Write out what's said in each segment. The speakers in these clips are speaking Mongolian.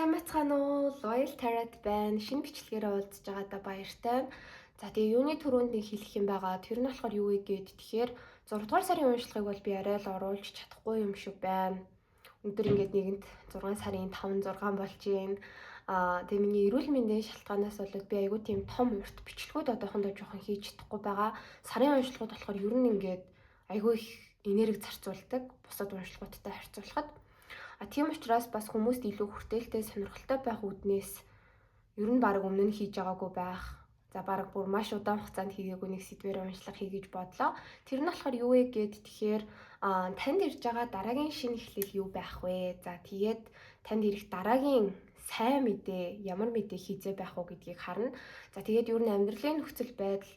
Сайн байцгаана уу? Loyal Tarot байна. Шинэ бичлэгээр уулзж байгаадаа баяртай. За тэгээ юуны түрүүнд нэг хэлэх юм байгаа. Тэр нь болохоор юу вэ гэд тэгэхээр 6 дугаар сарын уншлагыг бол би арай л оруулж чадахгүй юм шиг байна. Өнөөдөр ингээд нэгэнт 6 сарын 5 6 болж байна. Тэгээ миний эрүүл мэндийн шалтгаанаас болоод би айгүй тийм том урт бичлэгүүд одоохондоо жоохон хийж чадахгүй байгаа. Сарын уншлагууд болохоор ер нь ингээд айгүй их энерги зарцуулдаг. Бусад уншлагуудтай харьцуулахад. Тийм учраас бас хүмүүст илүү хүртээлтэй сонирхолтой байх үүднээс ер нь баг өмнө нь хийж байгаагүй байх. За баг бүр маш удаан хугацаанд хийгээгүй нэг сэдвээр уншлага хий гэж бодлоо. Тэр нь болохоор юу вэ гэд тэгэхээр танд ирж байгаа дараагийн шинэ эхлэл юу байх вэ? За тэгээд танд ирэх дараагийн сайн мэдээ, ямар мэдээ хийзээ байх уу гэдгийг харна. За тэгээд ер нь амьдралын нөхцөл байдал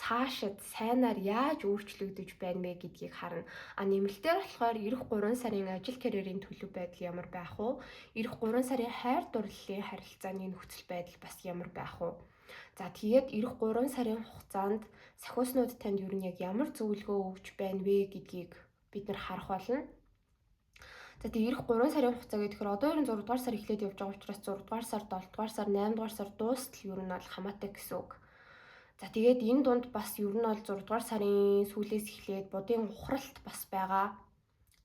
цаашид сайнаар яаж өөрчлөгдөж байна вэ гэдгийг харна. Нэмэлтээр болохоор эх 3 сарын ажил карьерийн төлөв байдал ямар байх вэ? Эх 3 сарын хайр дурлалын харилцааны нөхцөл байдал бас ямар байх вэ? За тэгээд эх 3 сарын хугацаанд сахиуснууд танд ер нь яг ямар зөвлөгөө өгч байна вэ гэдгийг бид нар харах болно. За тэгээд эх 3 сарын хугацаа гэхээр одоо ер нь 6 дугаар сар эхлээд явж байгаа учраас 6 дугаар сар, 7 дугаар сар, 8 дугаар сар дуустал ер нь бол хамаатай гэсэн үг. За тэгээд энэ дунд бас ер нь бол 6 дугаар сарын сүүлээс эхлээд будын ухралт бас байгаа.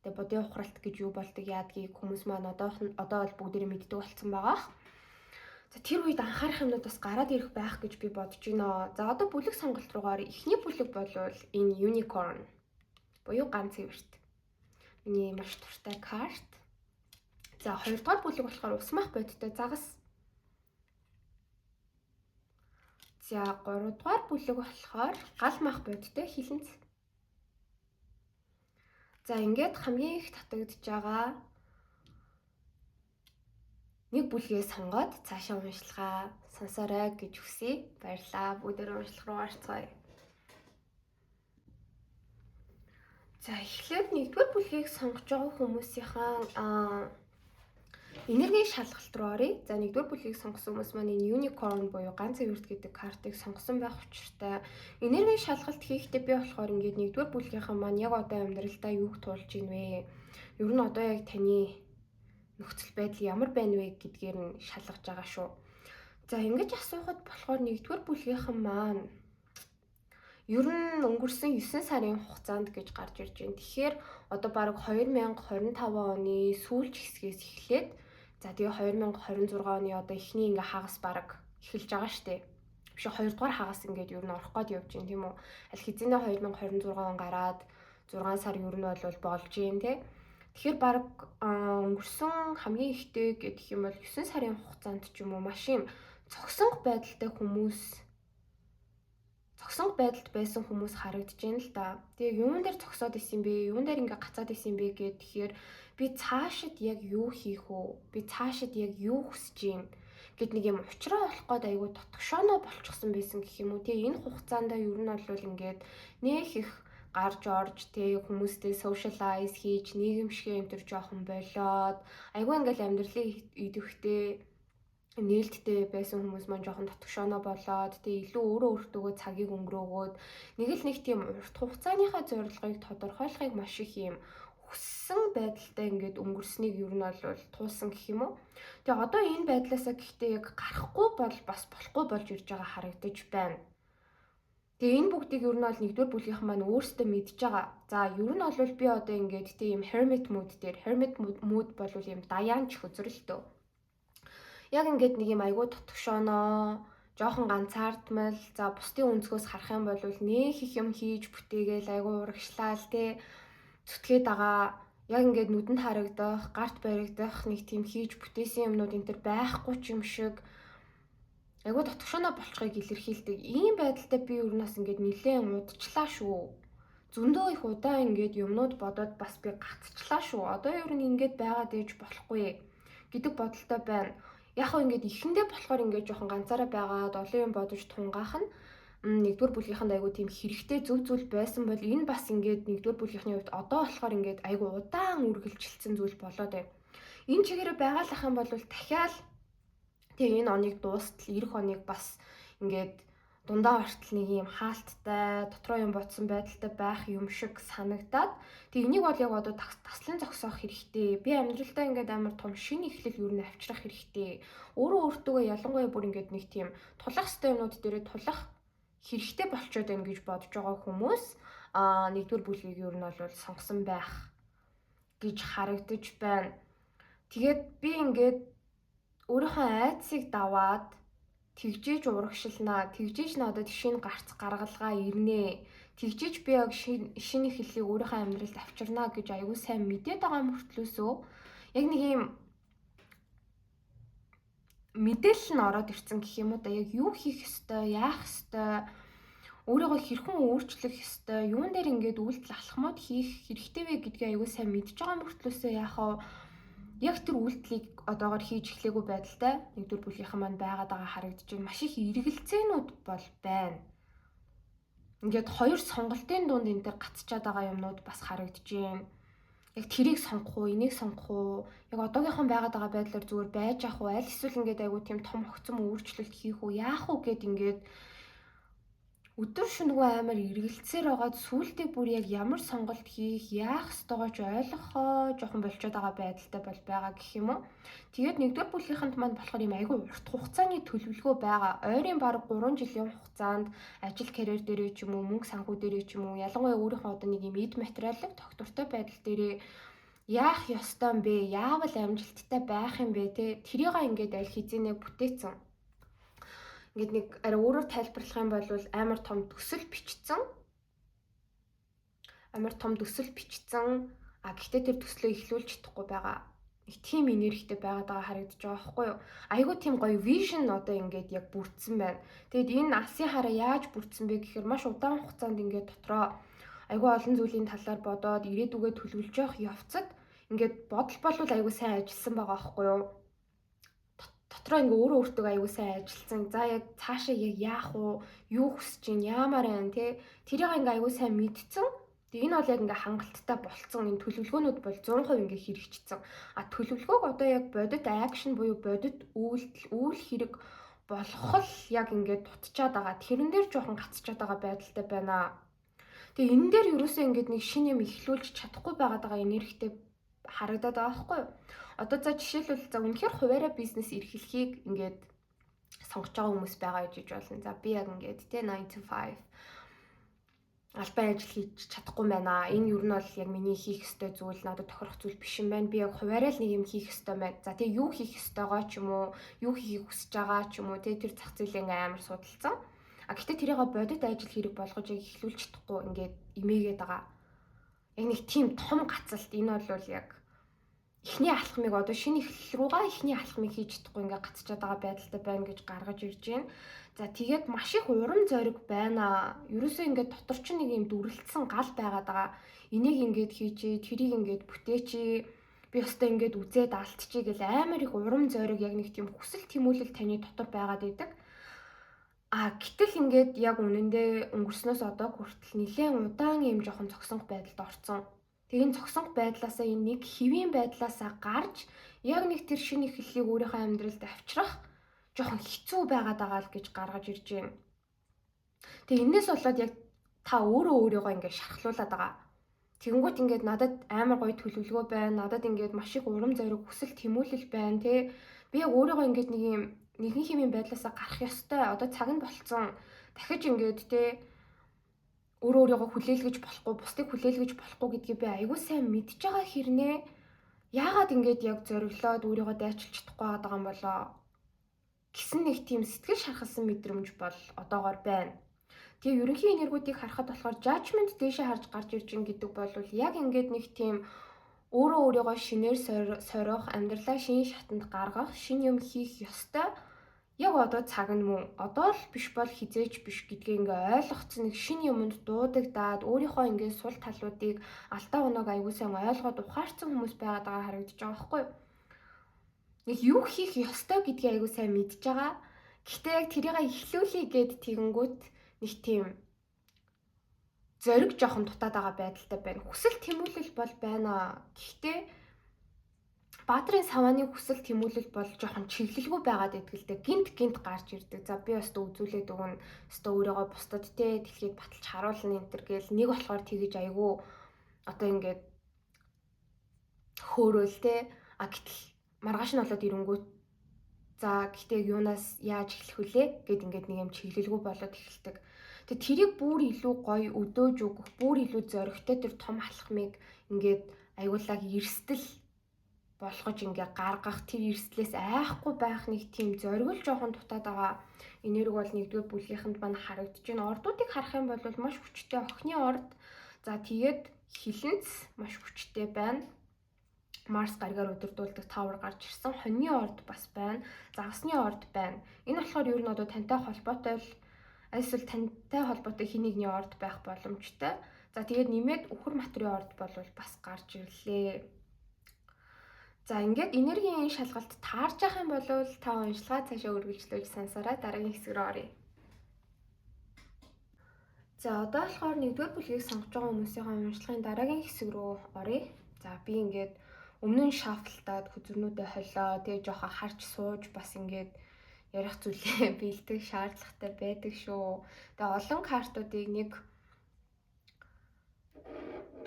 Тэгээд будын ухралт гэж юу болдог яадгийг хүмүүс маань одоо бол бүгдээрээ мэддэг болсон байгаа. За тэр үед анхаарах юмнууд бас гараад ирэх байх гэж би бодож байна. За одоо бүлэг сонголт руугаар эхний бүлэг бол энэ unicorn буюу ганц цэвэрт. Миний маш туртай карт. За хоёрдугаар бүлэг болохоор усмах бодтой загас. За 3 дугаар бүлэг болохоор гал мах бодтой хилэнц. За ингээд хамгийн их татагдж байгаа нэг бүлгээ сонгоод цаашаа уншлагаа сонсоорой гэж хүсье. Баярлалаа. Бүгдээ уншлах руу орцгоё. За эхлээд нэгдүгээр бүлгийг сонгож байгаа хүмүүсийн энергийн шалгалт руу оръё. За нэгдүгээр бүлгийг сонгосон хүмүүс маань энэ unicorn буюу ганц цэвэрт гэдэг картыг сонгосон байх учиртай. Энергийн шалгалт хийхдээ би болохоор ингээд нэгдүгээр бүлгийнхэн маань яг одоо амьдралдаа юуг туулж ийн вэ? Ер нь одоо яг таны нөхцөл байдал ямар байна вэ гэдгээр нь шалгаж байгаа шүү. За ингэж асуухад болохоор нэгдүгээр бүлгийнхэн маань ер нь өнгөрсөн 9 сарын хугацаанд гэж гарч ирж байна. Тэгэхээр одоо баг 2025 оны сүүлч хэсгээс эхлээд за тэгээ 2026 оны одоо эхний ингээ хагас баг эхэлж байгаа штэ. Биш 2 дугаар хагас ингээд ер нь орох гээд явж байна тийм үү. Аль хэзээ 2026 он гараад 6 сар ер нь болж юм те. Тэгэхээр баг өнгөрсөн хамгийн ихтэй гэх юм бол 9 сарын хугацаанд ч юм уу маш юм цогсонго байдалтай байдалд байсан хүмүүс харагдаж байна л да. Тэгээ юун дээр цогсоод исэн бэ? Юун дээр ингээ гацаад исэн бэ гэхээр би цаашид яг юу хийх вэ? Би цаашид яг юу хүсэж юм гэд нэг юм уучраа олох гээд айгүй тотгошооноо болчихсон байсан гэх юм уу. Тэгээ энэ хугацаанд ер нь бол ингээд нөх их гарч орж тэгээ хүмүүстэй socialize хийж нийгэмшгээ энэ төр жоохон болоод айгүй ингээл амьдралын идэвхтэй нээлттэй байсан хүмүүс маань жоохон татгшооноо болоод тэгээ илүү өөрөө өөртөө цагийг өнгөрөөгөөд нэг л нэг тийм урт хугацааныхаа зорилгыг тодорхойлохыг маш их юм хүссэн байдалтай ингээд өнгөрснийг ер нь бол туулсан гэх юм уу. Тэгээ одоо энэ байдлаасаа гэхдээ яг гарахгүй бол бас болохгүй болж ирж байгаа харагдаж байна. Тэгээ энэ бүгдийг ер нь бол нэгдүгээр бүлгийнхэн маань өөрсдөө мэдж байгаа. За ер нь бол би одоо ингээд тийм hermit mood бол юм даяанч хөзрөлтөө. Яг ингээд нэг юм айгүй тотгошооноо, жоохон ганцаардмал, за бусдын өнцгөөс харах юм бол нөх их юм хийж бүтээгээл айгүй урагшлаал те зүтгээд байгаа. Яг ингээд нүдэнд харагдах, гарт баригдах нэг тийм хийж бүтээсэн юмнууд энэ төр байхгүй ч юм шиг айгүй тотгошооноо болчихыг илэрхийлдэг. Ийм байдалтай би ер нь бас ингээд нэлээд удчлаа шүү. Зөндөө их удаа ингээд юмнууд бодоод бас би гацчлаа шүү. Одоо ер нь ингээд байгаад ээж болохгүй гэдэг бодолтой байна. Яг хөө ингээд ихэндээ болохоор ингээд жоохон ганцаараа байгаад олон юм бодож тунгаах нь нэгдүгээр бүлгийнхэнд айгүй тийм хэрэгтэй зөв зүйл байсан бол энэ бас ингээд нэгдүгээр бүлгийнхний хувьд одоо болохоор ингээд айгүй удаан үргэлжилсэн зүйл болоод байна. Энэ чигээрээ байгаалах юм бол дахиад тэгээ энэ оныг дуустал эх оныг бас ингээд дундаа ортол нэг юм хаалттай, дотроо юм ботсон байдалтай байх юм шиг санагдаад тэг энийг бол яг одоо таслан зогсоох хэрэгтэй. Би амьдралдаа ингээд амар том шинэ эхлэл юу нэ авчрах хэрэгтэй. Өөрөө өөртөө ялангуяа бүр ингээд нэг тийм тулах хэвээр юмнууд дээрээ тулах хэрэгтэй болчоод байна гэж бодож байгаа хүмүүс нэгдүгээр бүлгийг юу нь бол сонгосон байх гэж харагдаж байна. Тэгээд би ингээд өөрийнхөө айдсыг даваад тэгжээж урагшилнаа. Тэгжээж надад шинэ гарц гаргалгаа ирнэ. Тэгжээж би яг шинэ эхлэлийг өөрийнхөө амьдралд авчирнаа гэж аягүй сайн мэдээд байгаа мөртлөөсөө яг нэг юм мэдээлэл нь ороод ирсэн гэх юм уу да. Яг юу хийх ёстой, яах ёстой, өөрийгөө хэрхэн өөрчлөх ёстой, юун дээр ингээд үйлдэл алхмууд хийх хэрэгтэй вэ гэдгийг аягүй сайн мэдж байгаа мөртлөөсөө яахаа яг тэр үйлдэлийг одоогоор хийж эхлэегүй байдалтай нэгдүгээр бүлгийнхэн маань байгаад байгаа харагдаж байна. Маш их эргэлзээнүүд бол байна. Ингээд хоёр сонголтын дунд энэ төр гацчаад байгаа юмнууд бас харагдаж байна. Яг тэрийг сонгох уу, энийг сонгох уу? Яг одоогийнхон байгаад байгаа байдлаар зүгээр байж ах уу? Аль эсвэл ингээд айгу тийм том огцом өөрчлөлт хийх үү? Яах уу гэд ингээд өдөр шөнөгүй амар эргэлцээр байгаад сүултээ бүр яг ямар сонголт хийх, яах ёстойгоо ч ойлгохоо жоохон болчиход байгаа байдалтай бол байгаа гэх юм уу. Тэгээд нэгдүгээр бүлгийнхэнд маань болохоор юм айгүй урт хугацааны төлөвлөгөө байгаа. Ойрын баг 3 жилийн хугацаанд ажил карьер дээрээ ч юм уу, мөнгө санхүү дээрээ ч юм уу, ялангуяа өөрийнхөө одоо нэг юм эд материалыг тогтвортой байдал дээрээ яах ёстой юм бэ? Яавал амжилттай байх юм бэ те? Тэрийг ингээд аль хэзээ бүтээсэн. Ингээд нэг арай өөрөөр тайлбарлах юм бол амар том төсөл бичсэн. Гэхдээ тэр төслөө эхлүүлж чадахгүй байгаа. Нэг тийм энергитэй байгаад байгаа харагдаж байгаа байхгүй юу? Айгуу тийм гоё вижн одоо ингээд яг бүрдсэн байна. Тэгэд энэ алсын хараа яаж бүрдсэн бэ гэхээр маш удаан хугацаанд ингээд дотроо айгуу олон зүйлийн талаар бодоод ирээдүгээ төлөвлөж явах явцад ингээд бодол болвол айгуу сайн ажилласан байгаа байхгүй юу? Дотроо ингээ өөрөө өөртөө аягүй сайн ажилласан. За яг цаашаа яг яах уу? Юу хүсэж чинь яамаар байна те? Тэрийг ингээ аягүй сайн мэдсэн. Тэгээ энэ бол яг ингээ хангалттай болцсон. Энэ төлөвлөгөөнүүд бол 100% ингээ хэрэгжчихсэн. Төлөвлөгөөг одоо яг бодит акшн буюу бодит үйл хэрэг болгох л яг ингээ дутчаад байгаа. Тэрэн дээр жоохон гацчаад байгаа байдалтай байна. Тэгээ энэ дээр ерөөсөө ингээ нэг шинэ юм эхлүүлж чадахгүй байгаад байгаа энергитэй харагдаад байгаа байхгүй юу? Одоо за жишээлбэл за үнэхээр хуваараа бизнес эрхлэхийг ингээд сонгож байгаа хүмүүс байгаа гэж болно. За би яг ингээд те 9 to 5 албан ажил хийж чадахгүй байна. Энэ юу нь бол яг миний хийх ёстой зүйл, надад тохирох зүйл биш юм байна. Би яг хуваараа л нэг юм хийх ёстой байна. За тэгээ юу хийх ёстойгоо ч юм уу, юу хийхийг хүсэж байгаа ч юм уу те тэр зах зээлийн амар судалсан. Гэхдээ тэрийг бодит ажил хэрэг болгож яг эхлүүлж чадахгүй ингээд имээгээд байгаа. Яг нэг тийм том гацалт энэ бол яг эхний алхмыг одоо шинэ эхлэл рүүгээ эхний алхмыг хийж чадахгүй ингээ гацчаад байгаа байдалтай байна гэж гаргаж ирж байна. За тэгээд маш их урам зориг байна. Ерөөсөө ингээ дотор ч нэг юм дүрлэлтсэн гал байгаад байгаа. Энийг ингээд хийчээ, тэрийг ингээд бүтээчээ. Би өстой ингээд үзээд алдчихъя гэл амар их урам зориг яг нэг тийм хүсэл тэмүүлэл таны дотор байгаад идэг. Гэтэл ингээд яг үнэндээ өнгөрснөөс одоо хүртэл нэлээд удаан юм жоохон зогсонх байдалд орсон. Тэгээд зогсонх байдлаасаа энэ нэг хэвийн байдлаасаа гарч яг нэг тэр шинэ эхлэлийг өөрийнхөө амьдралд авчрах жоохон хэцүү байгаад байгаа л гэж гаргаж ирж байна. Тэгээд энэс болоод яг та өөрийгөө ингээд шархлуулад байгаа. Тэгэнгүүт ингээд надад амар гоё төлөвлөгөө байна. Надад ингээд маш их урам зориг хүсэл тэмүүлэл байна те. Би яг өөрийгөө ингээд нэг юм нэгэн хэвийн байдлаасаа гарах ёстой. Одоо цаг нь болцсон. Дахиж ингээд те өөрийгөө хүлээлгэж болохгүй, бусдыг хүлээлгэж болохгүй гэдгийг би аягүй сайн мэдж байгаа хэрнээ яагаад ингээд яг зориглоод өөрийгөө дайчилж чадахгүй байгаа юм болоо гэсэн нэг тийм сэтгэл шархалсан мэдрэмж бол одоогоор байна. Тэгээ ерөнхий энергиудыг харахад болохоор judgment дээшээ харж гарч ирж ин гэдэг бол яг ингээд нэг тийм өөрийгөө шинээр сорих, амьдралаа шинэ шатанд гаргах, шинэ юм хийх ёстой. Яг одоо цаг нь мөн одоо л биш бол хизээч биш гэдгийг ингээ ойлгоцсон нэг шинэ юмд дуудагдаад өөрийнхөө ингээ сул талуудыг алдаа оноог аягүй сайн ойлгоод ухаарсан хүмүүс байгаад байгаа харагдаж байгаа байхгүй юу? Нэг юу хийх ёстой гэдгийг аягүй сайн мэдж байгаа. Гэхдээ яг тэрийг эхлүүлэе гэд тэгэнгүүт нэг тийм зориг жоохон дутаад байгаа байдалтай байна. Хүсэл тэмүүлэл бол байна. Гэхдээ Баатрын Савааны хүсэл тэмүүлэл бол жоохон чиглэлгүй байгаад байдаг л дээ. Гинт гарч ирдэг. За би бас үзүүлээд өгнө. Өстө өөрийгөө бусдад те дэлхийд баталж харуулна энэ төр гээл нэг болохоор тэгэж айгүй одоо ингээд хөөрөөл те. Гэтэл маргааш нь болоод ирэнгүүт за гэхдээ юунаас яаж эхлэх вүлээ гэд ингээд нэг юм чиглэлгүй болоод эхэлдэг. Тэгээ тэрийг бүр илүү гоё өдөөж өгөх, бүр илүү зоригтой тэр том алхмыг ингээд аюулаг эрсдэл болгож ингээ гаргах, тэр эрсдлээс айхгүй байх нэг тийм зоригл жоохон дутаад байгаа. Энэрг бол нэгдүгээр бүлгийнхэнд маань харагдаж байна. Ордуудыг харах юм бол маш хүчтэй охины орд. За тэгээд хилэнц маш хүчтэй байна. Марс гаригаар удирдуулдаг тавар гарч ирсэн. Хоньны орд бас байна. Загасны орд байна. Энэ болохоор ер нь одоо тантай холбоотой л эсвэл тантай холбоотой хин нэгний орд байх боломжтой. За тэгээд нэмээд үхэр материйн орд бол бас гарч ирлээ. За ингээд энергийн шалгалт таарж явах юм бол та уншлагаа цаашаа үргэлжлүүлж сансараа дараагийн хэсэг рүү оръё. За одоо болохоор нэгдүгээр бүлгийг сонгож байгаа хүмүүсийн уншлагын дараагийн хэсэг рүү оръё. За би ингээд өмнө нь шафлтаад хүзүүнүүдээ холио, тэгээ жоохон харж сууж бас ингээд ярих зүйлээ бэлдэх шаардлагатай байдаг шүү. Тэгээ олон картуудыг нэг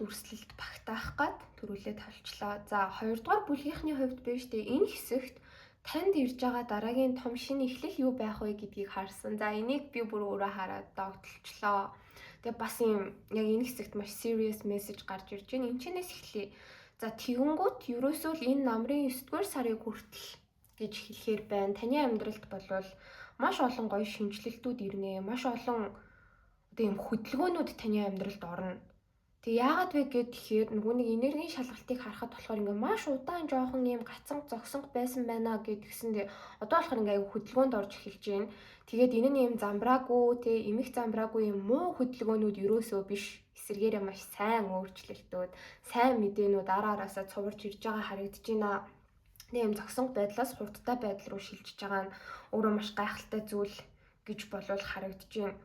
дүрслэлд багтаах гад төрүүлээд тавьчлаа. За 2 дугаар бүлгийнхний хувьд биш дээ. Энэ хэсэгт танд ирж байгаа дараагийн том шинэ эхлэл юу байх вэ гэдгийг харсан. За энийг би бүр өөрөө хараад догтлчлоо. Тэгээ бас юм яг энэ хэсэгт маш serious message гарч ирж байна. Энэчнээс эхлэе. За тэгэнгүүт ерөөсөө л энэ намрын 9-р сарын хүртэл гэж хэлэхээр байна. Таны амьдралд болвол маш олон гоё шинжлэлтүүд ирнэ. Маш олон одоо юм хөдөлгөөнүүд таны амьдралд орно. Тэг яагаад вэ гэхээр нөгөө нэг энергийн шалгалтыг харахад болохоор ингээ маш удаан жоохон юм гацсан зогсонг байсан байна гэдгсэндээ одоо болохоор ингээ аяг хөдөлгөөнд орж эхэлж байна. Тэгээд энэ нь юм замбраагүй те эмх замбраагүй юм муу хөдөлгөөнүүд ерөөсөө биш. Эсэргээрээ маш сайн өөрчлөлтүүд, сайн мэдээнүүд араасаа цуварч ирж байгаа харагдаж байна. Нэг юм зогсонг байдлаас хурдтай байдал руу шилжиж байгаа нь өөрөө маш гайхалтай зүйл гэж болвол харагдаж байна.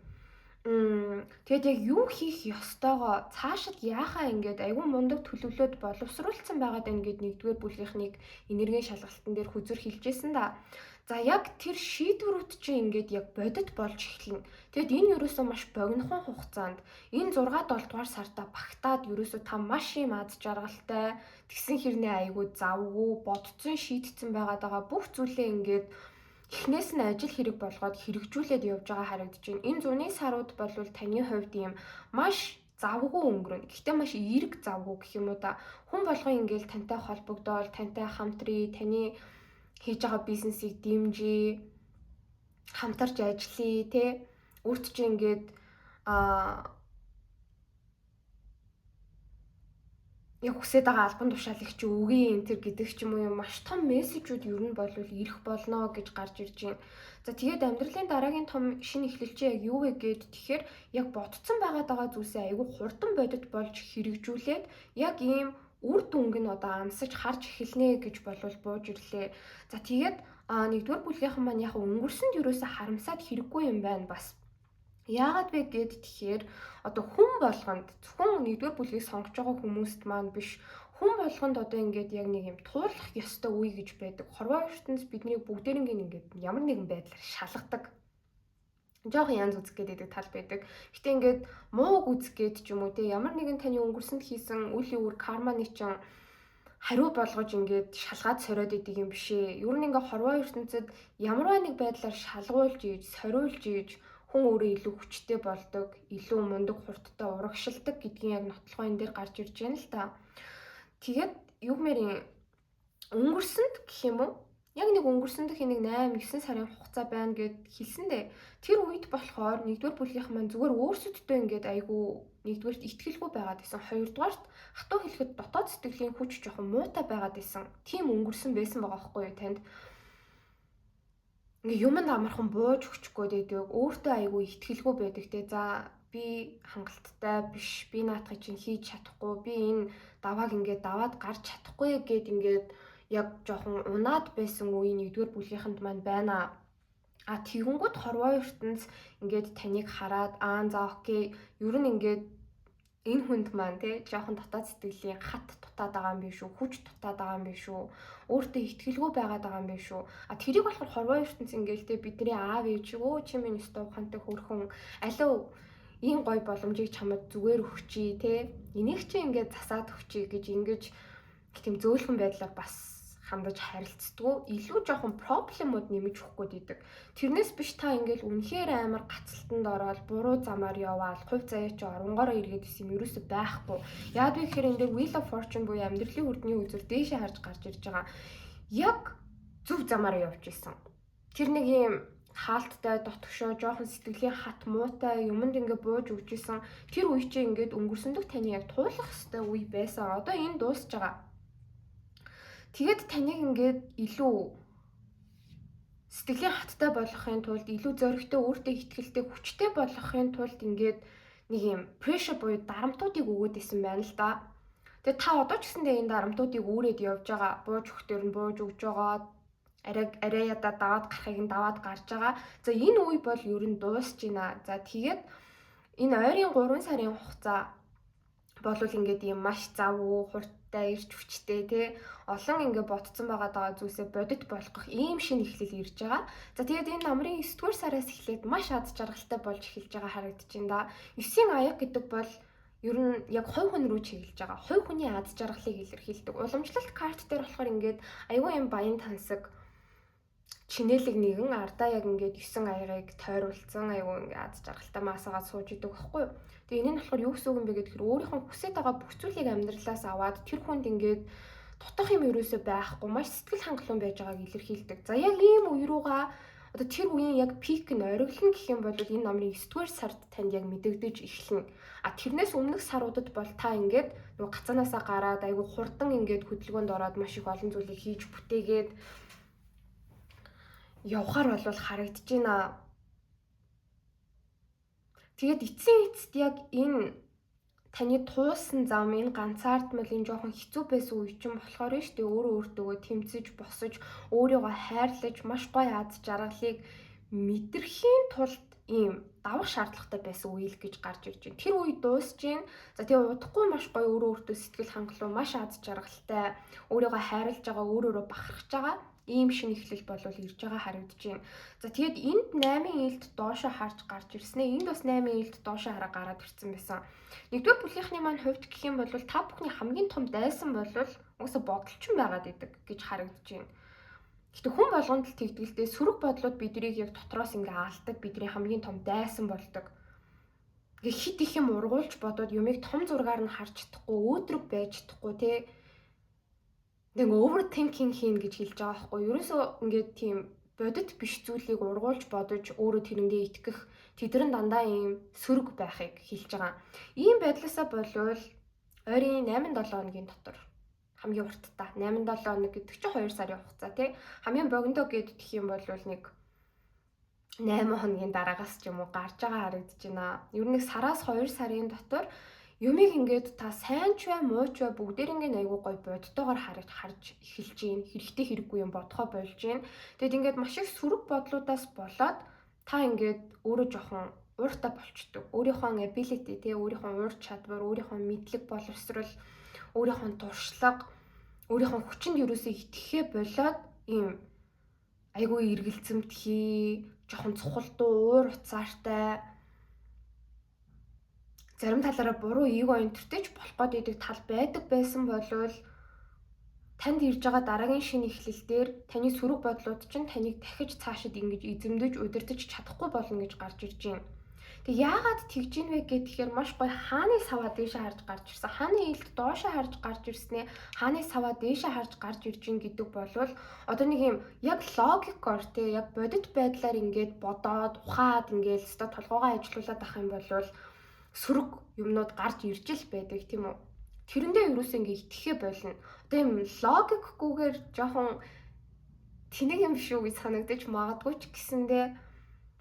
Тэгээд яг юу хийх ёстойгоо цаашид яахаа ингээд айгүй мундаг төлөвлөд боловсруулсан байгаад байна гэд нэгдүгээр бүлгийнхнийг энергийн шалгалтын дээр хүзүр хэлжсэн да. За яг тэр шийдвэрүүд чинь ингээд яг бодит болж эхэлнэ. Тэгэд энэ ерөөсөө маш богинохон хугацаанд энэ 6-7 дугаар сартаа багтаад ерөөсөө та маш юм аз жаргалтай тэгсэн хэрнээ айгүй завгүй бодцсон шийдсэн байгаа бүх зүйлээ ингээд эхнээс нь ажил хэрэг болгоод хэрэгжүүлээд явж байгаа харагдаж байна. Энэ зуны сарууд болвол таны хувьд юм маш завгүй өнгөрнө. Гэхдээ маш эерэг завгүй гэх юм уу да. Хүн болгон ингээл тантай холбогдоод, тантай хамтрий, таны хийж байгаа бизнесийг дэмжиж, хамтарч ажиллая, тэ өөрт чинь ингээд яг хүсэж байгаа албан тушаалыг чи өгье энэ төр гэдэг ч юм уу маш том мессежүүд ер нь бол ирэх болно гэж гарч ирж байна. За тэгээд амьдралын дараагийн том шинэ эхлэл чи яг юу вэ гэд тэгэхээр яг бодцсон байгаа зүйлсээ айгүй хурдан бодит болж хэрэгжүүлээд яг ийм үр дүнг нь одоо амсаж харж эхэлнэ гэж болвол бууж ирлээ. За тэгээд нэгдүгээр бүлгийнхэн маань яг өнгөрсөнд юусаа харамсаад хэрэггүй юм байна бас. Яагаад вэ гэд тэгэхээр одоо хүн болгонд зөвхөн нэгдүгээр бүлгийг сонгож байгаа хүмүүст маань биш хүн болгонд одоо ингээд яг нэг юм туулах ёстой үе гэж байдаг. Хорвоо ертөнц бидний бүгдээринг ингээд ямар нэгэн байдлаар шалгадаг. Жохон янз үзэх гэдэг тал байдаг. Гэтэ ингээд мууг үзэх гээд ч юм уу те ямар нэгэн таны өнгөрсөнд хийсэн үйл үүр карманы чинь хариу болгож ингээд шалгаад сориод идэг юм биш ээ. Ер нь ингээд хорвоо ертөнцид ямарваа нэг байдлаар шалгуулж ийж, сориулж ийж хүн өөрөө илүү хүчтэй болдог, илүү мундаг хурдтай урагшилдаг гэдгийн яг нотлохоо энэ дээр гарч ирж байна л та. Тэгээд юу гэмээрийн өнгөрсөнд гэх юм уу? Яг нэг өнгөрсөнд нэг 8-9 сарын хугацаа байна гэд хэлсэндээ тэр үед болохоор нэгдүгээр бүлгийнх маань зүгээр өөрсөддөө ингээд айгүй нэгдүгээрт итгэлгүй байгаад байсан. Хоёрдугаарт хатуу хэлэхэд дотоод сэтгэлийн хүч жоохон муутай байгаад байсан. Тийм өнгөрсөн байсан байгаа байхгүй юу танд? Ингээ юмд амархан бууж өгчихгүй байдаг. Өөртөө айгүй итгэлгүй байдаг те. За би хангалттай биш. Би наадхыг чинь хийж чадахгүй. Би энэ давааг ингээд даваад гарч чадахгүй гэд ингээд яг жоохон унаад байсан үе нэгдүгээр бүлгийнхэнд маань байна. Тэгэнгүүт хорвоо ертөнц ингээд таныг хараад за окей. Ер нь ингээд энэ хүнд маань тий жоохон дотоод сэтгэлийн хат дутаад байгаа юм биш үү? Хүч дутаад байгаа юм биш үү? Өөртөө ихтгэлгүй байгаад байгаа юм биш үү? Тэрийг болохоор хорвоо ертөнц ингээл тий бидний аав ээж өө чи минь өстө ухаантай хөрхөн алуу ийм гой боломжийг чамд зүгээр өгчий тий. Энийг чи ингээд засаад өгчий гэж ингэж тийм зөөлхөн байдлаар бас хандаж харилцдаг. Илүү жоохон проблемууд нэмэж өгөх гээд идэг. Тэрнээс биш та ингээл үнэхээр амар гацалтанд ороод буруу замаар яваал хувь заяа чи оронгороо эргээд исэн юм ерөөсөй байхгүй. Яад вэ гэхээр энэ дээр Wheel of Fortune буюу амьдралын хүрдний үзүүр дээшээ харж гарч ирж байгаа. Яг зөв замаар явж исэн. Тэр нэг юм хаалттай дотгошоо жоохон сэтгэлийн хат муутай юмд ингээ бууж өгч исэн. Тэр үе чи ингээд өнгөрсөндөх таны яг туулах хэвээр үе байсан. Одоо энэ дуусж байгаа. Тэгээд таныг ингээд илүү сэтгэлийн хаттай болгохын тулд илүү зоригтой өөртөө ихтгэлтэй хүчтэй болгохын тулд ингээд нэг юм pressure буюу дарамтуудыг өгөөд исэн байна л да. Тэгээд та одоо ч гэсэндээ энэ дарамтуудыг үүрээд явж байгаа. Бууж өгтөр нь бууж өгж байгаа. Арай ядаа даваад гарахыг нь даваад гарч байгаа. За энэ үе бол ер нь дуусж байна. За тэгээд энэ ойрын 3 сарын хугацаа болвол ингээд юм маш завгүй хурдтай ирж хүчтэй тий олон ингээ ботцсон байгаа зүйлсээ бодит болгох ийм шинэ эхлэл ирж байгаа. За тэгээд энэ намрын 9-р сараас эхлээд маш аз жаргалтай болж эхэлж байгаа харагдаж байна да. 9-ийн аяга гэдэг бол ер нь яг хувь хүн рүү чиглэж байгаа. Хувь хүний аз жаргалыг илэрхийлдэг. Уламжлалт карт дээр болохоор ингээд аюу юм баян тансаг чинэлэг нэгэн ардаа яг ингээд 9 аягыг тойруулсан аюу ингээд аз жаргалтай маасаагаад сууж идэг байхгүй юу. Тэгээ энэ нь болохоор юу гэсэн үг юм бэ гэхээр өөрийнхөө хүсэж байгаа бүх зүйлийг амьдралаас аваад тэр хүнд ингээд дутах юм ерөөсөө байхгүй маш сэтгэл хангалуун байж байгааг илэрхийлдэг. За яг ийм үе руугаа одоо тэр үеийн яг пик нь ориглон гэх юм бол энэ намрын 9-р сард танд яг мэдэгдэж эхэлнэ. Тэрнээс өмнөх саруудад бол та ингээд нөгөө гацаанаасаа гараад айгүй хурдан ингээд хөдөлгөөнд ороод маш их олон зүйлийг хийж бүтээгээд явхаар болвол харагдаж байна. Тэгээд эцсийн эцэст яг энэ таны туулсан зам энэ ганцаардмал энэ жоохон хэцүү байсан үе чинь болохоор нь шүү дээ өөрөө өөртөө тэмцэж босож өөрийгөө хайрлаж маш гоё аз жаргалыг мэдрэхийн тулд ийм давах шаардлагатай байсан үйл гэж гарч ирж байна. Тэр үе дуусж байна. За тэгээ удахгүй маш гоё өөртөө сэтгэл хангалуун маш аз жаргалтай өөрийгөө хайрлаж байгаа өөрөөрөө бахархаж байгаа ийм шинэ эхлэл болвол ирж байгаа харагдаж байна. За тэгээд энд 8-ын ээлд доошоо харж гарч ирснээр энд бас 8-ын ээлд доошоо хараа гараад ирсэн байсан. Нэгдүгээр бүлгийнхний маань хувьд гэх юм бол та бүхний хамгийн том дайсан бол угсаа бодолчин байгаад идэг гэж харагдаж байна. Гэтэ хүн болгонд л тэгдгэлтэй сөрөг бодлууд бидрийг яг дотроос ингээ аалдаг бидний хамгийн том дайсан болдог. Ингээ хит их юм ургуулж бодоод юмыг том зургаар нь харж чадахгүй өөдрөг байж чадахгүй тий нэг overthinking хийн гэж хэлж байгаа байхгүй. Ерөөсөө ингээд тийм бодит биш зүйлийг ургуулж бодож өөрөө тэрэндээ итгэх тэдэрэн дандаа ийм сөрөг байхыг хэлж байгаа. Ийм байдлаасаа болвол ойрын 8-7 хоногийн дотор хамгийн уртдаа 8-7 хоног гэдэг чинь 2 сарын хугацаа тий. Хамгийн богиндоо гэдэг юм бол нэг 8 хоногийн дараагаас ч юм уу гарч байгаа харагдаж байна. Ер нь сараас 2 сарын дотор юмыг ингээд та сайн ч бай муу ч бай бүгдээр ингээд айгүй гоё бодтойгоор харж эхэлж гин хэрэгтэй хэрэггүй юм бодхоо болж гин. Тэгэд ингээд маш их сөрөг бодлуудаас болоод та ингээд өөрөө жоохон ууртай болчдөг. Өөрийнхөө ability тий өөрийнхөө уур чадвар, өөрийнхөө мэдлэг боловсрол, өөрийнхөө туршлага, өөрийнхөө хүчинд юусоо итгэхээ болоод ийм айгүй эргэлзэмтгий, жоохон цухалдуу уур уцаартай зарим талаараа буруу эго энтертэй ч болох гээд идэг тал байдаг байсан болвол танд ирж байгаа дараагийн шинэ эхлэл дээр таны сөрөг бодлууд чинь таныг дахиж цаашид ингэж эзэмдэж удирдах чадахгүй болно гэж гарч ирж байна. Тэг яагаад тэгж ийн вэ гэхээр маш гоё хааны саваа дээшээ харж гарч ирсэн. Хааны ээлд доошоо харж гарч ирснээ хааны саваа дээшээ харж гарч ирж гин гэдэг болвол одоо нэг юм яг логикоор те яг бодит байдлаар ингээд бодоод ухаад ингээд өстө толгоогоо ажилуулад ах юм болвол сөрөг юмнууд гарч ирж л байдаг тийм үү. Тэрэндээ юусэн ингээ итгэхээ болно. Одоо юм логикгүйгээр жоохон тэнэг юм шүү гэж санагдаж магадгүй ч гэсэндээ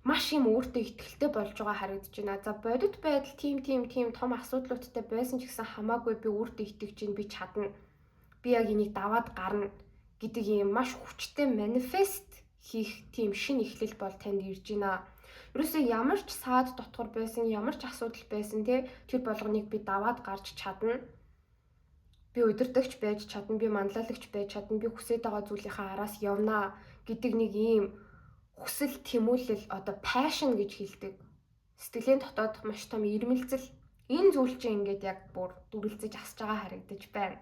маш юм өөртөө итгэлтэй болж байгаа харагдаж байна. За бодит байдал тийм том асуудлуудтай байсан ч гэсэн хамаагүй би өөртөө итгэж байна, би чадна. Би яг энийг даваад гарна гэдэг юм маш хүчтэй манифест хийх тийм шинэ эхлэл бол танд ирж байна. Ерөөсөө ямар ч саад дотгор байсан, ямар ч асуудал байсан тэр болгоныг би даваад гарч чадна. Би удирдагч байж чадна, би манлайлагч байж чадна, би хүсэж байгаа зүйлийнхаа араас явнаа гэдэг нэг ийм хүсэл тэмүүлэл одоо passion гэж хэлдэг. Сэтгэлийн дотоод маш том ирмэлзэл энэ зүйл чинь ингээд яг бүр дүрлцэж асж байгаа харагдаж байна.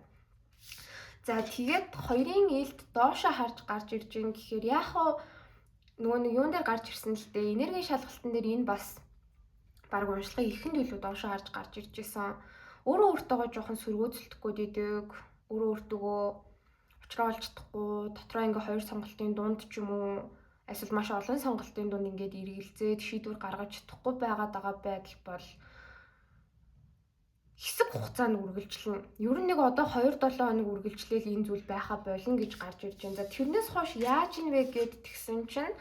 За тэгээд хоёрын ээлд доошоо харж гарч ирж байгаа гэхээр яахаа нөгөө нэг юун дээр гарч ирсэн л дээ. Энергийн шалгалтын дээр энэ бас баг уншлагын ихэнд илүү доошоо харж гарч ирж байсан. Өөрөө өөртөөгөө жоохон сөргөөцөлдөхгүй дэдэг. Өөрөө өөртөөгөө учраа олж чадахгүй, дотроо ингээ хоёр сонголтын дунд ч юм уу эсвэл маш олон сонголтын дунд ингээд эргэлзээд шийдвэр гаргаж чадахгүй байгаа байдал бол хэсэг хугацаанд үргэлжлэн. Ер нь нэг одоо 2-7 хоног үргэлжлээл энэ зүйл байха болно гэж гарч ирж байна. За тэрнээс хойш яаж ийн вэ гэд тэгсэн чинь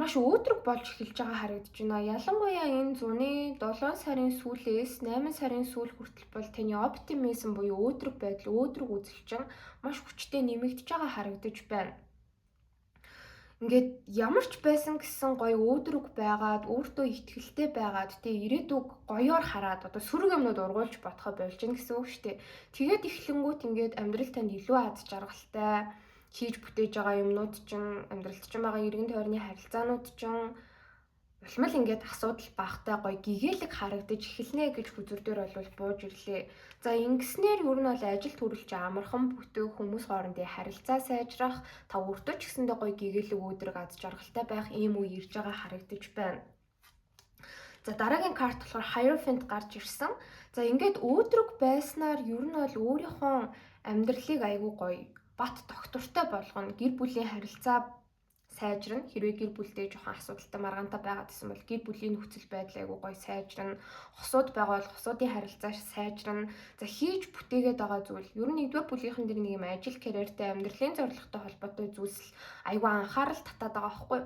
маш өөдрөг болж эхэлж байгаа харагдаж байна. Ялангуяа энэ зуны 7 сарын сүүлээс 8 сарын сүүл хүртэл бол таны оптимизм буюу өөдрөг байдал, өөдрөг үзэлчин маш хүчтэй нэмэгдэж байгаа харагдаж байна. Ингээд ямар ч байсан гэсэн гоё өөдрөг байгаад, өөртөө ихтгэлтэй байгаад, ирээдүг гоёор хараад одоо сөрөг юмнууд ургуулж бодохоо болж гин гэсэн үг шүү дээ. Тэгээд эхлэнгүүт ингээд амьдрал танд илүү аз жаргалтай хийж бүтээж байгаа юмнууд чинь амьдралд чинь байгаа эргэн тойрны харилцаанууд чинь улмал ингээд асуудал багтай гоё гэгээлэг харагдаж эхэлнэ гэж хүзүр дээр бол бууж ирлээ. За ингэснээр ер нь бол ажил төрөлж амархан бүтээх, хүмүүс хоорондын харилцаа сайжрах, та өөртөө ч гэсэндээ гоё гэгээлэг өөдрөг аз жаргалтай байх ийм үе ирж байгаа харагдаж байна. За дараагийн карт болохоор Hierophant гарч ирсэн. За ингээд өөдрөг байснаар ер нь бол өөрийнхөө амьдралыг айгүй гоё бат тогтвортой болгоно. Гэр бүлийн харилцаа сайжрна. Хэрвээ гэр бүлдээ жоохон асуудалтай маргаантай байгаад гэсэн бол гэр бүлийн нөхцөл байдал айгүй гоё сайжрна. Хосууд байгаа бол хосуудын харилцаа сайжрна. За хийж бүтээгээд байгаа зүйл ер нь нэгдүгээр бүлийнхэн дэр нэг юм ажил карьертэй амьдралын зорилготой холбоотой зүйлс айгүй анхаарал татаад байгаа байхгүй.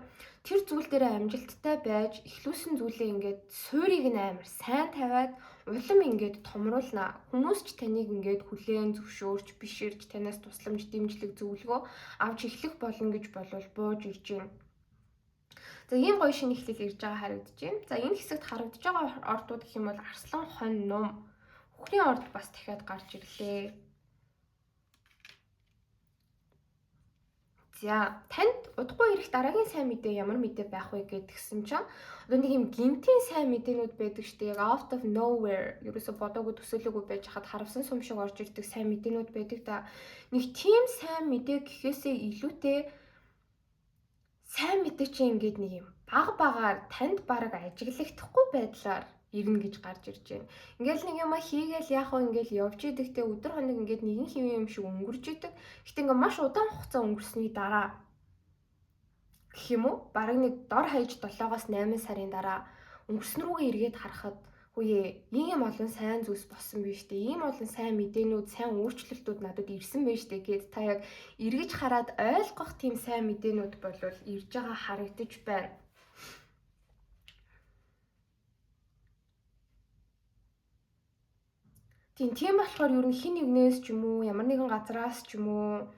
Тэр зүйл дээр амжилттай байж эхлүүлсэн зүйлээ ингээд суурийг нь амар сайн тавиад улам ингээд томруулна. Хүмүүс ч таныг ингээд хүлээн зөвшөөрч биширж танаас тусламж дэмжлэг зөвлөгөө авч эхлэх болно гэж болвол бууж ирж байна. За ийм гоё шинэ эхлэл ирж байгаа харагдаж байна. За энэ хэсэгт харагдаж байгаа ордууд гэх юм бол Арслан хонь нум. Хүүхний орд бас дахиад гарч ирлээ. За танд удахгүй ирэх дараагийн сайн мэдээ ямар мэдээ байх вэ гэдгсэн чинь одоо нэг юм гинтийн сайн мэдээнүүд байдаг шүү дээ. Яг out of nowhere ерөөсө бодоогүй төсөөлөөгүй байж хад харавсан сум шиг орж ирдэг сайн мэдээнүүд байдаг да. Нэг тийм сайн мэдээ гэхээсээ илүүтэй сайн мэдээ чинь ингээд нэг юм багаар танд бараг ажиглагдахгүй байдлаар ирнэ гэж гарч ирж байна. Ингээл нэг юм хийгээл яах вэ ингээл явж идэгтэй өдөр хоног ингээд нэгэн хэвэн юм шиг өнгөрч идэг. Гэтэ ингээ маш удаан хугацаа өнгөрсөний дараа гэх юм уу? Бараг нэг дор хаяж 7-8 сарын дараа өнгөрсөн рүүгээ эргээд харахад хөөе ийм олон сайн зүйлс болсон биз дээ. Ийм олон сайн мэдээнүүд, сайн өөрчлөлтүүд надад ирсэн биз дээ гэд та яг эргэж хараад ойлгох тийм сайн мэдээнүүд болвол ирж байгаа харагдаж байна. Тийм болохоор ер нь хин нэгнээс ч юм уу ямар нэгэн газраас ч юм уу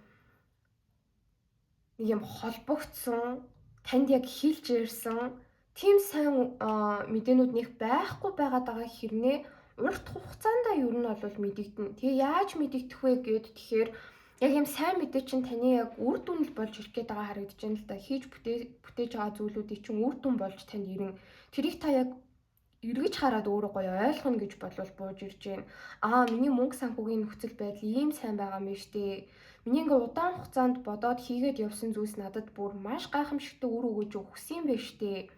нэг юм холбогдсон танд яг хилж ирсэн тийм сайн мэдээнүүд нэг байхгүй байгаад байгаа хэрнээ урт хугацаанд ер нь бол мэдэгдэнэ. Тэгээ яаж мэдэгдэх вэ гэд тэгэхээр яг юм сайн мэдээ чинь таны яг үр дүнэл болж ирэх гээд байгаа харагдаж байна л да. Хийж бүтээж байгаа зүйлүүдийг чинь үр дүн болж танд ирнэ. Тэрийг та яг эргэж хараад өөрөө гоё ойлгоно гэж болвол бууж ирж байна. Миний мөнгө санхүүгийн нөхцөл байдал ийм сайн байгаа юм биш үү? Миний ингээ удаан хугацаанд бодоод хийгээд явсан зүйлс надад бүр маш гайхамшигтай үр өгөөж өгсөн юм байна штэ.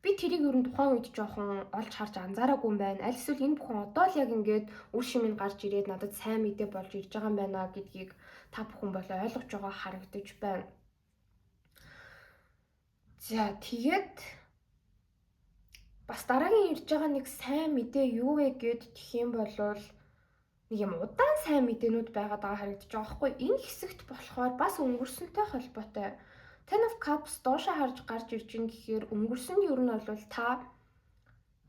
Би тэрийг ер нь тухайн үед жоохон олж харж анзаараагүй юм байна. Аль эсвэл энэ бүхэн одоо л яг ингээд үр шимэнд гарч ирээд надад сайн мэдээ болж ирж байгаа юм байна гэдгийг та бүхэн бол ойлгож байгаа харагдаж байна. За тэгээд бас дараагийн ирж байгаа нэг сайн мэдээ юу вэ гэд тэгэх юм бол нэг юм удаан сайн мэдээнүүд байгаад байгаа харагдаж байгаа байхгүй. Энэ хэсэгт болохоор бас өнгөрсөнтэй холбоотой. Ten of Cups доошоо харж гарч ирж ин гэхээр өнгөрсөн ер нь бол та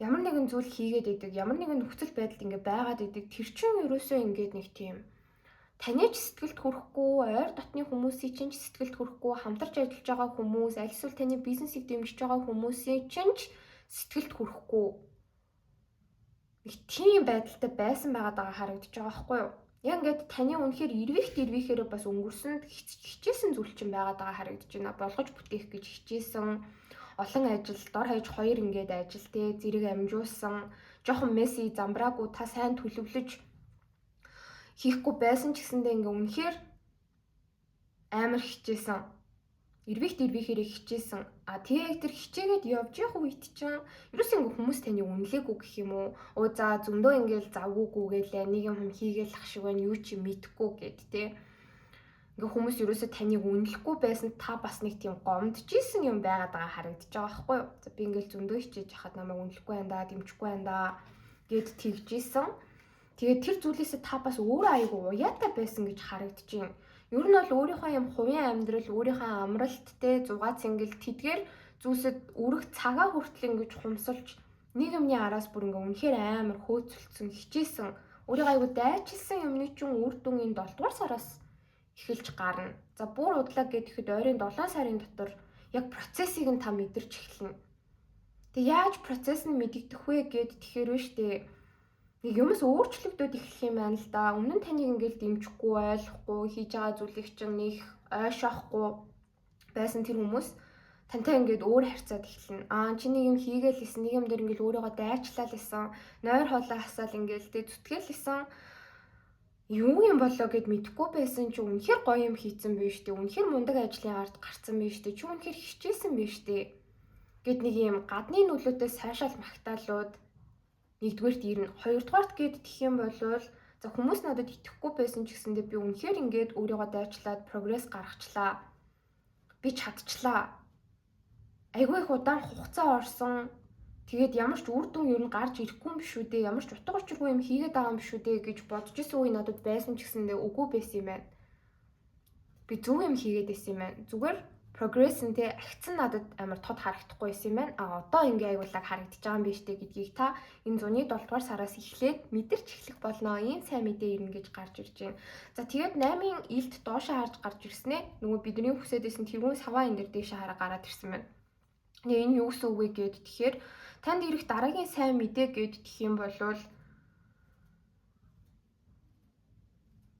ямар нэгэн зүйл хийгээд идэг, ямар нэгэн нөхцөл байдалд ингээ байгаад идэг. Тэр чинь ерөөсөө ингээд нэг тийм таны ч сэтгэлд хүрэхгүй, ойр дотны хүмүүсийн чинь ч сэтгэлд хүрэхгүй, хамтарч ажиллаж байгаа хүмүүс, аль эсвэл таны бизнесийг дэмжиж байгаа хүмүүсийн чинь ч сэтгэлд хүрэхгүй. Нэг тийм байдалтай байсан байгаа харагдаж байгаа байхгүй юу? Яг ингээд таны үнэхээр ирвэхээр бас өнгөрсөнд хичээсэн зүйл чинь байгаа харагдаж байна. Болгож бүтээх гэж хичээсэн, олон ажил, дор хаяж 2 ингээд ажил те зэрэг амжуулсан, жоохон месси замбраагүй та сайн төлөвлөж хийхгүй байсан ч гэсэндээ ингээ үнэхээр амар хичээсэн. Ирвэхээр хичээсэн. Тэгээ тэр хичээгээд явж явах үед чинь ерөөс ингээ хүмүүс таны үнэлээгүй гэх юм уу? Оо за зөндөө ингээл завгүйгүй гэлээ нэг юм хийгээл ах шиг байна, юу чи мэдхгүй гэд те. Ингээ хүмүүс ерөөсөө таныг үнэлэхгүй байсан та бас нэг тийм гомдчихсэн юм байгаад харагдаж байгаа байхгүй юу? За би ингээл зөндөө хичээж яхад намайг үнэлэхгүй байна да, дэмжихгүй байна да гэд тэгжсэн. Тэгээд тэр зүйлээсээ та бас өөрөө айгүй уяатай байсан гэж харагдаж байна. Ер нь бол өөрийнхөө юм хувийн амьдрал, өөрийнхөө амралт те зугаа цэнгэл тэдгээр зүйлсэд өрөх цагаа хүртэл ингэж хумсалж нэг юмны араас бүр ингээ үнэхээр амар хөөцөлдсөн, хичээсэн, өөрийгөө айгүй дайчилсан юмны чинь үр дүн энэ 7 дугаар сараас эхэлж гарна. За бүр удлаа гэхэд ойрын 7 сарын дотор яг процессыг нь та мэдэрч эхэлнэ. Тэг яаж процесс нь мэдэгдэх вэ гэд тэгэхээр вэ штэ. Нэг юмс өөрчлөгдөд эхлэх юм байна л да. Өмнө нь таныг ингээл дэмжихгүй, ойлгохгүй, хийж байгаа зүйлийг чинь нэг ойшоохгүй байсан тэр хүмүүс тантай ингээд өөр харьцаад эхэлнэ. Чи нэг юм хийгээл исэн, нэг юм дээр ингээл өөрийгөө дайчлал исэн, нойр хоолой хасаал ингээл тэ зүтгэл исэн. Юу юм болоо гэд мэдэхгүй байсан чи үнэхээр гоё юм хийцэн биш үү? Үнэхээр мундаг ажлын ард гарцсан биш үү? Чи үнэхээр хичээсэн биш үү? Гэт нэг юм гадны нөлөөтэй сайшаал магтаалууд нэгдүгээрт ирнэ. Хоёрдугаарт гэд тэх юм бол за хүмүүс надад итгэхгүй байсан ч гэсэндээ би үнэхээр ингээд өөрийгөө дайчлаад прогресс гаргачлаа. Би чадчихлаа. Айгүй их удаан хугацаа орсон. Тэгээд ямар ч үр дүн ер нь гарч ирэхгүй юм биш үү дээ. Ямар ч утга учиргүй юм хийгээд байгаа юм биш үү дээ гэж бодож исэн үе надад байсан ч гэсэндээ үгүй байсан юм байна. Би зөв юм хийгээд байсан юм байна. Зүгээр прогресс нь те агцсан надад амар тод харагдахгүй байсан юм байна. Одоо ингээ аюулаг харагдаж байгаа юм биш үү гэдгийг та энэ зуны 7 дугаар сараас эхлээд мэдэрч эхлэх болно. Ийм сайн мэдээ ирнэ гэж гарч ирж байна. За тэгээд 8-ын илт доошоо харж гарч ирснэ. Нөгөө бидний хүсэж байсан тэрүүн саваа энэ дэр дээшээ хараа гараад ирсэн байна. Энэ юу гэсэн үг вэ гэд тэгэхээр танд ирэх дараагийн сайн мэдээ гэд тэх юм бол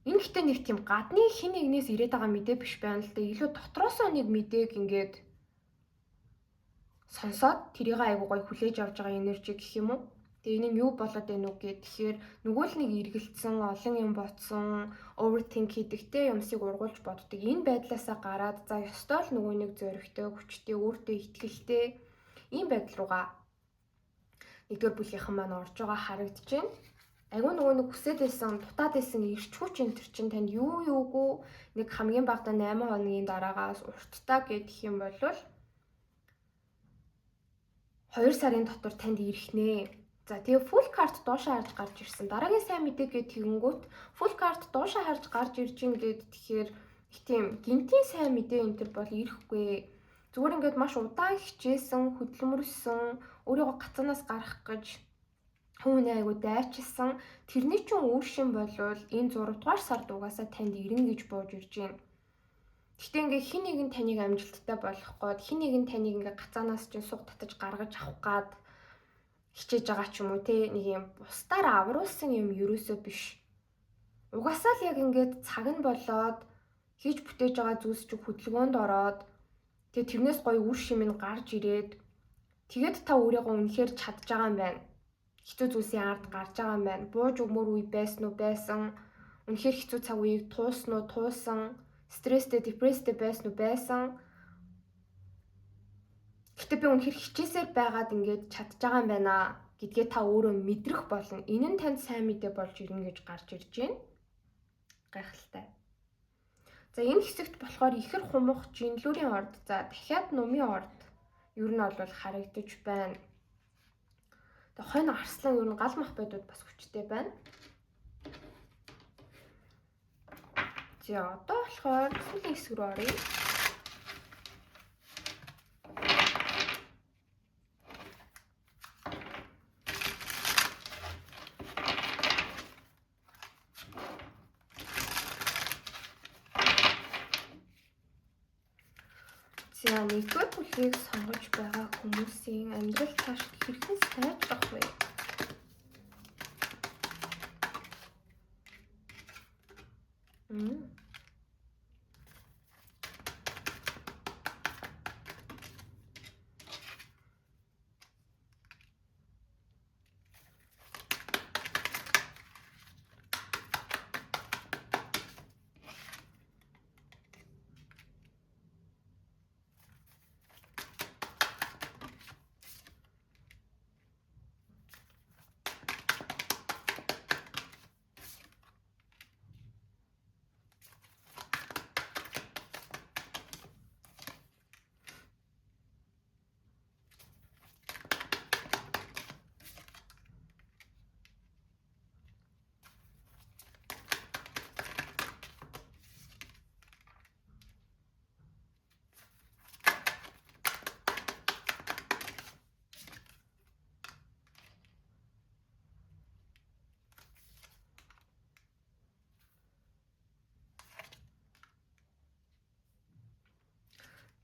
энэ гэхдээ нэг тийм гадны хин нэгнээс ирээд байгаа мэдээ биш байна л да. Илүү дотроосоо нэг мэдээг ингээд сонсоод тэрийг айгуу гоё хүлээж авч байгаа энержи гэх юм уу. Тэгээ энэ нь юу болоод байна уу гэд тэгэхээр нөгөө л нэг эргэлцсэн, олон юм ботсон, overthink хийдэгтэй юмсыг ургуулж боддог. Энэ байдлаасаа гараад за ёстой л нөгөө нэг зоригтой, хүчтэй, өөртөө итгэлтэй ийм байдал руугаа нэгдүгээр бүлгийнхэн маань орж байгаа харагдаж байна. Айгуу нөгөө нэг хүсэж байсан, дутаад байсан ирч хүч энэ төр чинь танд юу юугүй нэг хамгийн багадаа 8 хоногийн дараагаас урттаа гэх юм бол 2 сарын дотор танд ирэх нэ. За тэгээ full card доошоо харж гарч ирсэн. Дараагийн сайн мэдээ гээд тэгэнгүүт full card доошоо харж гарч ирж ин гээд тэгэхээр их тийм гинтийн сайн мэдээ энэ төр бол ирэхгүй. Зүгээр ингээд маш удаан хичээсэн, хөдөлмөрсөн, өөрийгөө гацаанаас гарах гэж хүн айгуу дайчилсан. Тэрний чинь үр шин болвол энэ 6 дугаар сард угаасаа танд ирнэ гэж бууж ирж байна. Гэхдээ ингээ хин нэгэн таныг амжилттай болгох гээд хин нэгэн таныг ингээ гацаанаас чинь суг татаж гаргаж авах гээд хичээж байгаа ч юм уу те нэг юм бусдаар авруулсан юм ерөөсөө биш. Угаасаа л яг ингээд цаг нь болоод хийж бүтээж байгаа зүйлс чинь хөдөлгөөнд ороод тэгээ тэрнээс гоё үр шим нь гарч ирээд тэгээд та өөрийгөө үнэхээр чадж байгаа юм байна. Хэцүү зүйлсийн ард гарч байгаа юм байна. Бууж өгмөр үе байсан уу байсан. Үнэхээр хэцүү цаг үеийг туусан уу туусан. Стресстэй, депресстэй байсан уу байсан. Гэтэ би үнэхээр хичээсээр байгаад ингээд чадж байгаа юм байна гэдгээ та өөрөө мэдрэх болно. Энэ нь танд сайн мэдээ болж ирнэ гэж гарч ирж байна. Гайхалтай. За энэ хэсэгт болохоор ихэр хумах жинлүүрийн орд, за дахиад нумын орд ер нь бол харагдаж байна. Тэгээ хойно арслан ер нь гал мах байдууд бас хүчтэй байна. За одоо болохоор сүүлийн хэсэг рүү оръё. За нэгдүгээр бүлгийг сонгож байгаа хүмүүсийн амьдрал цаашид хэрхэн сайжрах вэ? Мм.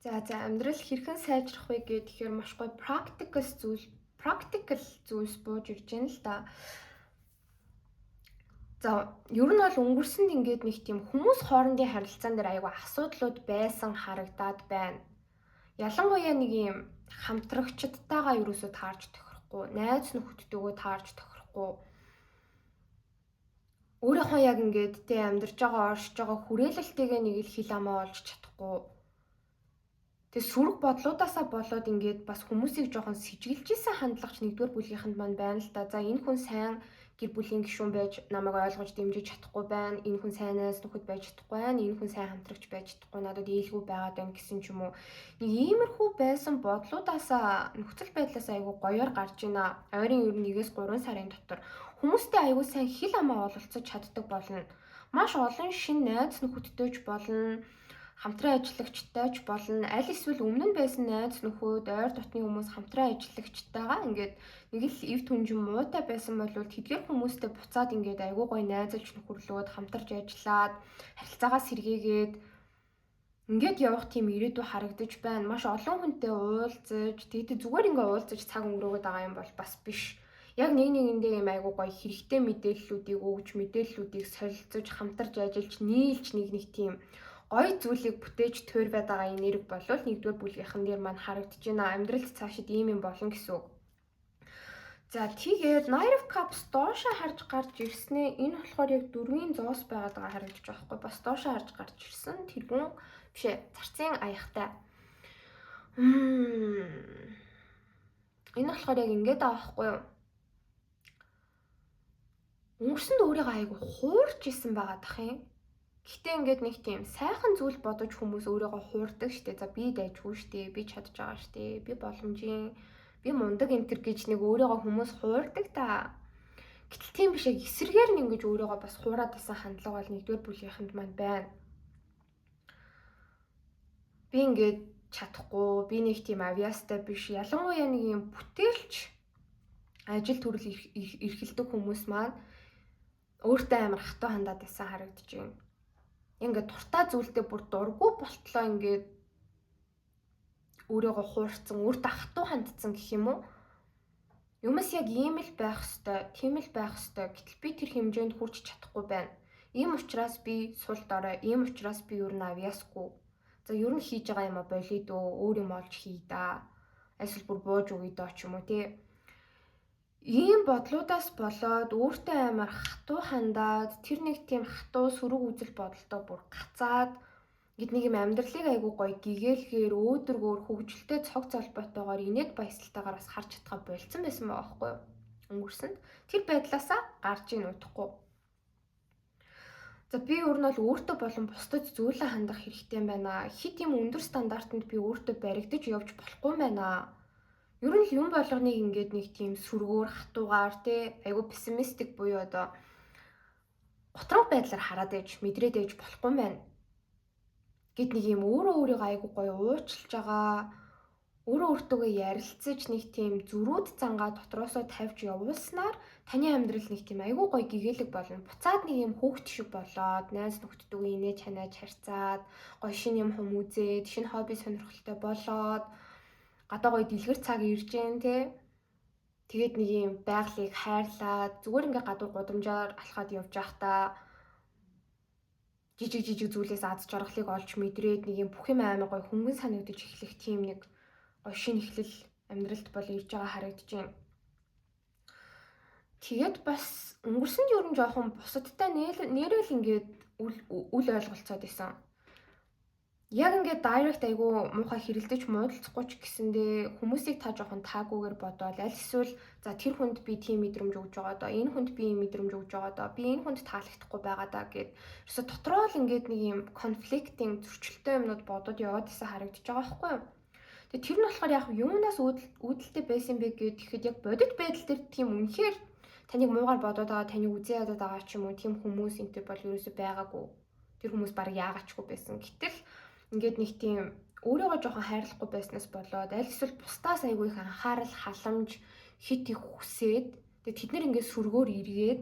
За амьдрал хэрхэн сайжрах вэ гэхээр маш гоё practical зүйлс бууж ирж байна л да. За ер нь бол өнгөрсөнд ингээд нэг тийм хүмүүс хоорондын харилцаан дээр аягүй асуудлууд байсан харагдаад байна. Ялангуяа нэг юм хамтрагчдтайгаа ерөөсөө таарч тохирохгүй, найз нөхөдтэйгөө таарч тохирохгүй. Өөрийнхөө яг ингээд тэ амьдарч байгаа оршиж байгаа хүрээлэлтэйгээ нэг л хил амаа олж чадахгүй. Тэгээ сүрэг бодлуудаасаа болоод ингээд бас хүмүүсийг жоохон сэжиглэжсэн хандлагч нэгдүгээр бүлгийнхэнд маань байна л да. За энэ хүн сайн гэр бүлийн гишүүн байж намайг ойлгож дэмжиж чадахгүй байна. Энэ хүн сайн найз нөхөд байж чадахгүй байна. Энэ хүн сайн хамтрагч байж чадахгүй, надад ээлгүй байгаад байна гэсэн ч юм уу. Нэг иймэрхүү байсан бодлуудаасаа нөхцөл байдлаасаа айгүй гоёор гарч ийна. Ойрын ер нь 1-3 сарын дотор хүмүүстэй айгүй сайн хил амаа ололцож чаддаг болно. Маш олон шинэ найз нөхөдтэйч болно. Хамтран ажиллагчтай ч болно, аль эсвэл өмнө нь байсан найз нөхөд, ойр дотны хүмүүс хамтран ажиллагчтайгаа ингээд нэг л эв түнжин муутай байсан бол тэдгээр хүмүүстэй буцаад ингээд айгүй гоё найзалж нөхөрлөөд хамтарч ажиллаад харилцаагаа сэргээгээд ингээд явах тийм ирээдүй харагдаж байна. Маш олон хүнтэй уулзаж, тэгээд зүгээр ингээд уулзаж цаг өнгөрөөгд байгаа юм бол бас биш. Яг нэг нэгэндээ юм айгүй гоё хэрэгтэй мэдээллүүдийг өгж, мэдээллүүдийг солилцож, хамтарч ажиллаж, нийлж нэг тийм гоё зүйлийг бүтээж тойр байгаа энерги болвол нэгдүгээр бүлгийнхэн дээр маань харагдаж байна. Амьдралд цаашид ийм юм болно гэсэн үг. За тэгээд Knight of Cups доошоо харж гарч ирснээ энэ болохоор яг 4-ийн зоос байгаадаа харагдаж байгаа хгүй. Бас доошоо харж гарч ирсэн тэргүүн бишээ зарцын аяхтай. Энэ болохоор яг ингэж байгаа хгүй юу? Өнгөрсөнд өөрийгөө айгу хуурч исэн байгаа дах юм. Гэтэ ингээд нэг тийм сайхан зүйл бодож хүмүүс өөрийгөө хуурдаг штэ. За би дайжгүй штэ, би чадж байгаа штэ, би боломжийн, би мундаг энтер гэж нэг өөрийгөө хүмүүс хуурдаг та. Гэтэл тийм биш, яг эсэргээр нь ингэж өөрийгөө бас хуураад байсан хандлага бол нэгдүгээр бүлгийнхэнд маань байна. Би ингээд чадахгүй, би нэг тийм авьяастай биш. Ялангуяа нэг юм бүтээлч ажил төрөл эрхэлдэг хүмүүс маань өөртөө амар хатуу хандаад байсан харагдаж байна. Ингээд дуртай зүйлдээ бүр дургүй болтлоо ингээд өөрийгөө хуурцсан, өөртөө хатуу хандсан гэх юм уу? Юмс яг ийм л байх ёстой, тийм л байх ёстой. Гэтэл би тэр хэмжээнд хүрч чадахгүй байна. Ийм учраас би сул дорой, ийм учраас би ер нь авьяасгүй. За ер нь хийж байгаа юм а болио дөө, өөр юм олж хий да. Эсвэл бүр бууж өгье доо ч юм уу тий. Ийм бодлуудаас болоод өөртөө амар хатуу хандаад тэр нэг тийм хатуу сөрөг үзэл бодолтой бүр гацаад гэд нэг юм амьдралыг айгүй гоё гэгээлгээр өөдрөгөөр хөвгөлтэй цог залбоотойгоор инээд баясгалтайгаар бас харж чадхаа болцсон байсан байгаа байхгүй юу? Өнгөрсөнд тэр байдлаасаа гарч ийн удахгүй. За би өөр нь бол өөртөө болон бусдад зөвлө хандах хэрэгтэй байна. Хит юм өндөр стандартанд би өөртөө баригдаж явж болохгүй байна. Ер нь юм болгоныг ингээд нэг тийм сүргөөр хатуугаар те айгу пессимистик буюу одоо готрог байдлаар хараад ээж мэдрээд ээж болохгүй байна. Гэт нэг юм өөрөө өөрийгөө айгу гоё уучлж байгаа, өөрөө өөртөөгөө ярилцаж нэг тийм зөрүүд зангаа дотроосоо тавьж явуулснаар таны амьдрал нэг тийм айгүй гоё гэгээлэг болно. Буцаад нэг юм хүүхэд шиг болоод найз нөхдөдөө инээж ханаад харьцаад гоё шинэ юм хүм үзээд шинэ хобби сонирхолтой болоод гадаа гоё дэлгэр цаг ирж гэн те. Тэгээд нэг юм байгалыг хайрлаад зүгээр ингээ гадуур гудамжаар алхаад явж байхдаа жижиг зүйлээс аз жаргалыг олж мэдрээд нэг юм бүх юм амар гоё хөнгөн санагдаж эхлэх тийм нэг гоё шинэ эхлэл амьдралд бол ирж байгаа харагдаж байна. Тэгээд бас өнгөрсөнд ер нь жоохон бусадтай нэрэл ингээд үл ойлголцоод байсан. Яг ингээд дайрект айгу муухай хэрэлдэж муудалцахгүй ч гэсэндээ хүмүүсийг та жоохон таагүйгээр бодоод аль эсвэл за тэр хүнд би тийм мэдрэмж өгж байгаа доо, энэ хүнд би ийм мэдрэмж өгж байгаа доо, би энэ хүнд таалагдахгүй байгаа даа гэд ерөөсө дотроо л ингээд нэг юм конфликтийн зөрчилтэй юмнууд бодоод яваад исэн харагдаж байгаа байхгүй юу? Тэгээ тэр нь болохоор яг юунаас үүдэлтэй байсан бэ гэхэд яг бодит байдал дээр тийм үнэхээр таныг муугаар бодоод байгаа, таныг үзээ ядаад байгаа ч юм уу тийм хүмүүс энтэй бол ерөөсө байгаагүй. Тэр хүмүүс баг яагаачгүй байсан. Гэтэл ингээд нэг тийм өөрийгөө жоохон хайрлахгүй байснаас болоод аль эсвэл бусдаас айгүй их анхаарал халамж хит их хүсээд тэгээд тэд нэр ингээд сүргөөр эргээд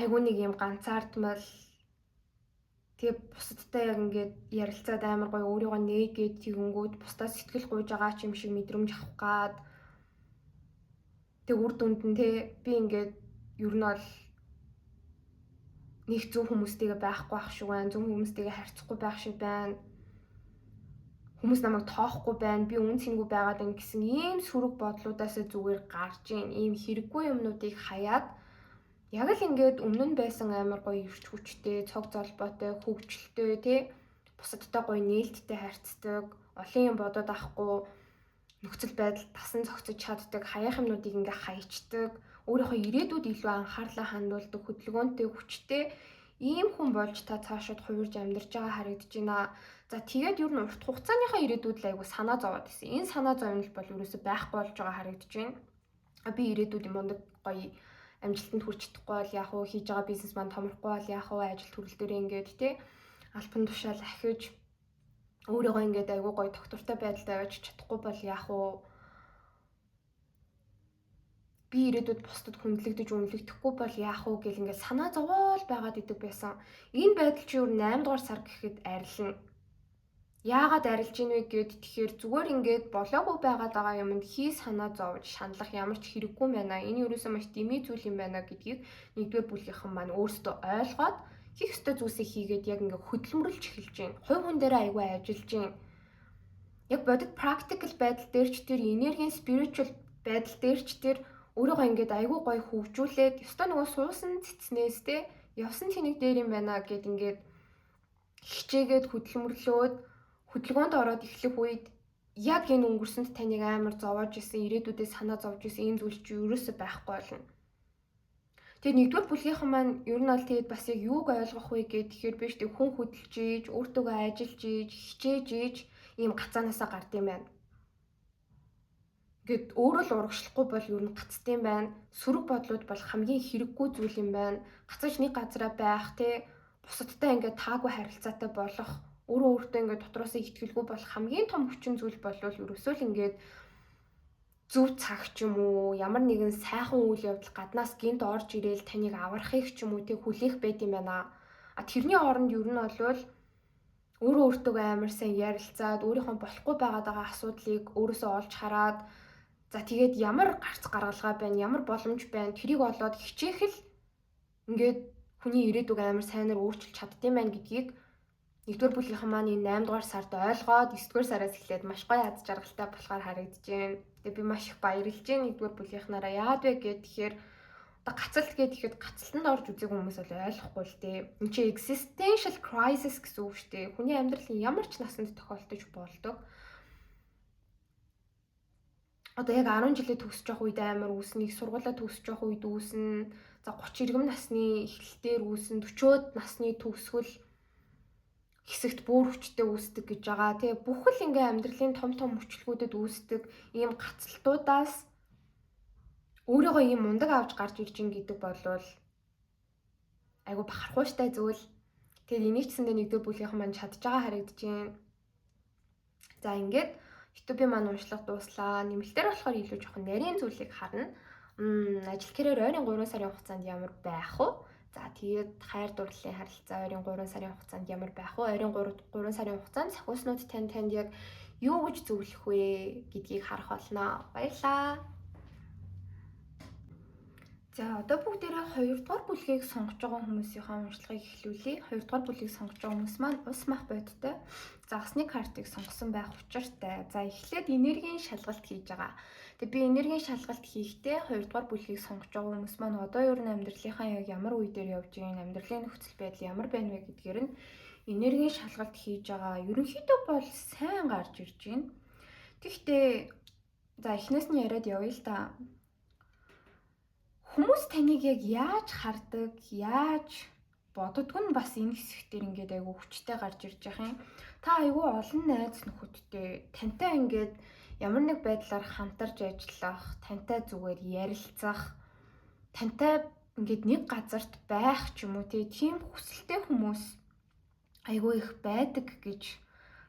айгүй нэг юм ганцаардмал тэгээ бусдтай яг ингээд ярилцаад амар гоё өөрийгөө нээгээд тэгэнгүүт бусдаас сэтгэл гуйж байгаа ч юм шиг мэдрэмж авах гад тэг үр дүнд нь те би ингээд ер нь бол нэг зөв хүмүүстэйгээ байхгүй ах шиг байна, зөв хүмүүстэйгээ харьцахгүй байх шиг байна. Хүмүүс намайг тоохгүй байна, би үн цэнгүй байгаад байна гэсэн ийм сөрөг бодлуудаас зүгээр гарч ийн, ийм хэрэггүй юмнуудыг хаяад яг л ингээд өмнө нь байсан амар гоё ирч хүчтэй, цог золбоотой, хөвгчлөлтэй тий бусадтай гоё нээлттэй харьцдаг, олон юм бодоод авахгүй нөхцөл байдал тасан зохицож чаддаг, хаяах юмнуудыг ингээ хаячдаг, өөрийнхөө ирээдүйд илүү анхаарлаа хандуулдаг, хөдөлгөөнтэй, хүчтэй ийм хүн болж та цаашид хувирж амьдарч байгаа харагдаж байна. За тэгээд ер нь урт хугацааныхаа ирээдүйд л айгу санаа зовоод байсан. Энэ санаа зовнол бол ерөөсөй байхгүй болж байгаа харагдаж байна. Би ирээдүйд юм мундаг гоё амжилтанд хүрч чадахгүй бол яах вэ? Хийж байгаа бизнес маань томрохгүй бол яах вэ? Ажил төрөл дээр ингээд тий албан тушаал ахиж өөрийгөө ингээд айгүй гоё доктортой байдалд аваач чадахгүй бол яах вэ? Би ирээдүйд бусдад хүндлэгдэж үнэлэгдэхгүй бол яах вэ гэл ингээд санаа зовоол байгаад идэг байсан. Энэ байдал чи өөр 8 дугаар сар гэхэд арилна. Яагаад арилж ийн вэ гэд тэгэхээр зүгээр ингээд болоогүй байгаад байгаа юмд хий санаа зовж шаналах ямар ч хэрэггүй байна. Энэ ерөөсөө маш дэмий зүйл юм байна гэдгийг нэгдүгээр бүлгийнхэн маань өөрсдөө ойлгоод хийх ёстой зүйлсийг хийгээд яг ингээд хөдөлмөрлж эхэлж байна. Хувь хүн дээр аягүй ажиллаж байна. Яг бодит practical байдал дээр ч тэр энергийн spiritual байдал дээр ч тэр өөрийгөө ингээд аягүй гоё хөгжүүлээд ёстой нөгөө суусан цэцнээс те явсан тэнэг дээр юм байна гэд ингээд хичээгээд хөдөлмөрлөөд хөдөлгөөнд ороод эхлэх үед яг энэ өнгөрсөнд таныг амар зовоож исэн ирээдүйдээ санаа зовж исэн энэ зүйл чи ерөөсөй байхгүй болно. Тэгээд нэгдүгээр бүлгийнхэн маань ер нь бол тэгээд бас яг юуг ойлгох вэ гэхээр биш тэг хүн хөдөлж ийж, өөртөөгөө ажиллаж ийж, хичээж ийж ийм гацаанаасаа гардыг байна. Гэт өөрөө л урагшлахгүй бол ер нь гацдсан байна. Сөрөг бодлууд бол хамгийн хэрэггүй зүйл юм байна. Гацаж нэг газараа байх те бусадтай ингээд таагүй харилцаатай болох өөрөө өөртөө ингээд дотроосоо ихтгэлгүй болох хамгийн том хүчин зүйл болвол ерөөсөө л ингээд зөв цаг ч юм уу ямар нэгэн сайхан үйл явдал гаднаас гинт орж ирээл таныг аврахыг ч юм уу тэг хүлээх байд юм байна. Тэрний оронд ер нь болвол өөрөө өөртөө амар сайн ярилцаад өөрийнхөө болохгүй байгаад байгаа асуудлыг өөрөөсөө олж хараад за тэгээд ямар гарц гаргалгаа байна, ямар боломж байна тэрийг олоод хичээх л ингээд хүний ирээдүг амар сайнаар өөрчилж чаддсан байна гэдгийг нэгдүгээр бүлгийнхэн маань энэ 8 дугаар сард ойлгоод 9 дугаар сараас эхлээд маш гоё аз жаргалтай болохоор харагдаж байна. Тэгээ би маш их баярлж байна нэгдүгээр бүлгийнхнаараа. Яагаад вэ гэхээр одоо гацалт гэхэд гацалтанд орж үзэх хүмүүс бол ойлгохгүй л дээ. Энд чинь existential crisis гэсэн үг шүү дээ. Хүний амьдралын ямар ч насанд тохиолдож болдог. Одоо яг 10 жилээ төгсөж явах үед амар үүснэ, их сургуулаа төгсөж явах үед үүснэ. За 30 иргэм насны эхлэлээр үүснэ, 40-од насны төгсгөл хэсэгт бүр хүчтэй үүсдэг гэж байгаа. Тэгээ бүхэл ингээ амьдралын том хүчлгүүдэд үүсдэг ийм гацалтуудаас өөрийгөө ийм мундаг авч гарч ирж ин гэдэг болвол айгу бахархууштай зүйл. Тэгээд энийг ч гэсэндээ нэгдүгээр бүлгийнхэн маань чадж байгаа харагдаж байна. За ингээд YouTube-ийн маань уншлага дууслаа. Нэмэлтээр болохоор илүү жоохон нарийн зүйлийг харна. Ажил кэрээр ойрын 3 сарын хугацаанд ямар байх вэ? За тэгээд хайр дурлалын харилцаа ойрын 3 сарын хугацаанд ямар байх вэ? Ойрын 3 сарын хугацаанд сахиуснууд танд яг юу гэж зөвлөх вэ гэдгийг харах болно. Баярлалаа. За одоо бүгдээрээ 2 дугаар бүлгийг сонгож байгаа хүмүүсийнхээ уншлагыг эхлүүлье. 2 дугаар бүлгийг сонгож байгаа хүмүүс маань ус мах бодтой загасны картыг сонгосон байх учиртай. За эхлээд энергийн шалгалт хийж байгаа. Тэгээ би энергийн шалгалт хийхдээ 2 дугаар бүлгийг сонгож байгаа хүмүүс маань одоо ер нь амьдралынхаа яг ямар үе дээр явж байгаа, амьдралын нөхцөл байдал ямар байна вэ гэдгээр нь энергийн шалгалт хийж байгаа. Ерөнхийдөө бол сайн гарч ирж байна. Тэгэхдээ за эхнээс нь яриад явъя л да. Хүмүүс таныг яг яаж хардаг, яаж боддг нь бас энэ хэсэгтэр ингээд айгүй хүчтэй гарч ирж байгаа юм. Та айгүй олон найз нөхөдтэй тантай ингээд ямар нэг байдлаар хамтарч ажиллах, тантай зүгээр ярилцах, тантай ингээд нэг газарт байх ч юм уу тийм хүсэлтэй хүмүүс айгүй их байдаг гэж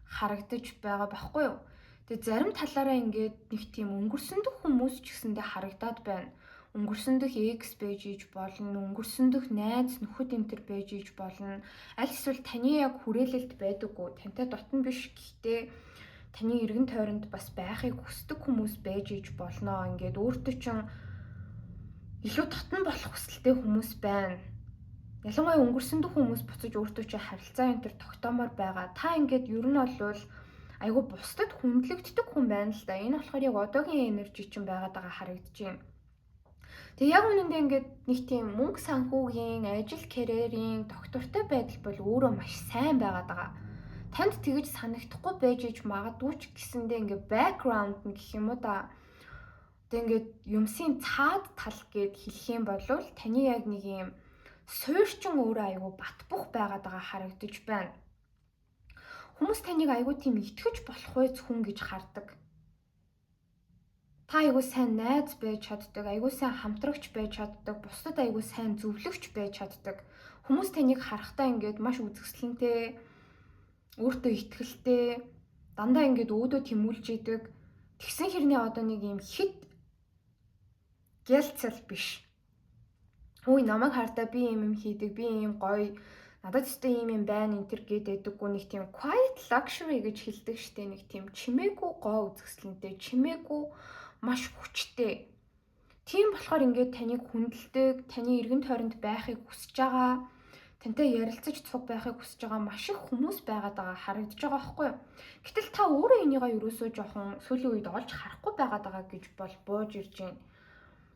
харагдаж байгаа байхгүй юу? Тэгээ зарим талаараа ингээд нэг тийм өнгөрсөндөх хүмүүс ч гэсэндээ харагдаад байна. Өнгөрсөндөх X байж иж болно, өнгөрсөндөх найз нөхөд энтер байж иж болно. Аль эсвэл таны яг хүрээлэлд байдаггүй, тантай дотн биш гэхдээ таны эргэн тойронд бас байхыг хүсдэг хүмүүс байж иж болно. Ингээд өөртөө чинь илүү дотн болох хүсэлтэй хүмүүс байна. Ялангуяа өнгөрсөндөх хүмүүс буцаж өөртөө чинь харилцаа энтер тогтоомоор байгаа. Та ингээд ер нь бол айгүй бусдад хүндлэгддэг хүн байна л да. Энэ болохоор яг одоогийн энержи чинь байгаад байгаа харагдаж байна. Тэгээ яг үнэндээ ингээд нэг тийм мөнгө санхүүгийн, ажил карьерийн доктортой байдал бол өөрөө маш сайн байгаад байгаа. Танд тэгж санагдахгүй байж иж магадгүй ч гэсэндээ ингээд background нь гэх юм уу да. Тэгээ ингээд юмсын цаад тал гэд хэлэх юм бол таны яг нэг юм суурьчин өөрөө айгүй бат бөх байгаад байгаа харагдаж байна. Хүмүүс таныг айгүй тийм итгэж болох үе хүн гэж хардаг. Та айгүй сайн найз байж чаддаг, айгүй сайн хамтрагч байж чаддаг, бусдад айгүй сайн зөвлөгч байж чаддаг. Хүмүүс таныг харахтаа ингээд маш үзэсгэлэнтэй, өөртөө итгэлтэй, дандаа ингээд өөдөө тэмүүлж идэг. Тэгсэн хэрнээ одоо нэг юм хит гялцал биш. Үй намайг хартаа би юм хийдэг, би юм гоё, надад ч юм байна энтер гэдэггүй нэг тийм quiet luxury гэж хэлдэг штэ, нэг тийм чимээгүй гоо үзэсгэлэнтэй, чимээгүй маш хүчтэй. Тийм болохоор ингээд таныг хүндэлдэг, таны эргэн тойронд байхыг хүсэж байгаа, тантай ярилцаж цуг байхыг хүсэж байгаа маш их хүмүүс байгаад байгаа харагдаж байгаа байхгүй юу? Гэтэл та өөрөө энийгээ ерөөсөө жоохон сүүлийн үед олж харахгүй байгаад байгаа гэж бол бууж ирж байна.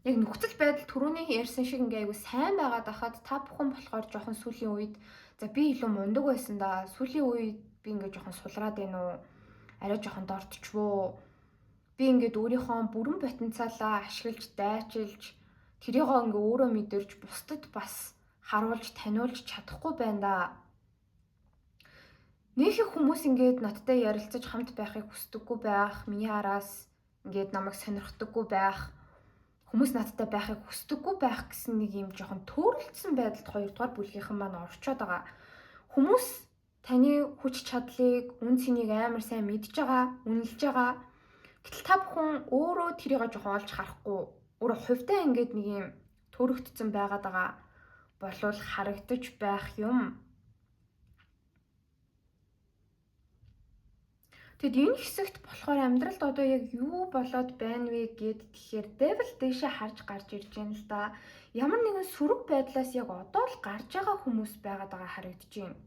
Яг нөхцөл байдал түрүүний ярьсан шиг ингээ айгу сайн байгаад байхад та бүхэн болохоор жоохон сүүлийн үед за би илүү мундаг байсан да. Сүүлийн үед би ингээ жоохон сулраад байна уу? Арай жоохон дортчвөө. Би ингээд өөрийнхөө бүрэн потенциалаа ашиглаж, дайчилж, тэрийгөө ингээ өөрөө мэдэрч бусдад бас харуулж, таниулж чадахгүй байна да. Нэг их хүмүүс ингээд надтай ярилцаж хамт байхыг хүсдэггүй байх, миний араас ингээд намайг сонирхдаггүй байх, хүмүүс надтай байхыг хүсдэггүй байх гэсэн нэг юм жоохон төөрөлдсөн байдалд 2 дугаар бүлгийнхэн маань орчоод байгаа. Хүмүүс таны хүч чадлыг, үн цэнийг амар сайн мэдж байгаа, үнэлж байгаа. Гэтэл та бүхэн өөрөө тэрийг жоохон олж харахгүй, өөрөө хувьдаа ингээд нэг юм төрөгдсөн байгаад байгаа болвол харагдаж байх юм. Тэгэд энэ хэсэгт болохоор амьдралд одоо яг юу болоод байна вэ гэд тэгэхээр devil дэшээ харж гарч ирж байна л да. Ямар нэгэн сөрөг байдлаас яг одоо л гарч байгаа хүмүүс байгаад байгаа харагдаж байна.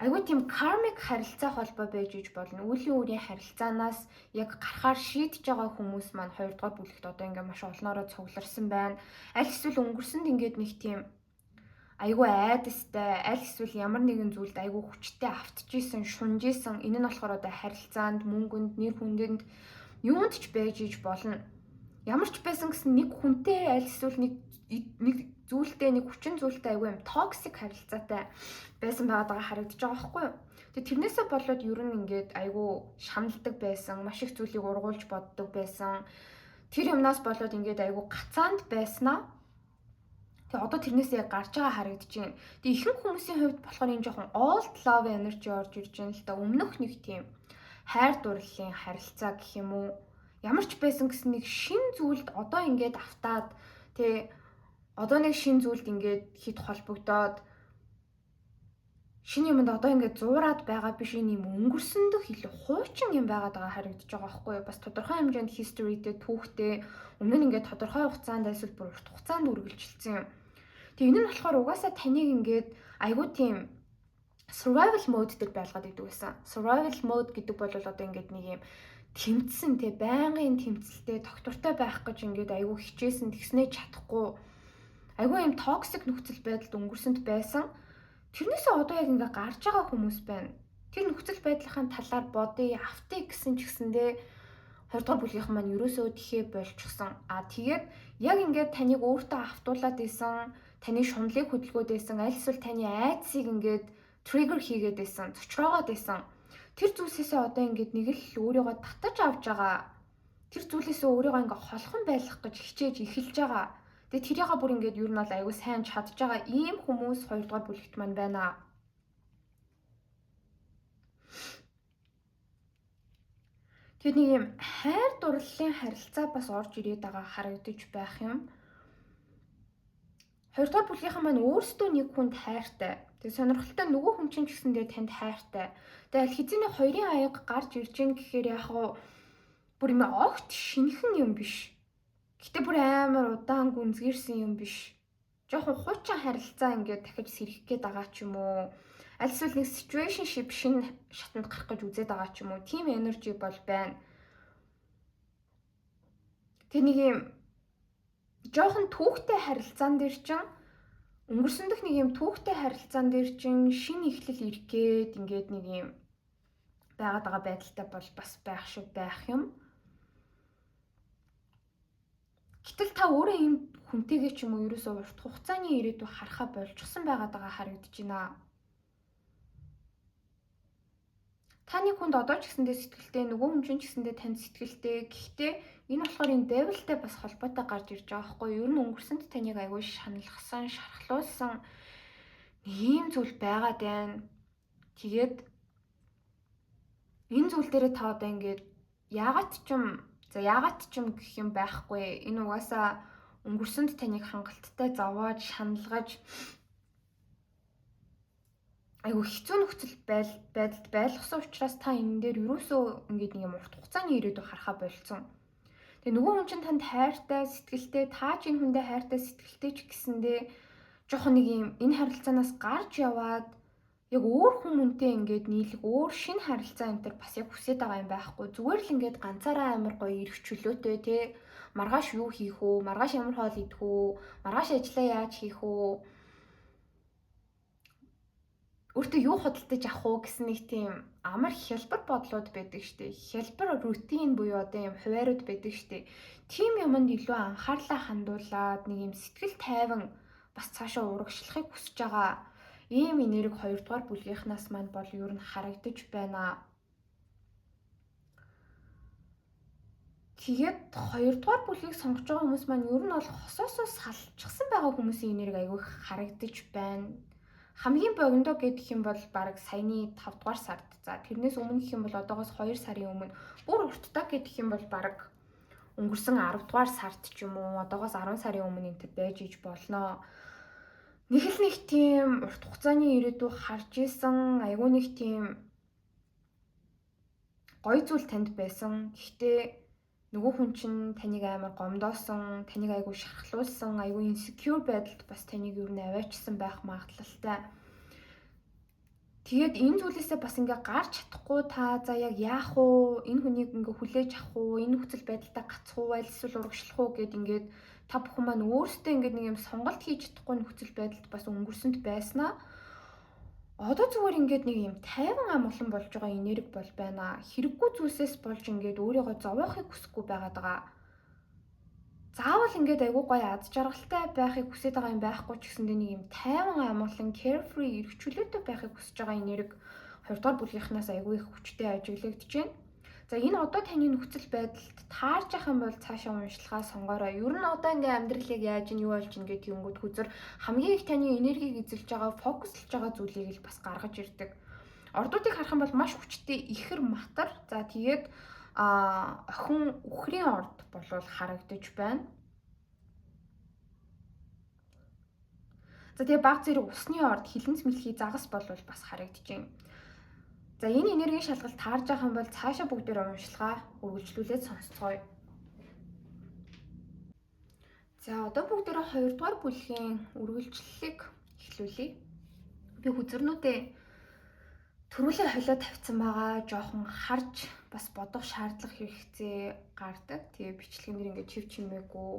Айгүй тийм кармик харилцаа холбоо байж иж болно. Үлийн үрийн харилцаанаас яг гарахаар шийдэж байгаа хүмүүс маань 2 дугаар бүлэгт одоо ингээ маш олноороо цугларсан байна. Аль эсвэл өнгөрсөнд ингээд нэг тийм айгүй айдастай, аль эсвэл ямар нэгэн зүйлд айгүй хүчтэй автчихсэн, шунжижсэн. Энэ нь болохоор одоо харилцаанд, мөнгөнд, нэр хүндэнд юунд ч байж иж болно. Ямар ч байсан гэсэн нэг хүнтэй аль эсвэл нэг зүйлтэй, нэг хүчин зүйлтэй айгүй юм токсик харилцаатай байсан байгаа харагдаж байгаа байхгүй юу? Тэгээ тэрнээсээ болоод ер нь ингээд айгүй шаналдаг байсан, маш их зүйлийг ургуулж боддог байсан. Тэр юмнаас болоод ингээд айгүй гацаанд байснаа. Тэгээ одоо тэрнээс яг гарч байгаа харагдаж байна. Тэгээ ихэнх хүмүүсийн хувьд болохоор энэ жоохон old love energy орж ирж байна л да. Өмнөх нэг тийм хайр дурлалын харилцаа гэх юм уу. Ямар ч байсан гэсэн нэг шин зүйлд одоо ингээд автаад тэгээ одоо нэг шин зүйлд ингээд хит холбогдоод шинэ юмд одоо ингээд зуураад байгаа биш, энэ юм өнгөрсөндөх илүү хуучин юм байгаад байгаа харагдаж байгаа байхгүй юу? Бас тодорхой хэмжээнд historyтэй түүхтэй өмнө нь ингээд тодорхой хугацаанд эсвэл бүр урт хугацаанд үргэлжилсэн юм. Тэгээ энэ нь болохоор угаасаа таныг ингээд айгүй тийм survival mode дээр байлгаад идэв гэсэн. Survival mode гэдэг бол одоо ингээд нэг юм тэмцсэн те байнгын тэмцэлтэй доктортой байх гэж ингээд айгүй хичээсэн тэгснээ чадахгүй айгүй юм токсик нөхцөл байдалд өнгөрсөнд байсан. Тэрнээсээ одоо яг ингээ гарч байгаа хүмүүс байна. Тэр нөхцөл байдлын талаар бодъё, автыг гэсэн ч гэсэндээ 2 дугаар бүлгийнхэн маань ерөөсөө тэхээ болчихсон. Тэгээд яг ингээд таныг өөртөө автуулаад исэн, таны шунлыг хөдөлгөөд исэн, аль эсвэл таны айдсыг ингээд триггер хийгээд исэн, цочроогоод исэн. Тэр зүйлсээсээ одоо ингээд нэг л өөрийгөө татаж авч байгаа. Тэр зүйлээсээ өөрийгөө ингээ холхон байлгах гэж хичээж эхэлж байгаа. Тэгээ тэрийгээ бүр ингээд юу нь бол аягүй сайн чадж байгаа ийм хүмүүс 2 дугаар бүлэгт маань байна. Тэгээд нэг юм хайр дурлалын харилцаа бас орж ирээд байгаа харагдаж байх юм. 2 дугаар бүлгийнхэн маань өөрсдөө нэг хүнд хайртай. Тэгээ сонирхолтой нөгөө хүн чинь ч гэсэндээ танд хайртай. Тэгээ аль хэзээ хоёрын аяга гарч ирж гин гэхээр яг хаа бүр юм огт шинхэн юм биш. Гэтэ бүр амар удаан гүнзгийрсэн юм биш. Жохон хуучин харилцаа ингээд дахиж сэрэх гээд байгаа ч юм уу. Аль эсвэл нэг situationship шинэ шатанд гарах гэж үзээд байгаа ч юм уу. Team energy бол байна. Тэг нэг юм жохон түүхтэй харилцаан дээр чинь өнгөрсөндөх нэг юм түүхтэй харилцаан дээр чинь шинэ эхлэл ирэх гээд ингээд нэг юм байгаад байгаа байдалтай бол бас байх шиг байх юм. Гэтэл та өөрөө энэ хүнтэйгээ ч юм уу ерөөсөө урт хугацааны ирээдүй харахаа болчихсон байгаад байгаа харагдаж байна. Та нэг хүнд одоо ч гэсэндээ сэтгэлтэй, нөгөө хүн ч гэсэндээ танд сэтгэлтэй. Гэхдээ энэ болохоор энэ devil-тэй бас холбоотой гарч ирж байгаа байхгүй юу? Ер нь өнгөрсөнд таныг аягүй шаналгасан, шархлуулсан ийм зүйл байгаад байна. Тэгээд энэ зүйл дээрээ та одоо ингээд яагаад ч юм гэх юм байхгүй. Энэ угаасаа өнгөрсөнд таныг хангалттай зовоож, шаналгаж айгүй хэцүү нөхцөл байдалд байлгасан учраас та энэ дээр ерөөсөө ингээд нэг юм урт хугацааны ирээдүй харахаа болцсон. Тэгээ нөгөө хүн чинь танд хайртай, сэтгэлтэй, та ч энэ хүндээ хайртай, сэтгэлтэй ч гэсэндээ жоохон нэг юм энэ харилцаанаас гарч яваад яг өөр хүмүүнтэй ингээд нийлэх, өөр шинэ харилцаа энэ төр бас яг хүсэж байгаа юм байхгүй. Зүгээр л ингээд ганцаараа амар гоё ирэх чөлөөтэй те маргааш юу хийх үү, маргааш ямар хоол идэх үү, маргааш ажиллаа яаж хийх үү, өөртөө юу худалдаж авах уу гэсэн нэг тийм амар хялбар бодлууд байдаг штеп. Хялбар рутин буюу одоо юм хуваарууд байдаг штеп. Тим юмд илүү анхаарлаа хандуулад нэг юм сэтгэл тайван бас цаашаа урагшлахыг хүсэж байгаа ийм энерги 2 дугаар бүлгийнхнаас маань бол ер нь харагдаж байна. Тэгээд 2 дугаар бүлгийг сонгож байгаа хүмүүс маань ер нь бол хосоосоо салчихсан байгаа хүмүүсийн энерги аягүй харагдаж байна. Хамгийн богиндоо гэх юм бол баг саяны 5 дугаар сард. За тэрнээс өмнө гэх юм бол одоогоос 2 сарын өмнө бүр урттаа гэх юм бол баг өнгөрсөн 10 дугаар сард ч юм уу одоогоос 10 сарын өмнө энэ төр байж иж болно. Нэг л нэг тийм урт хугацааны ирээдүй харж исэн айгүй нэг тийм гоё зүйл танд байсан. Гэхдээ нөгөө хүн чинь таныг амар гомдоосон, таныг айгүй шархлуулсан, айгүй insecure байдалд бас таныг юу нэ аваачсан байх магадлалтай. Тэгээд энэ зүйлээсээ бас ингээ гарч чадахгүй та за яг яах вэ? Энэ хүнийг ингээ хүлээж авах уу? Энэ нөхцөл байдалтай гацх уу? Эсвэл урагшлах уу гэд ингээд та бүхэн маань өөрсдөө ингээд нэг юм сонголт хийж чадахгүй нөхцөл байдалд бас өнгөрсөнд байснаа. Одоо зүгээр ингээд нэг юм тайван амгалан болж байгаа энерги бол байна. Хэрэггүй зүйлсээс болж ингээд өөрийгөө зовоохыг хүсэхгүй байгаад байгаа. Заавал ингээд айгүй гоё аз жаргалтай байхыг хүсэж байгаа юм байхгүй ч гэсэндээ нэг юм тайван амгалан carefree эрх чөлөөтэй байхыг хүсэж байгаа энерги 2 дугаар бүлгийнхнаас айгүй их хүчтэй ажиглагдаж байна. За энэ одоо таны нөхцөл байдалд таарж ах юм бол цаашаа уншилгаа сонгоорой. Ер нь одоо ингээ амьдралыг яаж нь юу болж ингээ тэгэнгүүт хүзэр хамгийн их таны энергийг эзэлж байгаа, фокуслж байгаа зүйлийг л бас гаргаж ирдэг. Ордуудыг харах юм бол маш хүчтэй ихэр матар. За тэгээд охин үхрийн орд болвол харагдаж байна. За тэгээ баг зэрэг усны орд хилэнц мэлхий загас болвол бас харагдаж байна. За энэ энергийн шалгалт таарж байгаа юм бол цаашаа бүгдээрээ уншилгаа үргэлжлүүлээд сонсцгоё. За одоо бүгдээрээ 2 дугаар бүлгийн үргэлжлэлийг эхлүүлье. Би хүзэрнүүдээ төрүүлээ холио тавьсан байгаа. Жоохон харж бас бодох шаардлага хэрэгцээ гардаг. Тэгээ бичлэгнэр ингээд чив чимээгүй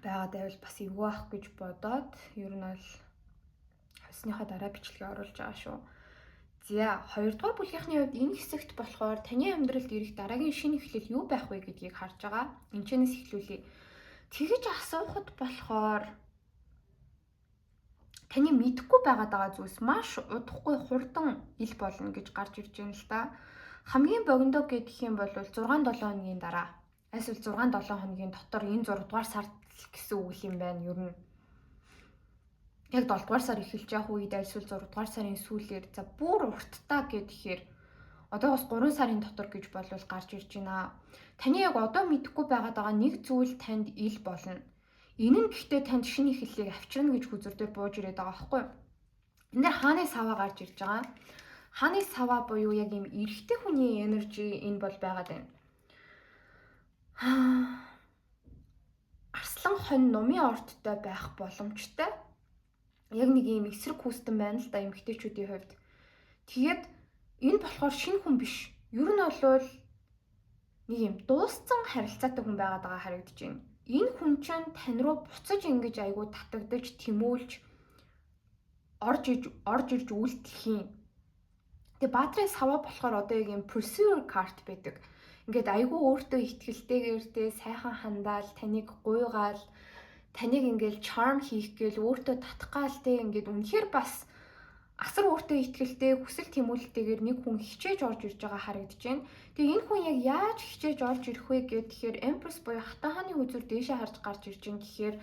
байгаа байвал бас эвгүй ах гэж бодоод ер нь бол хосныхоо дараа бичлэгээ оруулж байгаа шүү. За 2 дугаар бүлгийнхний хувьд энэ хэсэгт болохоор таны амьдралд ирэх дараагийн шинэ эхлэл юу байх вэ гэдгийг харж байгаа. Энэчнээс эхлүүлье. Тэгэж асуухад болохоор таны мэдэхгүй байгаа зүйлс маш удахгүй хурдан ил болно гэж гарч ирж байна л да. Хамгийн богино гэх юм бол 6-7 хоногийн дараа. Эсвэл 6-7 хоногийн дотор энэ 6 дугаар сард гэсэн үг юм байна. Ер нь яг 7 дугаар сар эхэлж явах үед эсвэл 6 дугаар сарын сүүлээр за бүр урттаа гэхээр одоо бас 3 сарын дотор гэж болвол гарч ирж байна. Таны яг одоо мэдэхгүй байгаа нэг зүйл танд ил болно. Энэ нь гэхдээ танд шинэ эхлэлийг авчирна гэж хүзэр дээр бууж ирээд байгаа байхгүй юу? Энд дээр хааны саваа гарч ирж байгаа. Хааны саваа буюу яг юм эрэгтэй хүний энержи энэ бол байгаад байна. Арслан хонь нумын орттой байх боломжтой. Яг нэг юм эсрэг хүүстэн байна л да эмэгтэйчүүдийн хувьд. Тэгээд энэ болохоор шинэ хүн биш. Ер нь бол нэг юм дууссан харилцаатай хүн байгаа харагдаж байна. Энэ хүн чинь тань руу буцаж ингэж айгуу татагдаж, тэмүүлж орж ирж үйлдэхийн. Тэгээ баатрын саваа болохоор одоо яг юм pursuer card байдаг. Ингээд айгүй өөртөө ихтгэлтэйгээр те сайхан хандаал, таныг гуйгаал, таныг ингээд charm хийх гээл өөртөө татгаал те ингээд үнэхээр бас асар өөртөө ихтгэлтэй, хүсэл тэмүүлэлтэйгээр нэг хүн хичээж орж ирж байгаа харагдаж байна. Тэгээ энэ хүн яг яаж хичээж орж ирэх вэ гэхээр Empress буюу хатан хааны үзүр дээшээ харж гарч ирж байна гэхээр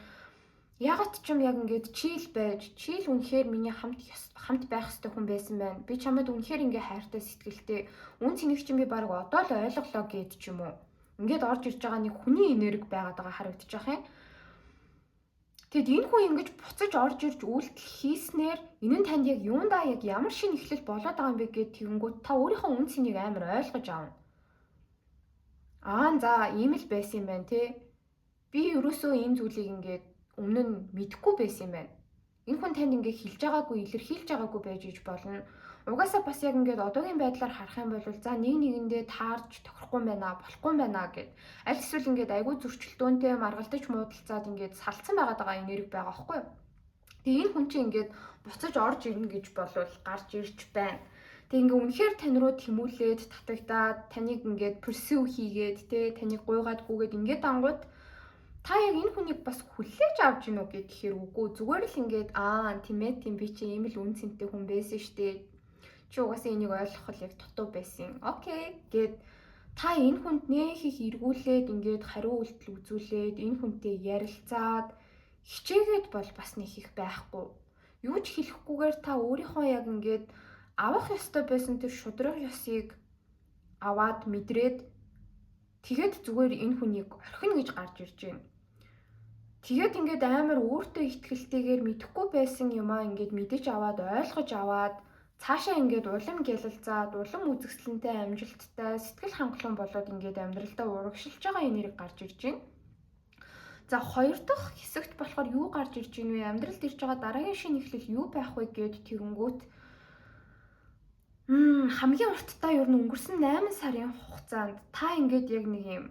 ягаад ч юм яг ингээд чийл үнэхээр миний хамт байх ёстой хүн байсан байна. Би чамд үнэхээр ингээ хайртай сэтгэлтэй. Үн цэнийг чинь би баг одоо л ойлголоо гэд ч юм уу. Ингээд орж ирж байгаа нэг хүний энерги байгаад байгаа харагдаж байгаа юм. Тэгэд энэ хүн ингэж буцаж орж ирж үйлдэл хийснээр энэ нь танд яг юундаа яг ямар шинэ эхлэл болоод байгаа юм бэ гэд тэгэнгүүт та өөрийнхөө үн цэнийг амар ойлгож аавна. За ийм л байсан юм байна те. Би ерөөсөө энэ зүйлийг ингээд өмнө нь мэдэхгүй байсан юм байна. Энэ хүн танд ингээ хэлж байгаагүй, илэрхийлж байгаагүй байж иж болно. Угаасаа бас яг ингээд одоогийн байдлаар харах юм бол за нэгэндээ таарч тохирохгүй юм байна, болохгүй юм байна гэд. Аль эсвэл ингээд айгүй зөрчилдөөнтэй маргалдаж муудалцаад ингээд салцсан байгаа энерги байгаа байхгүй юу? Тэгээ энэ хүн чинь ингээд буцаж орж ирнэ гэж болвол гарч ирж байна. Тэгээ ингээ үнэхээр тань руу тэмүүлээд татагдаад таныг ингээд pursue хийгээд те таныг гуйгаад гүгээд ингээд ангууд та яг энэ хүнийг бас хүлээж авч гинөө гэхээр үгүй зүгээр л ингээд тийм би чи ийм л үн цэнтэй хүн байсан штэ. Чи угаасаа энийг ойлгох л яг дутуу байсан. Окей гэд та энэ хүнд нэх их эргүүлээд ингээд хариу үйлдэл үзүүлээд энэ хүнтэй ярилцаад хичээгээд бол бас нэх их байхгүй. Юу ч хэлэхгүйгээр та өөрийнхөө яг ингээд авах ёстой байсан тэр шудраг ёсыг аваад мэдрээд тэгэд зүгээр энэ хүнийг орхино гэж гарч ирж байна. Тэгээд ингээд амар өөртөө ихтгэлтэйгээр мэдэхгүй байсан юмаа ингээд мэдэж аваад ойлгож аваад цаашаа ингээд улам гялалзаад улам үзэсгэлэнтэй амжилттай сэтгэл хангалуун болоод ингээд амьдралдаа урагшилж байгаа энерги гарч ирж байна. За 2 дахь хэсэгт болохоор юу гарч ирж байна вэ? Амьдралд ирж байгаа дараагийн шинэ эхлэл юу байх вэ гэд тэгэнгүүт хамгийн уртдаа ер нь өнгөрсөн 8 сарын хугацаанд та ингээд яг нэг юм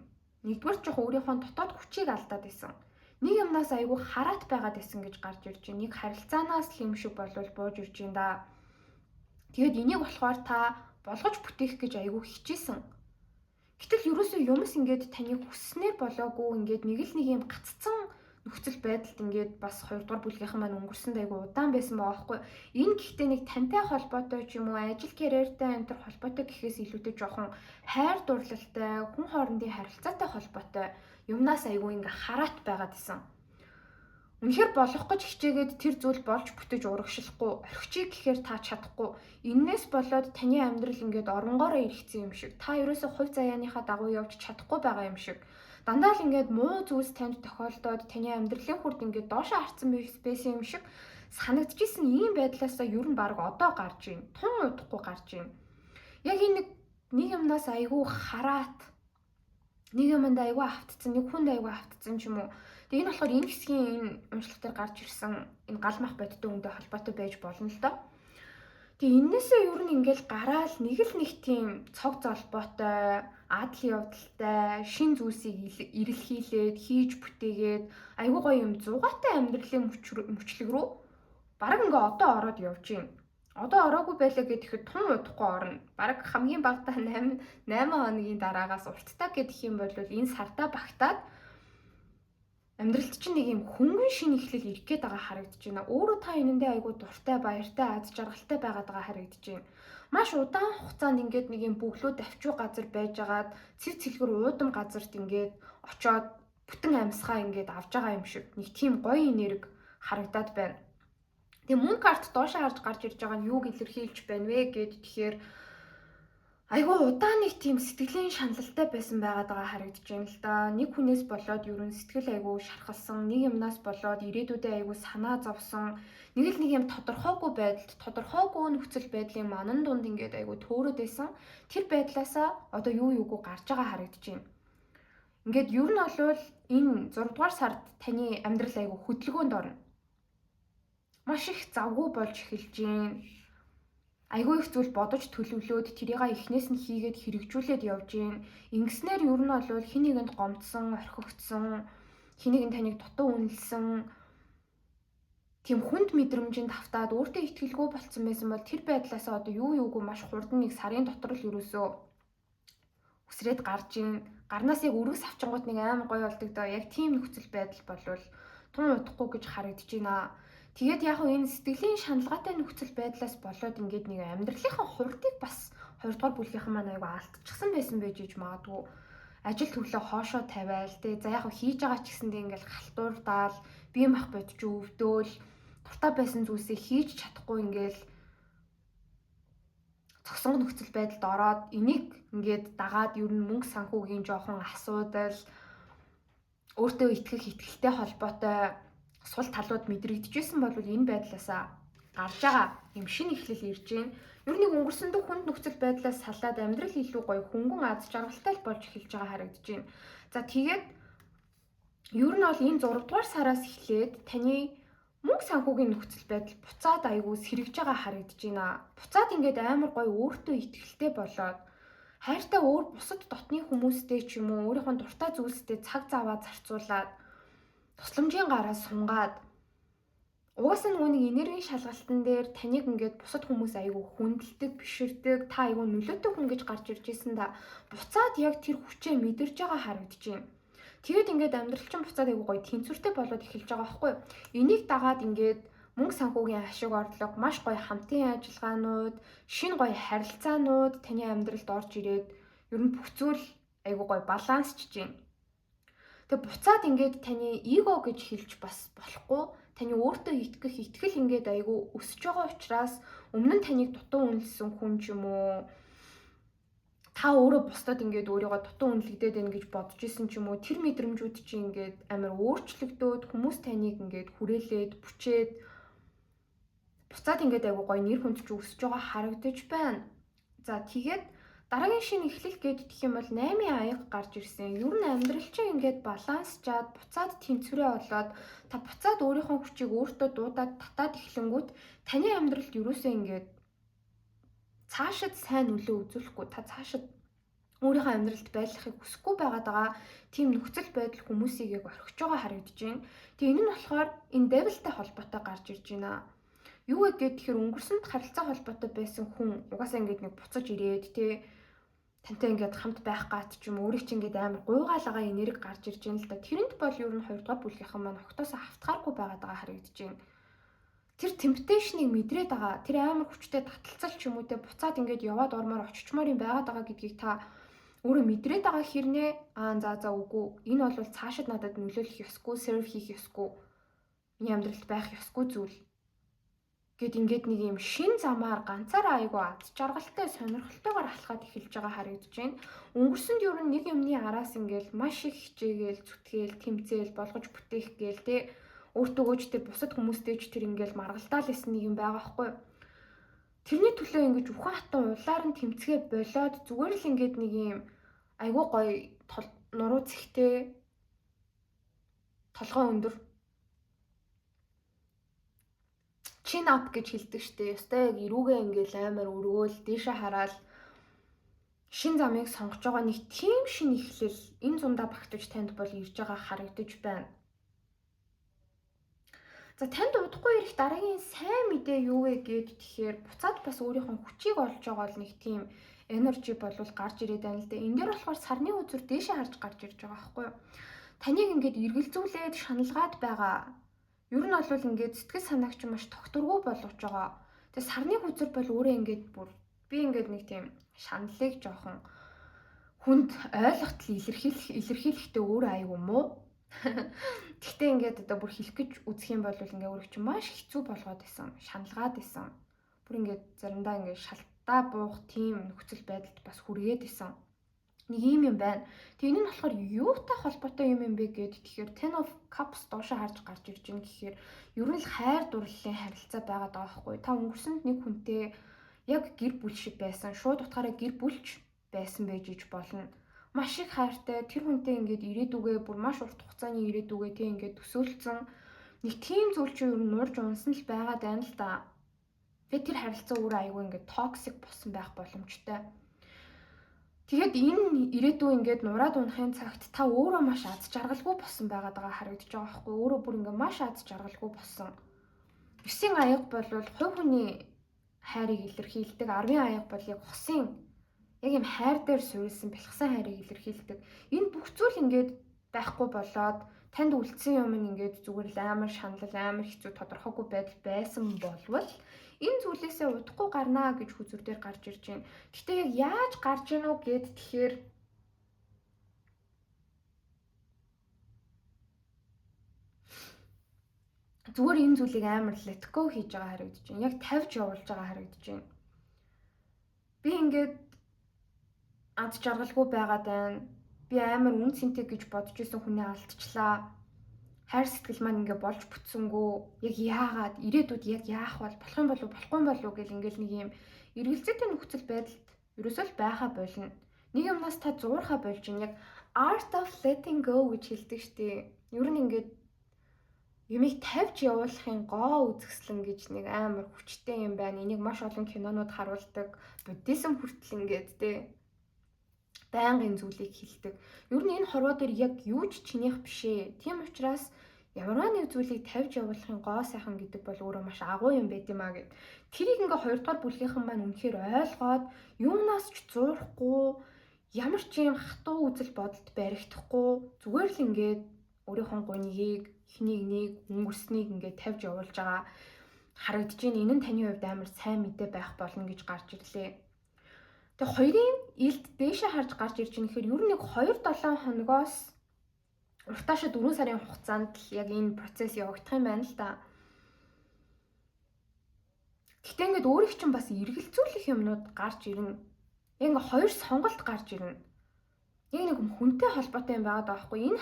нэгдүгээр жоох өөрийнхөө дотоод хүчийг алдаад байсан. Нэг юмнаас айгүй хараат байгаад байсан гэж гарч ирж байна. Нэг харилцаанаас л юм шиг болвол бууж ирж байна да. Тэгээд энийг болохоор та болгож бүтээх гэж айгүй хичээсэн. Гэтэл ерөөсөө юмс ингээд таны хүсснээр болоогүй ингээд нэг л нэг юм гаццсан нөхцөл байдалд ингээд бас 2 дугаар бүлгийнхэн маань өнгөрсөнд айгүй удаан байсан байгаа байхгүй. Энэ гэхдээ нэг тантай холбоотой ч юм уу, ажил карьертай энэ төр холбоотой гэхээс илүүтэй жоохон хайр дурлалтай, хүн хоорондын харилцаатай холбоотой юмнаас айгүй ингээ хараат байгаад исэн. Үнэхээр болох гэж хичээгээд тэр зүйл болж бүтэж урагшлахгүй, орхичиг гэхээр та чадахгүй. Иннээс болоод таны амьдрал ингээд оронгоороо иргэсэн юм шиг. Та ерөөсөө хувь заяаныхаа дагуу явж чадахгүй байгаа юм шиг. Дандаа л ингээд муу зүйлс танд тохиолдоод таны амьдралын хүрд ингээд доошоо харцсан байсан юм шиг санагдчихсэн ийм байдлаасаа ер нь баг одоо гарч ийн. Тун удахгүй гарч ийн. Яг энэ нэг юмнаас айгүй хараат, нэг юмд айгүй автцсан, нэг хүнд айгүй автцсан ч юм уу. Тэгээ энэ болохоор энэ хэсгийн энэ уншлах дээр гарч ирсэн энэ гал мах бодтой үндэ холбоотой байж болно л доо. Тэгээ энээсээ ер нь ингээл гараал нэг л нэг тийм цог золбоотой, адлын явдалтай, шин зүйлсийг эрэлхийлээд, хийж бүтээгээд айгүй гоё юм зугаатай амьдралын мөчлөг рүү бараг ингээ одоо ороод явж байна. Одоо ороогүй байлаа гэхэд тун удахгүй орно. Бараг хамгийн багадаа 8 хоногийн дараагаас урттай гэх юм бол энэ сартаа багтаад амьдралд чинь нэг юм хөнгөн шин эхлэл ирэх гээд байгаа харагдаж байна. Өөрөө та энэндээ айгүй дуртай, баяртай, аз жаргалтай байгаад байгаа харагдаж байна. Маш удаан хугацаанд ингээд нэг юм бөглөө давчуу газар байжгаад цэв цэлгэр уудам газарт ингээд очоод бүтэн амьсгаа ингээд авж байгаа юм шиг нэг тийм гоё энерги харагдаад байна. Тэгээ мөн карт доошоо харж гарч ирж байгаа нь юуг илэрхийлж байна вэ гэд тэгэхээр айгүй удаан нэг тийм сэтгэлийн шаналлтай байсан байгаад байгаа харагдаж байна л да. Нэг хүнээс болоод ерөн сэтгэл айгүй шархалсан, нэг юмнаас болоод ирээдүйдээ айгүй санаа зовсон, нэг л нэг юм тодорхойгүй байдалд, тодорхойгүй нөхцөл байдлын манан дунд ингээд айгүй төөрөөд байсан. Тэр байдлаасаа одоо юугүй гарч байгаа харагдаж байна. Ингээд ер нь бол энэ 6 дугаар сард таны амьдрал айгүй хөдөлгөөнд орно. Маш их завгүй болж эхэлж байна. Айгүй их зүйл бодож төлөвлөөд тэрийг эхнээс нь хийгээд хэрэгжүүлээд явж гин. Ингэснээр ер нь бол хин нэгэнд гомдсон, орхигдсон, хин нэгэн таныг дутуу үнэлсэн тийм хүнд мэдрэмжинд автаад өөртөө итгэлгүй болцсон байсан бол тэр байдлаасаа одоо юугүй маш хурдан нэг сарын дотор л ерөөсөө үсрээд гарч гин. Гарнаас яг өргөс авчингууд нэг амар гоё болдог доо. Яг тийм нөхцөл байдал болвол тун удахгүй гэж харагдаж байна. Тэгээд яг энэ сэтгэлийн шаналгаатай нөхцөл байдлаас болоод ингээд нэг амьдралынхаа хурдыг бас 2 дугаар бүлгийнхэн маань аяга алдчихсан байсан байж иж магадгүй. Ажил төглөө хоошоо тавиал тий. За яг хийж байгаа ч гэсэндээ ингээд халтуурдаал, бие мах бодж өвдөөл, дуртай байсан зүйлсээ хийж чадахгүй ингээд цогсон нөхцөл байдалд ороод энийг ингээд дагаад ер нь мөнгө санхүүгийн жоохон асуудал, өөртөө итгэх итгэлтэй холбоотой сул талууд мэдрэгдэжсэн бол энэ байдлаасаа гарч байгаа юм шинэ эхлэл ирж байна. Ер нь өнгөрсөн дэх хүнд нөхцөл байдлаас салаад амьдрал илүү гоё хөнгөн аз жаргалтай болж эхэлж байгаа харагдаж байна. За тэгээд ер нь бол энэ 6 дугаар сараас эхлээд таны мөнгө санхүүгийн нөхцөл байдал буцаад айгүй сэргэж байгаа харагдаж байна. Буцаад ингээд амар гоё өөртөө итгэлтэй болоод хайртай өөр бусад дотны хүмүүстэй ч юм уу өөрийнхөө дуртай зүйлстэй цаг заваа зарцуулаад тусламжийн гараа сунгаад угаасаа нөгөө нэг энергийн шалгалтан дээр таныг ингээд бусад хүмүүс айгүй хүндэлдэг, биширдэг, та айгүй нөлөөтэй хүн гэж гарч ирж ирсэн да. Буцаад яг тэр хүчээ мэдэрж байгаа харагдаж байна. Тэгээд ингээд амьдрал чинь буцаад айгүй гоё тэнцвэртэй болоод эхэлж байгаа байхгүй юу? Энийг дагаад ингээд мөнгө санхүүгийн ашиг орлого, маш гоё хамтын ажиллагаанууд, шинэ гоё харилцаанууд таны амьдралд орж ирээд ер нь бүх зүйл айгүй гоё балансчж байна. Тэгээ буцаад ингээд таны эго гэж хэлж бас болохгүй. Таны өөртөө итгэх итгэл ингээд айгүй өсөж байгаа учраас өмнө нь таныг дутуу үнэлсэн хүн ч юм уу та өөрөө бусдад ингээд өөрийгөө дутуу үнэлэгдээд байна гэж бодож исэн ч юм уу тэр мэдрэмжүүд чинь ингээд амар өөрчлөгдөөд хүмүүс таныг ингээд хүрээлээд бүчээд буцаад ингээд айгүй гоё нэр хүнд ч өсөж байгаа харагдаж байна. За тэгээд дараагийн шинэ эхлэл гэдэг юм бол 8-ын аяга гарч ирсэн. Ер нь амьдрал чинь ингээд балансчаад буцаад тэнцвэрээ болоод та буцаад өөрийнхөө хүчийг өөртөө дуудаад татаад эхлэнгүүт таны амьдралд ерөөсөө ингээд цаашид сайн нөлөө үзүүлэхгүй та цаашид өөрийнхөө амьдралд байрлахыг хүсэхгүй байгаа тийм нөхцөл байдал хүмүүсийг яг орхиж байгаа харагдаж байна. Тэгээ энэ нь болохоор энэ девилтэй холбоотой гарч ирж байна. Юу вэ гэхээр өнгөрсөнд харилцаа холбоотой байсан хүн угаасаа ингээд нэг буцаж ирээд тий тантай ингээд хамт байх гат ч юм өөрийг чинь ингээд амар гуйгаалгаа энерги гарч ирж байна л да. Тэрэнд бол ер нь 2 дугаар бүлгийнхэн маань огтоосоо хавтгааргүй байгаад байгаа харагдаж байна. Тэр темптейшнийг мэдрээд байгаа. Тэр амар хүчтэй таталцал ч юм уу те буцаад ингээд яваад ормоор очичмоор юм байгаад байгаа гэдгийг та өөрөө мэдрээд байгаа хэрнээ за үгүй энэ бол цаашид надад нөлөөлөх ёсгүй, серв хийх ёсгүй. Миний амьдралд байх ёсгүй зүйл. Гэт ингээд нэг юм шин замаар ганцаараа айгу ад жаргалтай сонирхолтойгоор алхаад эхэлж байгаа харагдаж байна. Өнгөрсөнд ер нь нэг юмны араас ингээд маш их хичээгээл, зүтгээл, тэмцээл, болгож бүтээх гээл те өөртөө ч бусад хүмүүстэй ч тэр ингээд маргалдаал исэн нэг юм байгаа байхгүй. Тэрний төлөө ингэж үхэн хатан улаар нь тэмцгээ болоод зүгээр л ингээд нэг юм айгу гоё нуруу цэгтэй толгой өндөр чин ап гэж хэлдэг штэ. Ёстой яг эрүүгээ ингээл амар өргөөл дээшээ хараад шин замыг сонгож байгаа нэг тийм шин эхлэл энэ зундаа багтаж танд бол ирж байгаа харагдаж байна. За танд удахгүй ирэх дараагийн сайн мэдээ юу вэ гэд тэгэхээр буцаад бас өөрийнхөө хүчийг олж байгаа бол нэг тийм энержи болвол гарч ирээд байна л дээ. Энэ дээр болохоор сарны үзүр дээшээ харж гарч ирж байгаа байхгүй юу? Таныг ингээд эргэлзүүлээд шаналгаад байгаа. Ер нь бол ингээд сэтгэл санаагч маш тогтворгүй болгож байгаа. Тэгээ сарны үзүр бол өөрөө ингээд би ингээд нэг тийм шаналлыг жоохон хүнд ойлголтол илэрхийлэхдээ өөрөө аюу муу. Гэхдээ ингээд одоо бүр хэлэх гэж үзэх юм бол ингээд өөрөө чинь маш хэцүү болгоод исэн, шаналгаад исэн. Бүр ингээд заримдаа ингээд шалтаа буух тийм нөхцөл байдалд бас хүргээд исэн. Нэг юм байна. Тэгээ энэ нь болохоор юутай холбоотой юм бэ гэд тэгэхээр Ten of Cups доошоо харж гарч ирж байна гэхээр ер нь л хайр дурлалын харилцаа байгаад байгаа байхгүй. Та өнгөрсөнд нэг хүнтэй яг гэр бүл шиг байсан. Шууд утгаараа гэр бүлч байсан байж иж болно. Маш их хайртай тэр хүнтэй ингээд ирээдүгээ бүр маш урт хугацааны ирээдүгээ тэг ингээд төсөөлцөн нэг тийм зүйл чинь ер нь нурж унсан л байгаад байна л да. Тэгээ тэр харилцаа өөрөө аюу ингээд токсик болсон байх боломжтой. Тэгээд энэ ирээдүй ингээд нураад унахын цагт та өөрөө маш аз жаргалгүй болсон байгаад байгаа харагдаж байгаа байхгүй. Өөрөө бүр ингээд маш аз жаргалгүй болсон. 9-ийн аяга бол хувь хүний хайрыг илэрхийлдэг. 10-ын аяга бол яг хосын яг юм хайр дээр суурилсан бэлгсэн хайрыг илэрхийлдэг. Энэ бүх зүйл ингээд байхгүй болоод танд үлдсэн юм ингээд зүгээр л амар шаналл, амар хэцүү тодорхойгүй байдал байсан болвол энэ зүйлээсээ удахгүй гарнаа гэж хүзүр дээр гарч ирж байна. Гэтэ яг яаж гарч ийн үү гэд тэгэхээр зүгээр энэ зүйлийг амар let go хийж байгаа харагдаж байна. Яг тавьж явуулж байгаа харагдаж байна. Би ингээд ад жаргалгүй байгаад байна. Би амар үн цэнтэй гэж бодож исэн хүнээ алдчихлаа. Хайр сэтгэл маань ингээ болж бүтсэнгүү. Яг яагаад ирээдүйд яг яах бол болох юм болов болохгүй болов гэл ингээл нэг юм эргэлзээтэй нөхцөл байдалд ерөөсөө л байха болно. Нэг юмнаас та зуурхаа болж ин яг art of letting go гэж хэлдэг штеп. Ер нь ингээд юмыг тавьж явуулахын гоо үзэсгэлэн гэж нэг амар хүчтэй юм байна. Энийг маш олон кинонууд харуулдаг. Буддизм хүртэл ингээд те байнгын зүйлийг хэлдэг. Ер нь энэ хорвоо дээр яг юу ч чинийх бишээ. Тийм учраас ямарваа нэг зүйлийг тавьж явуулахын гоо сайхан гэдэг бол өөрөө маш агуу юм байт юм а гэд. Тэрийг ингээ 2 дугаар бүлгийнхэн маань үнэхээр ойлгоод юунаас ч зуурахгүй ямар ч юм хатуу үзэл бодолд баригдахгүй зүгээр л ингээд өөрийнхөө гоньгийг, эхнийг нэг өнгөрснийг ингээд тавьж явуулж байгаа харагдаж байна. Энэ нь таны хувьд амар сайн мэдээ байх болно гэж гарч ирлээ. Тэгээ хоёрын илд дээшээ харж гарч ирж байгаа нэхэр ер нь нэг 2-7 хоногоос уртаашаа 4 сарын хугацаанд л яг энэ процесс явагдах юм байна л да. Гэхдээ ингээд өөрийг чинь бас эргэлзүүлэх юмнууд гарч ирнэ. Яг ингээд хоёр сонголт гарч ирнэ. Яг нэг хүнтэй холбоотой юм байгаад байгаа хгүй. Энэ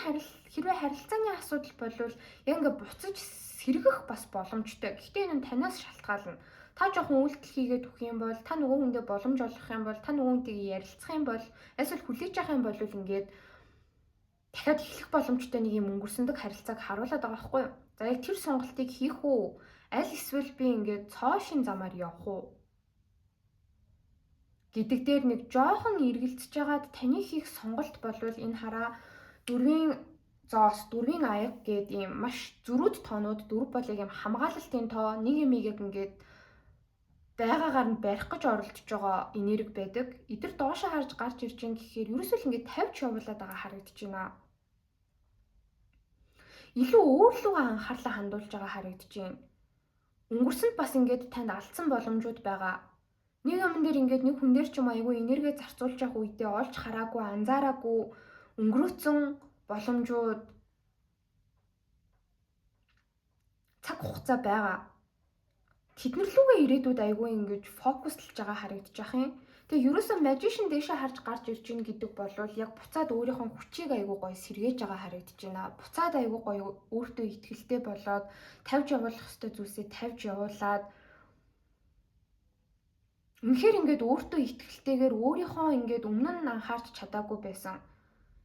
хэрвээ харилцааны асуудал болвол яг ингээд буцаж сэргэх бас боломжтой. Гэхдээ энэ нь танаас шалтгаална. Та жоохон үйлдэл хийгээд өгөх юм бол, та нөгөө хүндээ боломж олгох юм бол, та нөгөө хүнтэйгээ ярилцах юм бол, эсвэл хүлээж авах юм бол ингээд дахиад эхлэх боломжтой нэг юм өнгөрсөндөг харилцааг харуулдаг байгаа байхгүй юу? За яг тэр сонголтыг хийх үү? Аль эсвэл би ингээд цоошин замаар явах уу? Гэдэг дээр нэг жоохон эргэлзэж байгаад таны хийх сонголт болвол энэ хараа 4-ийн зоос, 4-ийн аяга гэдэг ийм маш зөрүүд тоонууд 4 бол яг юм хамгаалалтын тоо, нэг юм яг ингээд байгаагаар нь барих гэж оролдож байгаа энерги байдаг. Эдгээр доошоо харж гарч ирж байгаа гэхээр ерөөсөө л ингээд тавьж явуулаад байгаа харагдаж байна. Илүү өөр лугаа анхаарлаа хандуулж байгаа харагдаж байна. Өнгөрсөнд бас ингээд танд алдсан боломжууд байгаа. Нэг юм дээр ингээд нэг хүн дээр ч юм айгүй энерги зарцуулж явах үедээ олж хараагүй, анзаараагүй өнгөрөөцөн боломжууд цаг хугацаа байгаа. Тэднэр лүүгээ ирээдүйд айгүй ингэж фокуслж байгаа харагдаж байх юм. Тэгээ ерөөсөө magician дэшээ харж гарч ирж гин гэдэг бол яг буцаад өөрийнхөө хүчийг айгүй гоё сэргээж байгаа харагдаж байна. Буцаад айгүй гоё өөртөө ихтгэлтэй болоод тавьж явуулах ёстой зүйлсээ тавьж явуулаад үнэхээр ингээд өөртөө ихтгэлтэйгээр өөрийнхөө ингээд өмнө нь анхаарч чадаагүй байсан.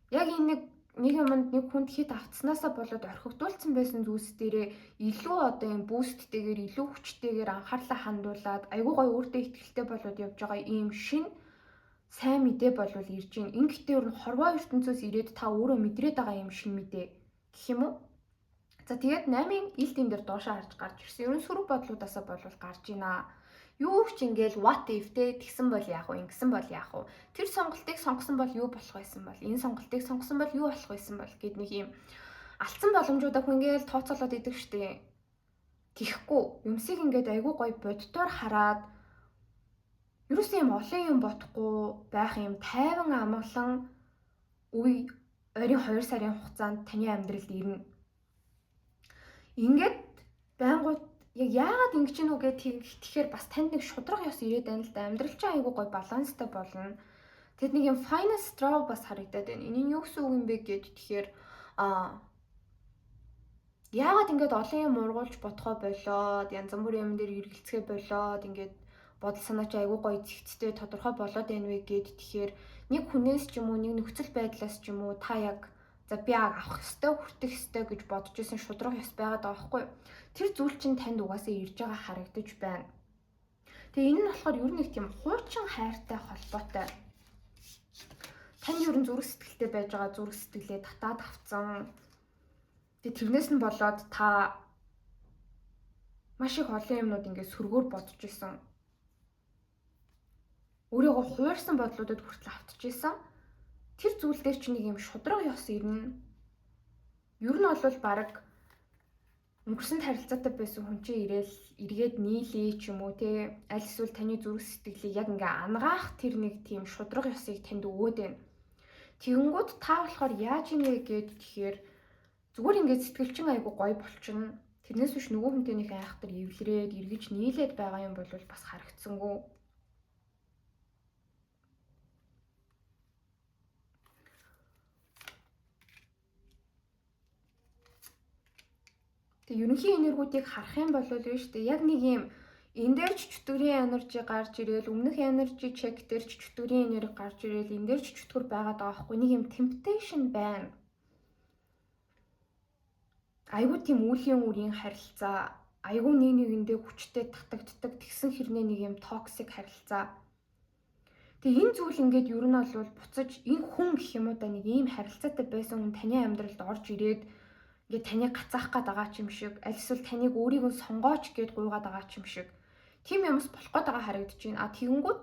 Яг энэ нэг юмд нэг хүнд хит автснаасаа болоод орхигдуулсан байсан зүйлс дээрээ илүү одоо юм бүүсттэйгээр илүү хүчтэйгээр анхаарлаа хандуулад айгүй гоё өөртөө ихтгэлтэй болоод явж байгаа ийм шин сайн мэдээ болвол ирж гин. Ингэхдээ өөр хорвоо ертөнцөөс ирээд та өөрөө мэдрээд байгаа юм шин мэдээ гэх юм уу? За тэгээд 8-ын илтийн дээр доошоо харж гарч ирсэн. Ерөн сөрөг бодлуудаасаа болвол гарч ийна. Юу ч ингээл what if те тэгсэн бол яах вэ? Ингэсэн бол яах вэ? Тэр сонголтыг сонгосон бол юу болох байсан бол? Энэ сонголтыг сонгосон бол юу болох байсан бол гэд нэг юм алдсан боломжуудаа хүн ингээл тооцоолоод идэг штеп. Тихгүй юмсыг ингээд айгүй гоё боддоор хараад ерөөсөө юм олон юм бодохгүй байх юм тайван амгалан үе ойрын 2 сарын хугацаанд таны амьдралд ирнэ. Ингээд байнгут яг яагаад ингэж нүг тэгэхээр бас танд нэг шудраг ёс ирээд байна л да. Амьдрал чинь айгүй гоё баланстай болно. Тэгэд нэг юм final straw бас харагдаад байна. Энэ нь юу гэсэн үг юм бэ гэд тэгэхээр яагаад ингэж олон юм ургуулж бодхоо болоод янз бүрийн юм дээр эргэлцгээ болоод ингэж бодол санаа чи айгүй гоё зэгцтэй тодорхой болоод байна вэ гэд тэгэхээр нэг хүнээс ч юм уу нэг нөхцөл байдлаас ч юм уу та яг за би авах ёстой хүртэх ёстой гэж бодож исэн шудраг ёс байгаад байгаа байхгүй. Тэр зүйл чинь танд угаасаа ирж байгаа харагдаж байна. Тэгээ энэ нь болохоор ер нь нэг тийм хуучин хайртай холбоотой. Тань ер нь зүрх сэтгэлтэй байж байгаа зүрх сэтгэлээ татаад авцсан. Тэгээ тэрнээс нь болоод та маш их олон юмнууд ингээд сөргөөр бодож исэн. Өөрийгөө хуурсан бодлуудад хүртэл автж исэн. Тэр зүйл дээр чи нэг юм шудраг ёс ирнэ. Ер нь бол баг өнгөрсөн харилцаатай байсан хүн чинь эргээд нийлээ ч юм уу те аль эсвэл таны зүрх сэтгэлийг яг ингээ ангаах тэр нэг тийм шудраг ёсыг танд өгөөд байна. Тэгэнгүүт та болохоор яаж ийнэ гэд тэгэхээр зүгээр ингээ сэтгэлчин айгу гоё болчихно. Тэрнээс биш нөгөө хүнтэй нэг айхтар эвлэрээд эргэж нийлээд байгаа юм бол бас харагдсангүй. Тэг ерөнхий энергиудыг харах юм бол биш үү яг нэг юм энэ дээр ч чөтгөрийн энержи гарч ирээл өмнөх энержи чек дээр ч чөтгөрийн энерги гарч ирээл энэ дээр ч чөтгөр байгаад байгаа хгүй нэг юм temptation байна. Айгуу тийм үлийн үрийн харилцаа айгуу нэг нэгэндээ хүчтэй татагддаг тэгсэн хэрнээ нэг юм токсик харилцаа. Тэгээ энэ зүйл ингээд ер нь бол буцаж энэ хүн гэх юм уу да нэг ийм харилцаатай байсан хүн таны амьдралд орж ирээд ингээд таныг гацаах гээд байгаа ч юм шиг аль эсвэл таныг өөрийг нь сонгооч гэд гуйгаад байгаа ч юм шиг тийм юмс болох гээд байгаа харагдаж байна. А тэгэнгүүт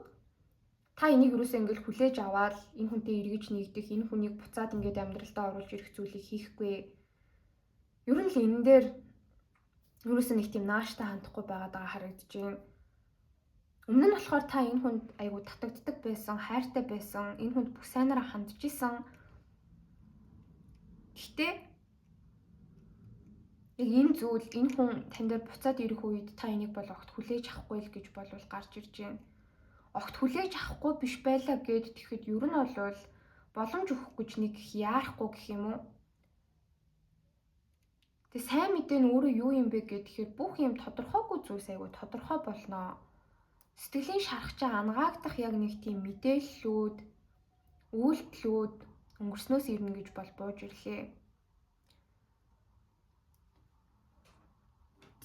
та энийг юусаа ингээд хүлээж аваад энэ хүнтэй эргэж нэгдэх энэ хүнийг буцаад ингээд амьдралдаа оруулж ирэх зүйлийг хийхгүй. Ер нь л энэ дээр юусаа нэг тийм нааштай хандахгүй байгаад байгаа харагдаж байна. Өмнө нь болохоор та энэ хүнд айгу татагддаг байсан, хайртай байсан, энэ хүнд бүх сайнараа хандж исэн. Гэхдээ яг энэ зүйл энэ хүн тань дээр буцаад ирэх үед та энийг бол огт хүлээж авахгүй л гэж болвол гарч ирж байна. Огт хүлээж авахгүй биш байлаа гэд тэгэхэд ер нь бол боломж өгөх гэж нэг яарахгүй гэх юм уу? Тэг сайн мэдээ нь өөрөө юу юм бэ гэхээр бүх юм тодорхойгүй зүйлс айгу тодорхой болноо. Сэтгэлийн шархчаа ангаагдах яг нэг тийм мэдээллүүд, үйлдэлүүд өнгөрснөөс ирнэ гэж бол бууж ирлээ.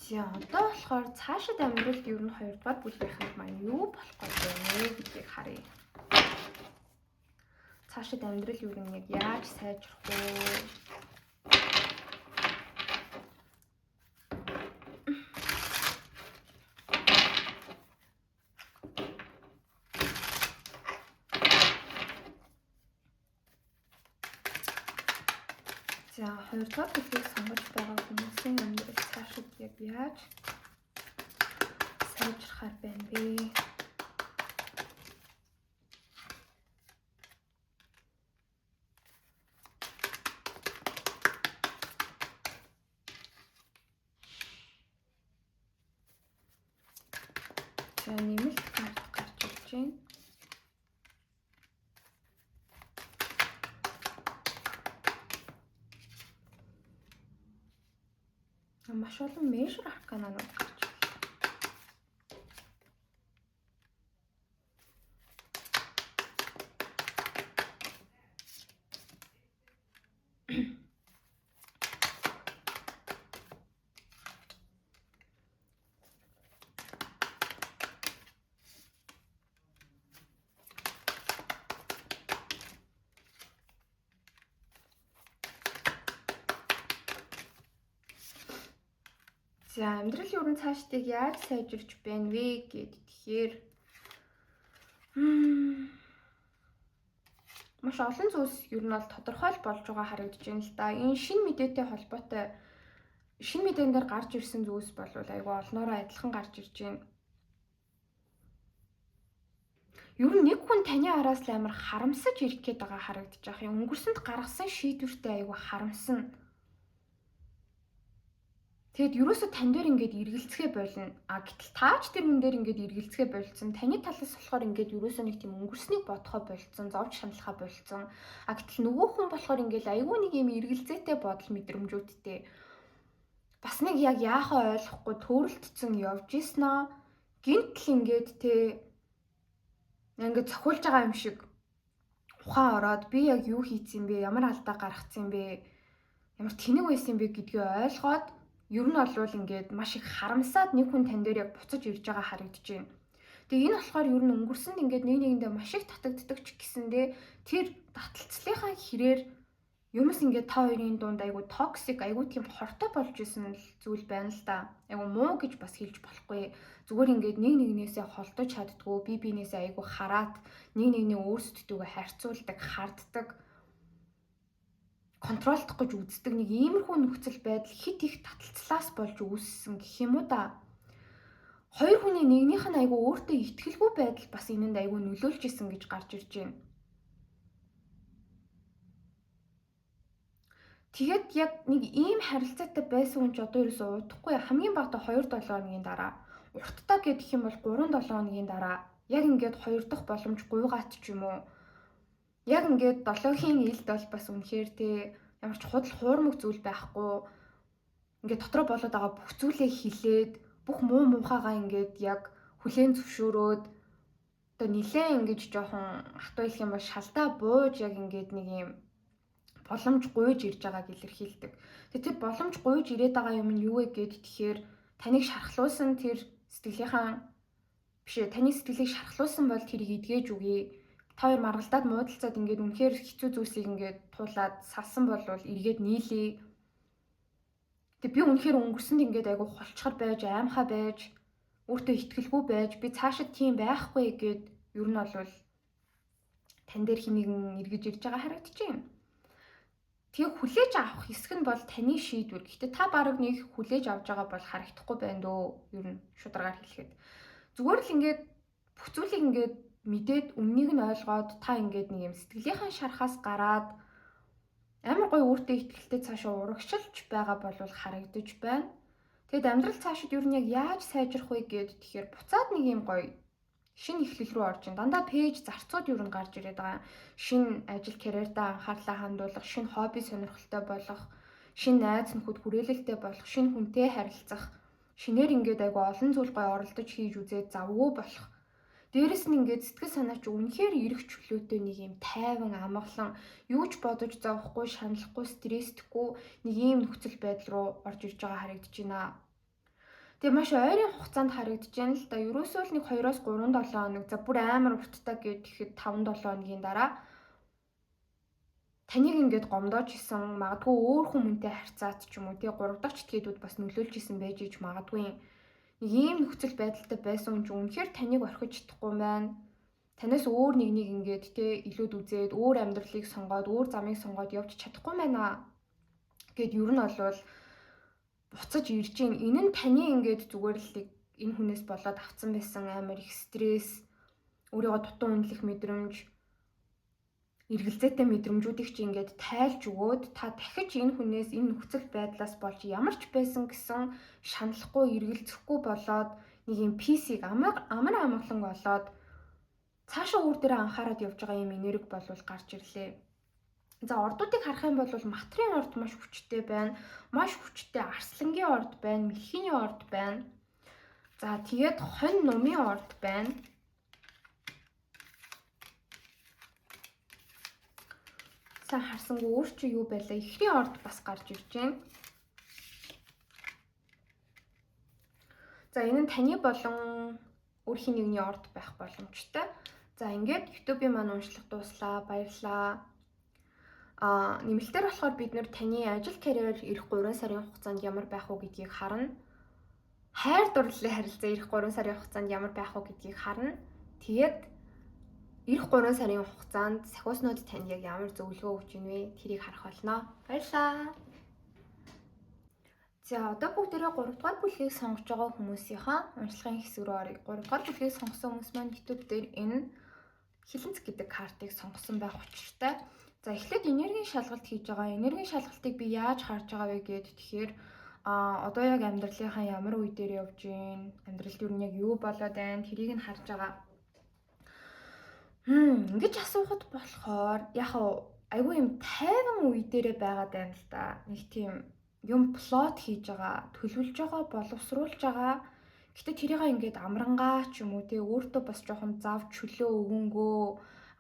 За одоо болохоор цаашид амьдралд ер нь 2 дугаар бүлгийнхэнд маань юу болох вэ гэдгийг харъя. Цаашид амьдрал ер нь яг яаж сайжрах вэ? За 2 дахь төлөвийг сонгож байгаа хүмүүсийн амьдрал цаашид яг яаж сайжрахаар байна бэ? За нэмэлт карт гарч ирж байна. Маш олон measure арканууд гарч байна. За амьдралын өрн цаашдыг яаж сайжирч байна вэ гэд тэгэхээр маш олон зүйлс ер нь бол тодорхойл болж байгаа харагдаж байна л да. Энэ шинэ мэдээтэй холбоотой шинэ мэдээн дээр гарч ирсэн зүйлс бол айгүй олноороо адилхан гарч ирж байна. Ер нь нэг хүн таны араас л амар харамсаж ирэх гээд байгаа харагдаж байгаа юм. Өнгөрсөнд гаргасан шийдвэртэй айгүй харамсна. Тэгэд ерөөсө тань дээр ингээд эргэлцгээ болно. Гэтэл таач тэр хүн дээр ингээд эргэлцгээ болцсон. Таны талаас болохоор ингээд ерөөсө нэг тийм өнгөрснийг бодохоо болцсон, зовж шаналхаа болцсон. Гэтэл нөгөө хүн болохоор ингээд айгүй нэг юм эргэлзээтэй бодол мэдрэмжүүдтэй. Бас нэг яг яахаа ойлгохгүй төөрөлтцөн явж ийснаа. Гинтл ингээд ингээд цохиулж байгаа юм шиг ухаан ороод би яг юу хийцэн бэ? Ямар алдаа гаргацсан бэ? Ямар тэнэг байсан бэ гэдгийг ойлгоод ер нь олвол ингээд маш их харамсаад нэг хүн тань дээр яг буцаж ирж байгаа харагдаж байна. Тэгээ энэ болохоор ер нь өнгөрсөнд ингээд нэг нэгэндээ маш их татагддаг ч гэсэндээ тэр таталцлынхаа хэрээр юмс ингээд та хоёрын дунд айгу токсик, айгу тийм хортой болж исэн зүйл байна л да. Айгу муу гэж бас хэлж болохгүй. Зүгээр ингээд нэг нэгнээсээ холдож чаддгүй, бие биенээсээ айгу хараад нэг нэгнээ өөрсддөө харьцуулдаг, харддаг, контролдох гэж үздэг нэг иймэрхүү нөхцөл байдал хит их таталцлаас болж үүссэн гэх юм уу да. Хоёр хүний нэгнийх нь айгу өөртөө итгэлгүй байдал бас энэнд айгу нөлөөлж исэн гэж гарч ирж байна. Тэгээд яг нэг ийм харилцаатай байсан хүн ч одоо ерөөсөө удахгүй хамгийн багадаа 2-7 хоногийн дараа, урттаа гэх юм бол 3-7 хоногийн дараа яг ингээд 2 дахь боломж гуйгаат ч юм уу. Яг ингээд 7-гийн илд бол бас үнэхээр ямар ч худал хуурмаг зүйл байхгүй. Ингээд дотроо болоод байгаа бүх зүйлээ хилээд, бүх муу муухайгаа ингээд яг хүлээн зөвшөөрөөд одоо нилээн ингэж жоохон хатуулах юм бол шалтаа бууж яг ингээд нэг юм боломж гуйж ирж байгааг илэрхийлдэг. Тэгээд тэр боломж гуйж ирээд байгаа юм нь юу вэ гэд тэгэхээр таныг шархлуулсан тэр сэтгэлийнхэн таны сэтгэлийг шархлуулсан бол тэрийг эдгэж үгүй. Та хоёр маргалдаад муудалцаад ингээд үнэхээр хэцүү зүйлсийг ингээд туулаад салсан бол эргээд нийлээ. Тэг би үнэхээр өнгөрсөнд ингээд айгу холчхор байж, аимхаа байж, өөртөө итгэлгүй байж, би цаашид тийм байхгүй гэд ер нь бол тань дээр хинэгэн эргэж ирж байгаа харагдаж байна. Тэгээ хүлээж авах хэсэг нь бол таны шийдвэр. Гэхдээ та бараг нэг хүлээж авж байгаа бол харагдахгүй байна дөө. Ер нь шударгаар хэлэхэд. Зүгээр л ингээд бүх зүйлийг ингээд мэдээд өмнөнийг нь ойлгоод та ингээд нэг юм сэтгэлийнхаа шархаас гараад амар гоё өөртөө итгэлтэй цаашаа урагшилж байгаа болвол харагдаж байна. Тэгэд амьдрал цаашид ер нь яг яаж сайжрах вэ гэд тэгэхээр буцаад нэг юм гоё шинэ эхлэл рүү орж ин. Дандаа пэйж зарцууд ер нь гарч ирээд байгаа. Шинэ ажил карьертаа анхаарлаа хандуулах, шинэ хобби сонирхолтой болох, шинэ найз нөхөд хүрээлэлтэй болох, шинэ хүнтэй харилцах, шинээр ингээд айгу олон зүйл гоё оролдож хийж үзээд завгүй болох. Дээрэс нь ингээд сэтгэл санаа чи үнэхээр эрэх чөлөөтэй нэг юм тайван амгалан юу ч бодож зовхгүй, шаналхгүй, стресстгүй нэг ийм нөхцөл байдал руу орж ирж байгаа харагдаж байна. Тэгээ маш ойрын хугацаанд харагдаж байна л да. Ерөөсөө л нэг 2-3 7 хоног. За бүр амар урттай гэхэд 5-7 хоногийн дараа таныг ингээд гомдоож исэн, магадгүй өөр хүмүүнтэй харьцаад ч юм уу 3 дахь читгээдүүд бас нөлөөлж исэн байж иж магадгүй. Нэг ийм нөхцөл байдалтай байсан хүн ч үнэхээр таныг орхиж чадахгүй байна. Танаас өөр нэгнийг ингээд илүүд үзээд өөр амьдралыг сонгоод өөр замыг сонгоод явж чадахгүй байна. Гэт ер нь бол буцаж ирж гин. Энэ нь таны ингээд зүгээр л энэ хүнээс болоод авсан байсан амар их стресс, өөрийгөө дутуу үнэлэх мэдрэмж, эргэлзээтэй мэдрэмжүүдийг чи ингээд тайлж өгөөд та дахиж энэ хүнээс энэ нөхцөл байдлаас болж ямар ч байсан гэсэн шаналхгүй, эргэлзэхгүй болоод нэг юм писийг амар амгалан болоод цаашаа өөр дээрээ анхаарат явж байгаа юм энерги болвол гарч ирлээ. За ордуудыг харах юм бол матрын орд маш хүчтэй байна. Маш хүчтэй арслангийн орд байна, мэлхийний орд байна. За тэгээд хонь нумын орд байна. Сайн харсангүй өөр чи юу байлаа? Эхний орд бас гарч ирж байна. За энэ нь таны болон өөрхийн нэгний орд байх боломжтой. За ингээд YouTube-ийн маань уншлах дуслаа. Баярлалаа. Нэмэлтээр болохоор бид нэр таны ажил карьер эх 3 сарын хугацаанд ямар байх уу гэдгийг харна. Хайр дурлалын харилцаа эх 3 сарын хугацаанд ямар байх уу гэдгийг харна. Тэгээд эх 3 сарын хугацаанд сахиуснууд танд яг ямар зөвлөгөө өгч ийн вэ? Тэрийг харах болно. Баярлалаа. За одоо бүгдээрээ 3 дугаар бүлгийг сонгож байгаа хүмүүсийнхаа уншлагын хэсэг рүү оръё. 3 дугаар бүлгийг сонгосон хүмүүс маань YouTube дээр энэ хилэнц гэдэг картыг сонгосон байх учиртай. За эхлээд энергийн шалгалт хийж байгаа. Энергийн шалгалтыг би яаж харж байгаа вэ гэд тэгэхээр одоо яг амьдралынхаа ямар үе дээр явж гин, амьдралд юу нэг юу болоод байна, тэрийг нь харж байгаа. Ингэж асуухад болохоор яг айгүй юм тайван үе дээрээ байгаад байна л да. Нэг тийм юм плот хийж байгаа, төлөвлөж байгаа, боловсруулж байгаа. Гэтэ тэрийг ингээд амрангаа ч юм уу те өөртөө бас жоохон зав чөлөө өгөнгөө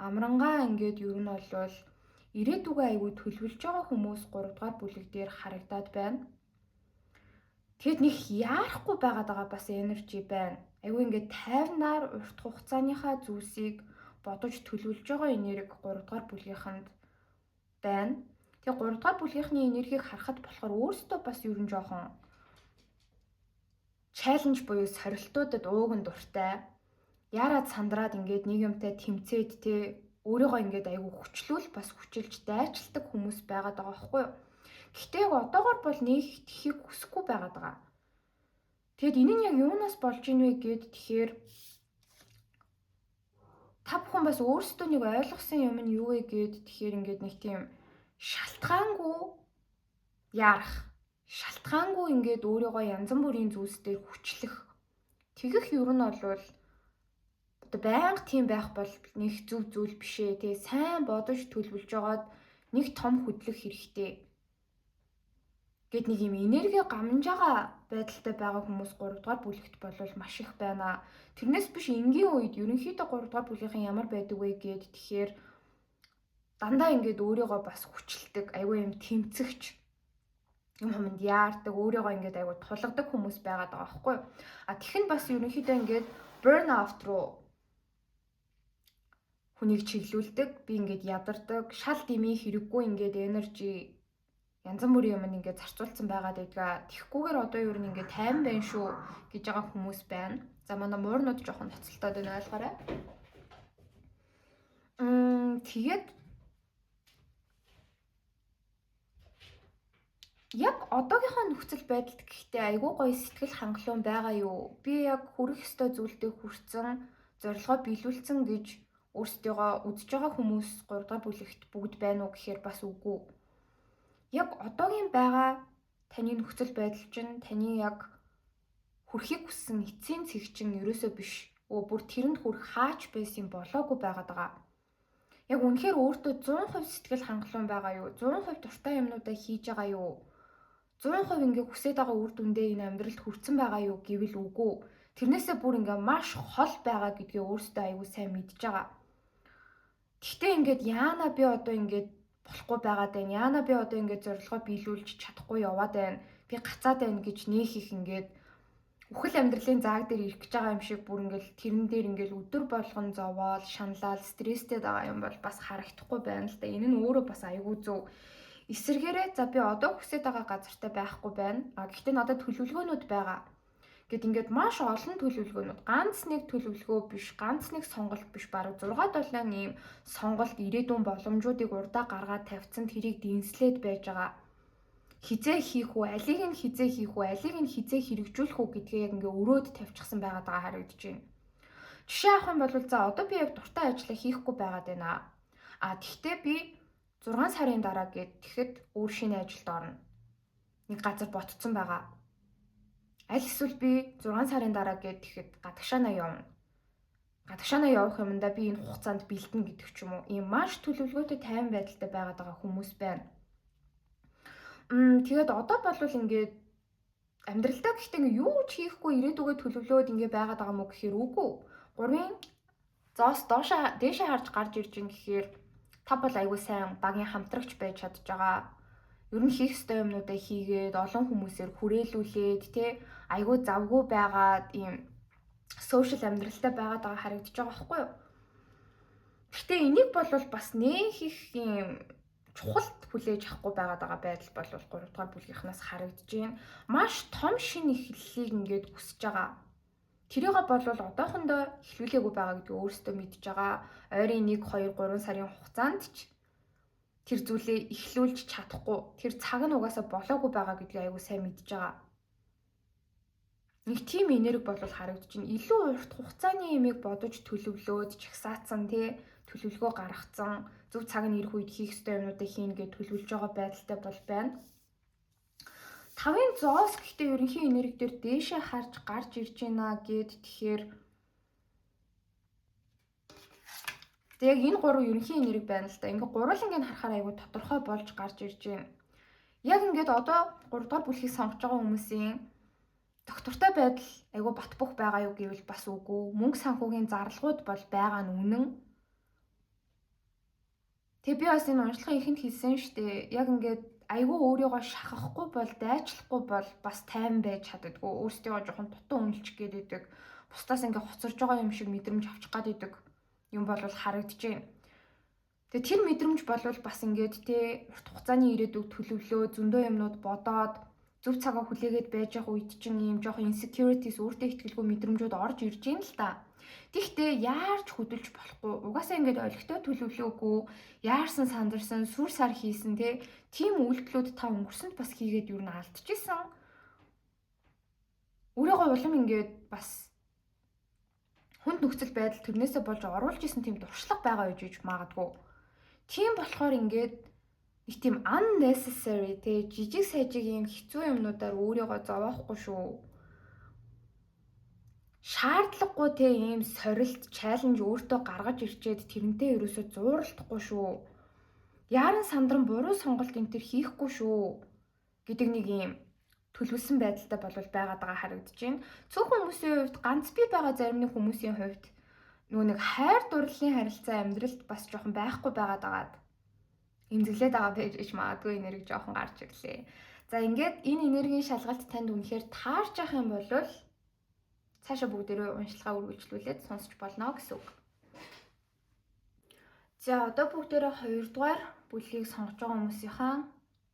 амрангаа ингээд ер нь бол ирээдүгөө айгүй төлөвлөж байгаа хүмүүс 3 дугаар бүлэг дээр харагдаад байна. Тэгэд нэг яарахгүй байгаад байгаа бас энержи байна. Айгүй ингээд тайвнаар урт хугацааныхаа зүйлсийг бодож төлөвлөж байгаа энерги 3 дугаар бүлгийнхэнд байна. Тэгээ 3 дугаар бүлгийнхний энергийг харахад болохоор өөрсдөө бас ер нь жоохон чаленж буюу сорилтуудад ууган дуртай. Яарад сандраад ингээд нэг юмтай тэмцээд те өөрийгөө ингээд айгүй хүчлүүл бас хүчилж дайчилдаг хүмүүс байгаад байгаа байхгүй юу? Гэхдээ яг одоогор бол нэг тхийг хүсэхгүй байгаад байгаа. Тэгэд энэ нь яг юунаас болж ийн вэ гэд тэгэхээр та бүхэн бас өөрсдөө нэг ойлгосон юм нь юу вэ гэд тэгэхээр ингээд нэг тийм шалтгаангүй яарах, шалтгаангүй ингээд өөрийгөө янз бүрийн зүйлс дээр хүчлэх. Тэгэх ер нь бол байнга тийм байх бол нэг зөв зүйл биш ээ. Тэгээ сайн бодож төлөвлөж жагаад нэг том хөдлөх хэрэгтэй. Гэт нэг юм энерги гамж байгаа байдалтай байгаа хүмүүс 3 дугаар бүлэгт болвол маш их байна. Тэрнээс биш энгийн үед ерөнхийдөө 3 дугаар бүлгийн ямар байдаг вэ гэд тэгэхээр дандаа ингээд өөрийгөө бас хүчилдэг, айгүй юм тэмцэгч, юм хүнд яардаг, өөрийгөө ингээд айгүй тулгадаг хүмүүс байгаад байгаа байхгүй юу? Тэгэх нь бас ерөнхийдөө ингээд burn out руу хүнийг чиглүүлдэг, би ингээд ядардаг, шал дэмий хэрэггүй ингээд энержи янз бүрийн юм ингээд зарцуулсан байгаад байдгаа. Тэгхгүйгээр одоо ер нь ингээд тайван байна шүү гэж байгаа хүмүүс байна. За манай муурнууд жоохон тоцолтоод байна ойлгоорой. Тэгээд яг одоогийнхоо нөхцөл байдалд гэхдээ айгүй гоё сэтгэл хангалуун байгаа юу? Би яг хүрэх ёстой зүйлдээ хүрсэн, зорилгоо биелүүлсэн гэж өөрсдийгөө үзэж байгаа хүмүүс 3 дугаар бүлэгт бүгд байна уу гэхээр бас үгүй. Яг одоогийн байгаа таны нөхцөл байдал чинь таны яг хүрхийг хүссэн эцсийн цэг чинь ерөөсөө биш. Бүр тэрэнд хүрэх хаач байсан болоогүй байгаад байгаа. Яг үнэхээр өөртөө 100% сэтгэл хангалуун байгаа юу? 100% дуртай юмнуудаа хийж байгаа юу? 100% ингээ хүсэж байгаа үр дүндээ энэ амьдралд хүрсэн байгаа юу гэвэл үгүй. Тэрнээсээ бүр ингээ маш хол байгаа гэдгээ өөртөө аягүй сайн мэдж байгаа. Гэхдээ ингээд яана би одоо ингээд болохгүй байгаад байна. Яана би одоо ингээд зорилгоо биелүүлж чадахгүй яваад байна. Би гацаад байна гэж нээх их ингээд үхэл амьдралын зааг дээр ирэх гэж байгаа юм шиг бүр ингээд тэрэн дээр ингээд өдөр болгон зовоол, шаналал, стресстэй байгаа юм бол бас харагдахгүй байна л да. Энэ нь өөрөө бас аягүй зөв. Эсвэргээрээ за би одоо хүсэж байгаа газартай байхгүй байна. Гэхдээ надад төлөвлөгөөнүүд байгаа. Гэт ингээд маш олон төлөвлөгөөнүүд, ганц нэг төлөвлөгөө биш, ганц нэг сонголт биш, баруун 6-7 ийм сонголт ирээдүйн боломжуудыг урдаа гаргаад тавьсан тэрийг дэнслээд байж байгаа. хизээ хийх үү, алийг нь хизээ хийх үү, алийг нь хизээ хэрэгжүүлэх үү гэдгээ яг ингээ өрөөд тавьчихсан байгаад байгаа харагдаж байна. Жишээ авах юм бол за одоо би яг дуртай ажлаа хийхгүй байгаад байна. Тэгтээ би 6 сарын дараа тэгэхэд өөр шинэ ажилд орно. Нэг газар ботцсон байгаа. Аль эсвэл би 6 сарын дараа гэхэд гадагшаанаа явна. Гадагшаанаа явах юмдаа би энэ хугацаанд бэлдэнэ гэдэг ч юм уу. Ийм маш төлөвлөгөөтэй тайван байдалтай байгаад байгаа хүмүүс байна. Тэгээд одоо болвол ингээд амьдралдаа гэхдээ ингээ юу ч хийхгүй ирээдүгөө төлөвлөөд ингээ байгаад байгаа мó гэхээр үгүй. 3-ын зоос дээшээ харж гарч ирж ин гэхээр та бол айгүй сайн багийн хамтрагч байж чадж байгаа. Ер нь хийх ёстой юмнуудаа хийгээд олон хүмүүсээр хүрээлүүлээд айгүй завгүй байгаад ийм сошиал амьдралтай байгаад байгаа харагдаж байгаа байхгүй юу? Гэхдээ энийг бол бас нэх их ийм чухалд хүлээж авахгүй байгаад байгаа байдал бол 3 дугаар бүлгийнхнаас харагдаж байна. Маш том шинэ эхлэлийг ингээд хүсэж байгаа. Тэрийг бол одоохондоо эхлүүлээгүй байгаа гэдгийг өөрсдөө мэдж байгаа. Ойрын 1, 2, 3 сарын хугацаанд ч тэр зүйлээ эхлүүлж чадахгүй. Тэр цаг нь угаасаа болоогүй байгаа гэдгийг аягүй сайн мэдж байгаа. Нэг тийм энерги бол харагдаж байна. Илүү урт хугацааны юмыг бодож төлөвлөөд чагсаацсан төлөвлөгөө гаргацсан зөв цаг нь ирэх үед хийх ёстой юмнуудыг хийнэ гэж төлөвлөж байгаа байдалтай бол байна. 5-ын зоос гэхдээ ерөнхий энерги дээр дээшээ харж гарч ирж байна гэд тэгэхээр яг энэ 3 ерөнхий энерги байна л да. Ингээ гурвангийн харахаар айгүй тодорхой болж гарч ирж байна. Яг ингээд одоо 3 дугаар бүлгийг сонгож байгаа хүмүүсийн доктортой байдал айгүй бат бөх байгаа юу гэвэл бас үгүй. Мөнгө санхүүгийн зарлагууд бол байгаа нь үнэн. Тэгээ би бас энэ уншлагын ихэнд хэлсэн шүү дээ. Яг ингээд айгүй өөрийгөө шахахгүй бол дайчлахгүй бол бас тайван байж чаддаггүй. Өөрсдөө жоохон дутуу үнэлчих гээд идэг. Бусдаас ингээ хоцорж байгаа юм шиг мэдрэмж авчих гад идэг юм бол харагдаж байна. Тэгээ тэр мэдрэмж бол бас ингээд урт хугацааны ирээдүг төлөвлөө зөндөө юмнууд бодоод зөв цагаа хүлээгээд байж явах үед чинь ийм жоохон insecurities өөртөө ихтгэлгүй мэдрэмжүүд орж ирж юм л та. Тэгтээ яарч хөдөлж болохгүй. Угаасаа ингээд олигтой төлөвлөөгүй, яарсан сандарсан, сүр сар хийсэн тийм үйлдэлүүд та өнгөрсөнд бас хийгээд юу н алдчихсан. Өөрийгөө улам ингээд бас хүнд нөхцөл байдал тэрнээсээ болж оруулж исэн тийм дуршлаг байгаа гэж магадгүй. Тийм болохоор ингээд нэг тийм unnecessary жижиг сажиг юм хэцүү юмнуудаар өөрийгөө зовоохгүй шүү. Шаардлагагүй ийм сорилт, чаленж өөртөө гаргаж ирчээд тэрнтэй ерөөсөө зууралдахгүй шүү. Яаран сандран буруу сонголт энэ төр хийхгүй шүү гэдэг нэг ийм төлөвлөсөн байдалтай болвол байгаад байгаа харагдаж байна. Цөөхөн хүмүүсийн хувьд ганц би байгаа зарим нэг хүмүүсийн хувьд нөгөө нэг хайр дурлалын харилцаа амьдралд бас жоохон байхгүй байгаад агаад эмзэглээд байгаа байж магадгүй энерги жоохон гарч ирлээ. За ингээд энэ энергийн шалгалт танд үнэхээр таарч явах юм бол цаашаа бүгдээрээ уншлагаа үргэлжлүүлээд сонсч болно гэсэн үг. За одоо бүгдээрээ 2 дугаар бүлгийг сонгож байгаа хүмүүсийнхаа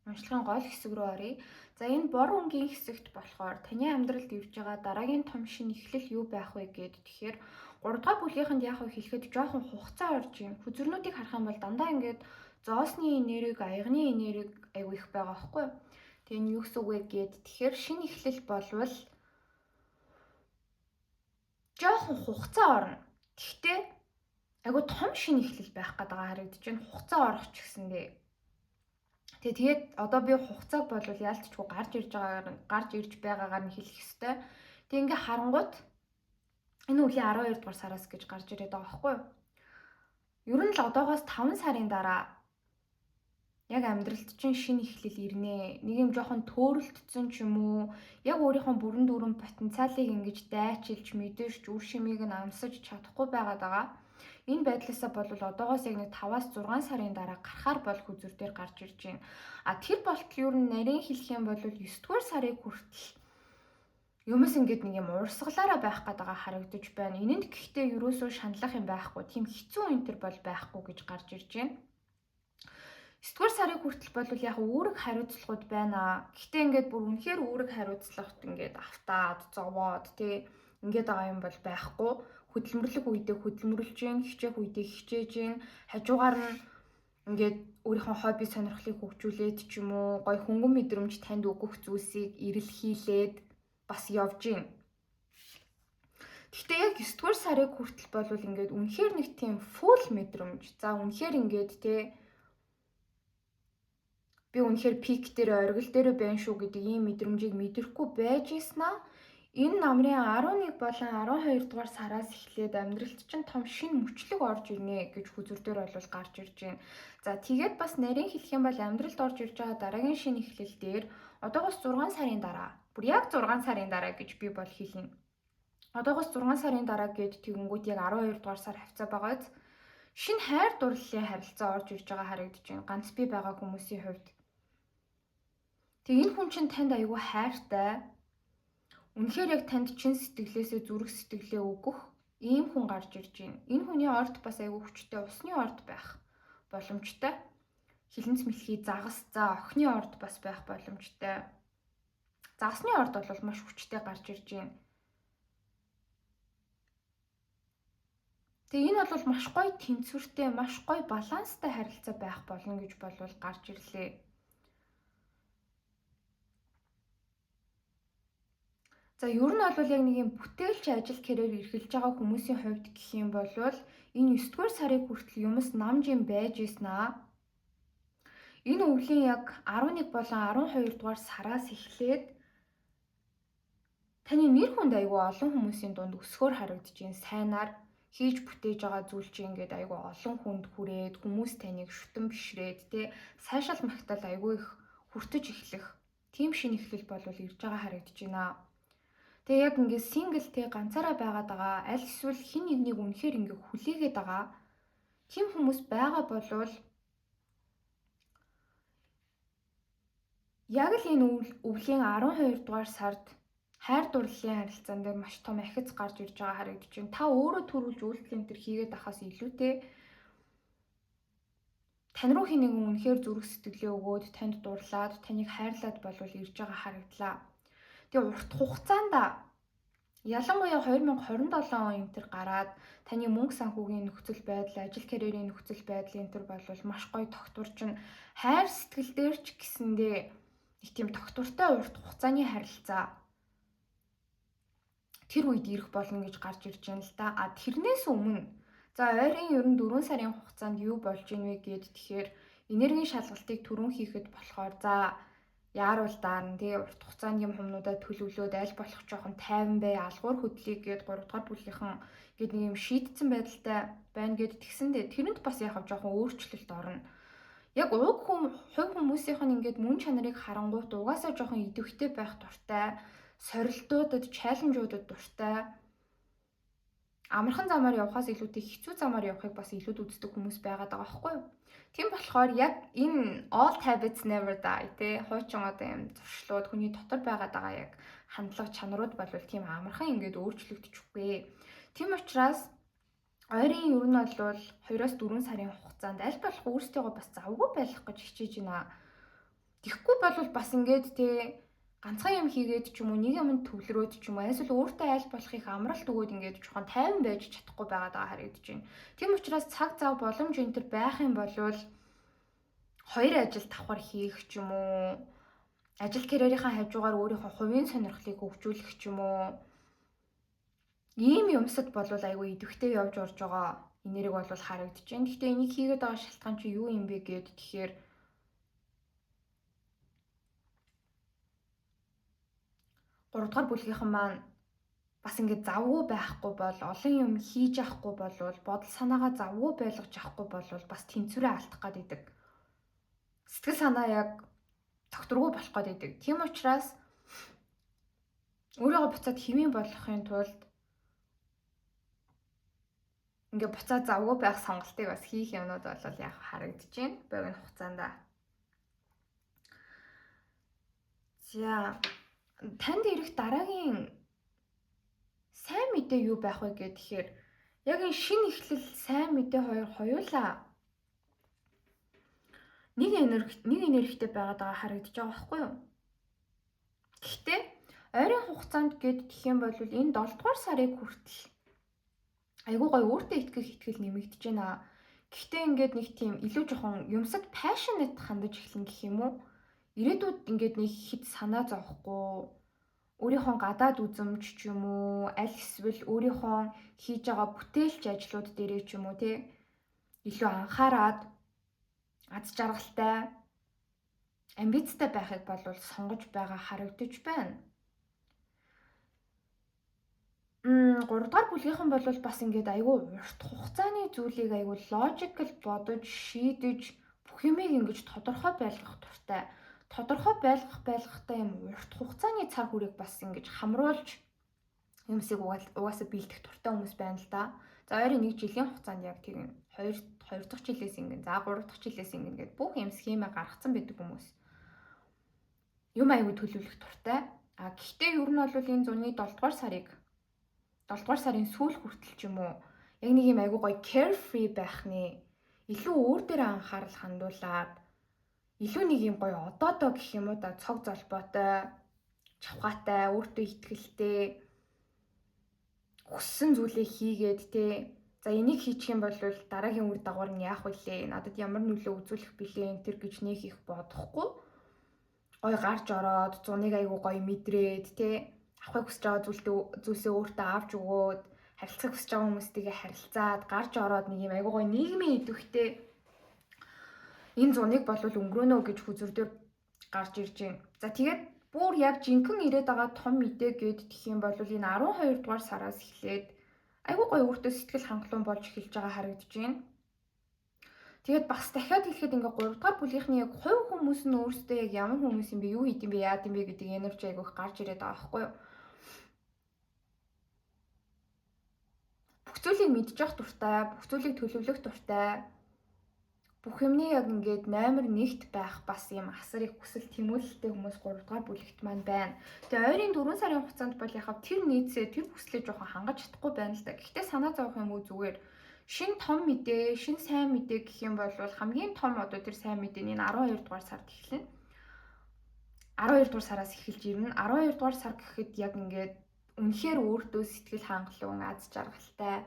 уншлагын гол хэсэг рүү оръё. За энэ бор өнгийн хэсэгт болохоор таны амьдралд ирж байгаа дараагийн том шинэ эхлэл юу байх вэ гэд тэгэхээр 3 дугаар бүлгийнхэнд яг хэлэхэд жоохон хугацаа орж юм. Хүзрнүүдийг харах юм бол дандаа ингээд зоосны энерги, аягны энерги айгүй их байгаа байхгүй юу? Тэгээ энэ юу гэсэн үг вэ гэд тэгэхээр шинэ эхлэл болвол жоохон хугацаа орно. Гэхдээ айгүй том шинэ эхлэл байх гэдэг харагдаж байна. Хугацаа орох ч гэсэндээ. Тэгээд одоо би хугацааг бол яалтчгүй гарч ирж байгаагаар нь хэлэх ёстой. Тэг ингээ харангууд энэ үеийн 12 дугаар сараас гэж гарч ирээд байгаа байхгүй юу? Ер нь л одоогоос 5 сарын дараа яг амьдралд чинь шинэ эхлэл ирнэ. Нэг юм жоохон төөрөлтсөн ч юм уу, яг өөрийнхөө бүрэн дүүрэн потенциалыг ингэж дайчилж, мэдэрч, үр шимийг нь амсаж чадахгүй байгаад байгаа. Энэ байдлаасаа бол одоогоос яг нэг 5-аас 6 сарын дараа гарахаар бол хүзүр дээр гарч ирж байна. Тэр болтол ер нь нарийн хэлэх юм бол 9 дугаар сарын хүртэл юмс ингээд нэг юм урсгалаараа байх гэдэг харагдаж байна. Энэнд гэхдээ ерөөсөө шаналлах юм байхгүй. Тийм хэцүү энтер бол байхгүй гэж гарч ирж байна. 9 дугаар сарын хүртэл бол яг үүрэг хариуцлагууд байна. Гэхдээ ингээд бүр үнэхээр үүрэг хариуцлагт ингээд автаад, зовоод ингээд байгаа юм бол байхгүй. Хөдөлмөрлөх үедээ хөдөлмөрлж гин, хичээх үедээ хичээж гин, хажуугаар нь ингээд өөрийнхөө хобби сонирхлыг хөгжүүлээд ч юм уу гоё хөнгөн мэдрэмж танд өгөх зүйлсийг эрэлхийлээд бас явж гин. Гэхдээ яг 9 дугаар сарын хүртэл болвол ингээд үнэхээр нэг тийм фул мэдрэмж. За үнэхээр ингээд те би үнэхээр пик дээр оргил дээр байна шүү гэдэг ийм мэдрэмжийг мэдрэхгүй байж ийснаа энэ намрын 11 болон 12 дугаар сараас эхлээд амьдралд чинь том шин мөчлөг орж ирнэ гэж хүзүрдээр бол гарч ирж байна. За тэгээд бас нарийн хэлэх юм бол амьдралд орж ирж байгаа дараагийн шин эхлэл дээр одоогоос 6 сарын дараа бүр яг 6 сарын дараа гэж би бол хэлнэ. Одоогоос 6 сарын дараа гээд тэгэнгүүт яг 12 дугаар сар хавцаа байгааз шин хайр дурлалын харилцаа орж ирж байгаа харагдаж байна. Ганц би байгаа хүмүүсийн хувьд. Тэг энэ хүн чинь танд аягүй хайртай. Үнэхээр яг танд чин сэтгэлээсээ зүрх сэтгэлээ өгөх ийм хүн гарч ирж байна. Энэ хүний орд бас аягүй хүчтэй усны орд байх боломжтой. Хилэнц мэлхий загас за охины орд бас байх боломжтой. Загасны орд бол маш хүчтэй гарч ирж байна. Тэгээ энэ бол маш гоё тэнцвэртэй, маш гоё баланстай харилцаа байх болно гэж болвол гарч ирлээ. За ер нь бол яг нэг юм бүтээлч ажил кэрээр эрхэлж байгаа хүмүүсийн хувьд гэх юм бол энэ 9 дугаар сарын хүртэл юмс намж юм байж ийснаа. Энэ өвлийн яг 11 болон 12 дугаар сараас эхлээд таны нэр хүнд аягүй олон хүмүүсийн дунд өсгөр харагдаж байна. Сайнаар хийж бүтээж байгаа зүйл чинь ингээд аягүй олон хүнд хүрээд хүмүүс таныг шүтэн бишрээд те сайшаал магтаал аягүй их хүртэж эхлэх тийм шин эхлэл болвол ирж байгаа харагдаж байна. Тэгээ яг ингээд сингл те ганцаараа байгаад байгаа аль эсвэл хин нэгнийг үнэхээр ингээд хүлээгээд байгаа тийм хүмүүс байгаа болвол яг л энэ өвлийн 12 дугаар сард хайр дурлалын харилцаан дээр маш том ахиц гарч ирж байгаа харагдаж байна. Та өөрөө төрүүлж үйлдэл энэ төр хийгээд ахаас илүүтэй тань руу хин нэгэн үнэхээр зүрх сэтгэлээ өгөөд танд дурлаад таныг хайрлаад болвол ирж байгаа харагдлаа. Тэгээ урт хугацаанд ялангуяа 2027 он энэ төр гараад таны мөнгө санхүүгийн нөхцөл байдал, ажил карьерийн нөхцөл байдал энэ төр болвол маш гоё тогтворчин хайр сэтгэл дээр ч гэсэндээ нэг тийм тогтвортой урт хугацааны харилцаа тэр үед ирэх болно гэж гарч ирж байна л да. А тэрнээс өмнө за ойрын ер нь 4 сарын хугацаанд юу болж ийн вэ гэд тэгэхээр энергийн шалгалтыг түрүүн хийхэд болохоор за яарвал даарна тий урт хугацааны юм хүмүүдээ төлөвлөөд аль болох жоохон тайван бай алгуур хөдлөе гэд 3 дугаар бүлгийнхэн гээд нэг юм шийдсэн байдалтай байна гэд тэгсэндээ тэрэнд бас яг жоохон өөрчлөлт орно. Яг хувь хүмүүсийнх нь ингээд мөн чанарыг харангуут угаасаа жоохон идэвхтэй байх дуртай, сорилтуудад, чаленжуудад дуртай. Амархан замаар явахаас илүүтэй хэцүү замаар явахыг бас илүүд үздэг хүмүүс байгаад байгаа байхгүй юу? Тийм болохоор яг энэ all habits never die те хуучин одоо юм зуршлууд хүний дотор байгаад байгаа яг хандлага чанарууд болвол тийм амархан ингээд өөрчлөгдөчихгүй. Тийм учраас ойрын ер нь бол 2-4 сарын хугацаанд аль болох өөрсдийгөө бас завгүй байх гэж хичээж байна. Тэгэхгүй бол бас ингээд те ганцхан юм хийгээд ч юм уу нэг юмд төвлөрөөд ч юм уу эсвэл өөртөө аль болох их амралт өгөөд ингээд жоохон тайван байж чадахгүй байгаа харагдаж байна. Тийм учраас цаг зав боломж энэ төр байх юм бол хоёр ажил давхар хийх ч юм уу ажил карьерийнхаа хажуугаар өөрийнхөө хувийн сонирхлыг хөгжүүлэх ч юм уу ийм юмсад болвол айгүй идэвхтэй явж орж байгаа энерги бол харагдаж байна. Гэхдээ энийг хийгээд байгаа шалтгаан чи юу юм бэ гэд тэгэхээр 3 дугаар бүлгийнхэн маань бас ингээд завгүй байхгүй бол олон юм хийж авахгүй болвол бодол санаагаа завгүй байлгаж авахгүй болвол бас тэнцвэрээ алдах гэдэг. Сэтгэл санаа яг тогтворгүй болох гэдэг. Тийм учраас өөрийгөө буцаад хэвийн болгохын тулд ингээд буцаад завгүй байх сонголтыг бас хийх юмнууд бол яг харагдаж байна. Богино хугацаанд. За танд ирэх дараагийн сайн мэдээ юу байх вэ гэхээр яг энэ шинэ эхлэл сайн мэдээ хоёр хоёулаа нэг энергитэй байгаад байгаа харагдаж байгаа байхгүй юу? Гэхдээ ойрын хугацаанд гээд гэх юм бол энэ 7 дугаар сарын хүртэл айгуу гой өөртөө итгэх итгэл нэмэгдэж байна. Гэхдээ ингээд нэг тийм илүү жоохон юмсад passionate хандаж эхлэн гэх юм уу? Ирээдүйд ингээд нэг хит санаа зовхгүй, өөрийнхөө гадаад үзмж ч юм уу, аль эсвэл өөрийнхөө хийж байгаа бүтээлч ажлууд дээрээ ч юм уу тий илүү анхаарад аз жаргалтай, амбицтай байхыг бол сонгож байгаа харагдаж байна. 3 дугаар бүлгийнхэн бол бас ингээд айгүй урт хугацааны зүйлийг айгүй logical бодож, шийдэж бүх юмыг ингэж тодорхой байлгах туфтай. Тодорхой байлгахтай юм урт хугацааны цаг хүрийг бас ингэж хамруулж юмсыг угаасаа бэлдэх туртай хүмүүс байна л да. За ойрын 1 жилийн хугацаанд яг тийм 2 дахь жилээс ингэн, за 3 дахь жилээс ингэн гэдэг бүх юм схемээ гаргацсан байдаг хүмүүс. Юм айгүй төлөвлөх туртай. Гэхдээ ер нь бол энэ зуны 7 дугаар сарын сүүл хүртэл ч юм уу яг нэг юм айгүй гоё carefree байхны илүү өөр дээрээ анхаарал хандуулаад илүү нэг юм гоё одоодоо гэх юм уу да цог золбоотой, чавхаатай, өөртөө итгэлтэй хүссэн зүйлээ хийгээд те. За энийг хийчих юм бол дараагийн үр дагавар нь яах вүлээ? Надад ямар нөлөө үзүүлэх билээ энэ төр гэж нэг их бодохгүй. Гоё гарч ороод зуныг айгүй гоё мэдрээд те. Авахыг хүсэж байгаа зүйлсээ өөртөө авч өгөөд харилцах хүсэж байгаа хүмүүстэйгээ харилцаад гарч ороод нэг юм айгүй гоё нийгмийн идэвхтэй энэ зуныг бол өнгөрөөнө гэж хүзүрдөр гарч ирж байна. За тэгээд бүр яг жинхэнэ ирээд байгаа том мэдээ гэд гэх юм бол энэ 12 дугаар сараас эхлээд айгүй гоё өөртөө сэтгэл хангалуун болж эхэлж байгаа харагдаж байна. Тэгээд бас дахиад хэлэхэд ингээ 3 дугаар бүлгийнхний яг хувь хүмүүс нь өөрсдөө яг ямар хүмүүс юм бэ, юу хийд юм бэ, яад юм бэ гэдэг энерги айгүйх гарч ирээд байгаа байхгүй юу? Бүх зүйлийг мэдчих дуртай, бүх зүйлийг төлөвлөх дуртай. Бүх юмны яг ингээд номер 1-т байх бас юм асар их хүсэл тэмүүлэлтэй хүмүүс 3 дугаар бүлэгт маань байна. Тэгээ ойрын 4 сарын хугацаанд бол яхав тэр нийцээ тэр хүслээ жоохон хангаж чадахгүй байна л да. Гэхдээ санаа зовох юм уу зүгээр шин том мэдээ, шин сайн мэдээ гэх юм бол хамгийн том одоо тэр сайн мэдээний 12 дугаар сард эхэлнэ. 12 дугаар сараас эхэлж ирнэ. 12 дугаар сар гэхэд яг ингээд үнэхээр өөртөө сэтгэл хангалуун, аз жаргалтай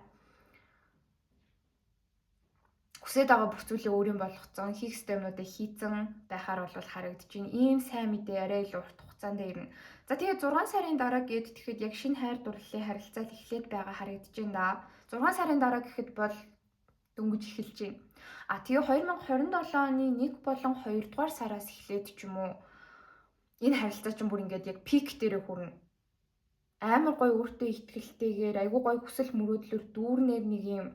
хүсэж байгаа бүх зүйлээ өөрийн болгоцсон, хийх ёстой юмнуудыг хийцэн байхаар бол харагдаж байна. Ийм сайн мэдээ арай илүү урт хугацаанд ирнэ. За тэгээд 6 сарын дараа гэд тэгэхэд яг шинэ хайр дурлалын харилцаа эхлээд байгаа харагдаж байна да. 6 сарын дараа гэхэд бол дөнгөж эхэлж байна. Тэгээ 2027 оны 1 болон 2 дугаар сараас эхлээд ч юм уу энэ харилцаа чинь бүр ингээд яг пик дээрээ хүрнэ. Амар гоё өөртөө итгэлтэйгээр айгүй гоё хүсэл мөрөөдлөөр дүүрнээр нэг юм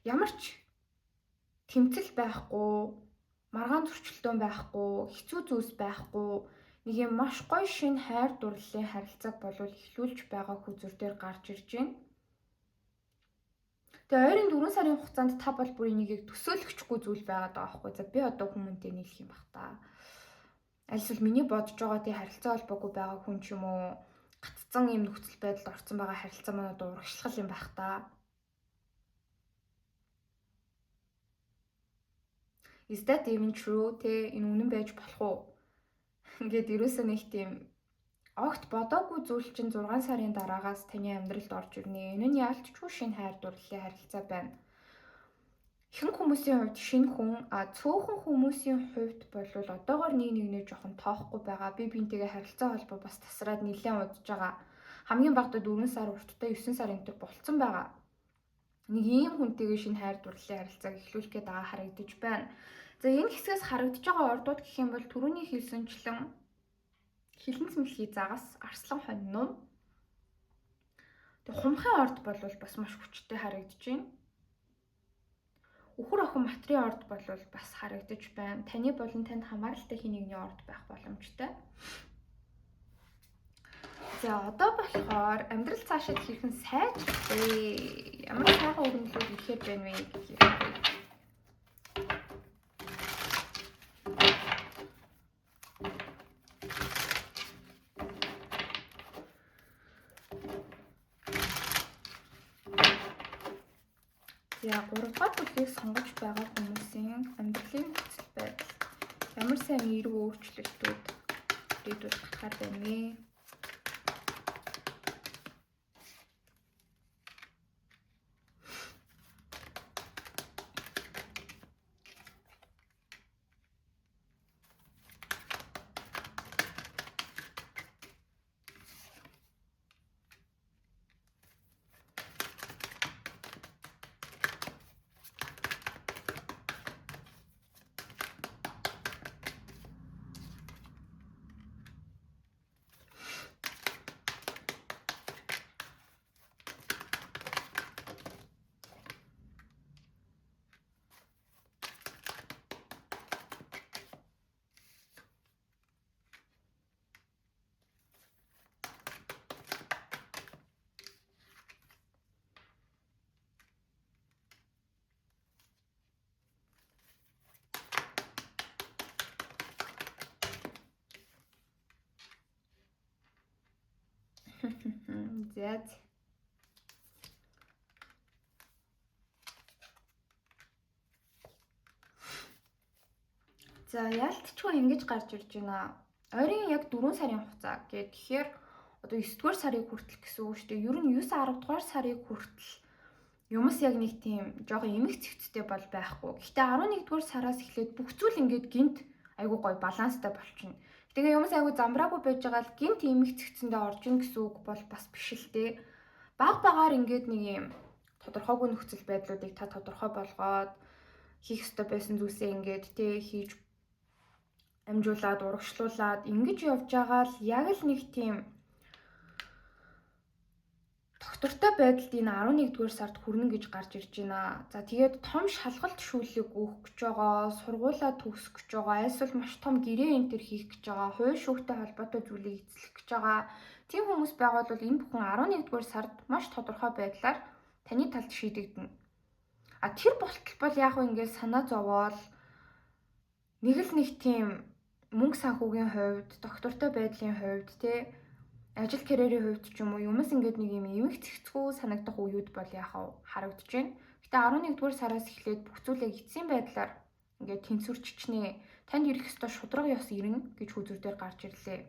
ямар ч тэмцэл байхгүй, маргаан зөрчилдөөн байхгүй, хэцүү зүйлс байхгүй, нэг юм маш гоё шинэ хайр дурлалын харилцааг болов эхлүүлж байгаа хүзүр дээр гарч ирж байна. Тэгээ ойрын 4 сарын хугацаанд та бол бүр энийг төсөөлөгчгүй зүйл байгаад байгаа байхгүй. За би одоо хүмүүнтэй нийлэх юм бах та. Аль эсвэл миний бодож байгаа тий харилцаа холбоогүй байгаа хүн ч юм уу гаццсан юм нөхцөл байдалд орсон байгаа харилцаа манай одоо урагшлах юм байх та. Is that even true? Тэ энэ үнэн байж болох уу? Ингээд ерөөсөө нэг тийм огт бодоогүй зүйл чинь 6 сарын дараагаас таны амьдралд орж ирнэ. Энэ нь яалтчгүй шинэ хайр дурлалын харилцаа байна. Ихэнх хүмүүсийн хувьд шинэ хүн, цөөхөн хүмүүсийн хувьд бол одоогоор нэг жоохон тоохгүй байгаа. Би бинтэйгээ харилцаа холбоо бас тасраад нэлээд удаж байгаа. Хамгийн багадаа 4 сар урттай 9 сар энэ төр болцсон байгаа. Нэг ийм хүнтэйгээ шинэ хайр дурлалын харилцааг эхлүүлэх гээд байгаа харагдаж байна. За энэ хэсгээс харагдаж байгаа ордууд гэх юм бол түрүүний хэлсэнчлэн хилэн цэмлхий загас, арслан хонь. Тэг хумхын орд бол бас маш хүчтэй харагдаж байна. Үхэр охин материйн орд бол бас харагдаж байна. Таны болон танд хамааралтай хин нэгний орд байх боломжтой. За одоо болохоор амьдрал цаашаа хэрхэн сайжрах вэ? Ямар сайхан өрнөлүүд ихээр байна вэ гэх юм. За 3 дугаар бүлгийг сонгож байгаа хүмүүсийн амьдралын нөхцөл байдал ямар сайн эерэг өөрчлөлтүүд ирээдүйд гарахаар байна вэ? үзье. За яалтчгүй ингэж гарч ирж байна. Ойрын яг 4 сарын хугацаа гэхээр одоо 9-р сарыг хүртэл гэсэн үг шүү дээ. Ер нь 9-10-р сарыг хүртэл юмс яг нэг тийм жоохон эмх цэгцтэй бол байхгүй. Гэхдээ 11-р сараас эхлээд бүх зүйл ингээд гинт айгуу гоё баланстай болчихно. Тэгээ юмс айгуу замбраагүй байж байгаа л гинт эмх цэгцэндээ орж ийн гэсэн үг бол бас биш л дээ. Баг багаар ингээд нэг юм тодорхойгүй нөхцөл байдлуудыг та тодорхой болгоод хийх ёстой байсан зүйлсээ ингээд хийж амжуулаад урагшлуулад ингэж явж байгаа л яг л нэг тийм доктортой байдалд энэ 11-р сард хүрнэ гэж гарч ирж байна. За тэгээд том шалгалт шүүлэг өгөх гэж байгаа, сургуулаа төгсөх гэж байгаа, эсвэл маш том гэрээ энтер хийх гэж байгаа, хууль шүүхтэй холбоотой зүйлийг эзлэх гэж байгаа. Тийм хүмүүс байгаа бол энэ бүхэн 11-р сард маш тодорхой байдлаар таны талд шийдэгдэнэ. А тэр болтол бол яг ингээд санаа зовоол нэг л нэг тийм мөнгө санхүүгийн хувьд, доктортой байдлын хувьд ажил карьерийн хувьд ч юм уу юмс ингээд нэг юм эмх цэгцгүй санагдах үеуд бол яхав харагдаж байна. Гэтэ 11-р сараас эхлээд бүх зүйлээ эцсийн байдлаар ингээд тэнцвэрчнээ. Танд ирэх ёстой шудраг ёс ирнэ гэж хүзүүр дээр гарч ирлээ.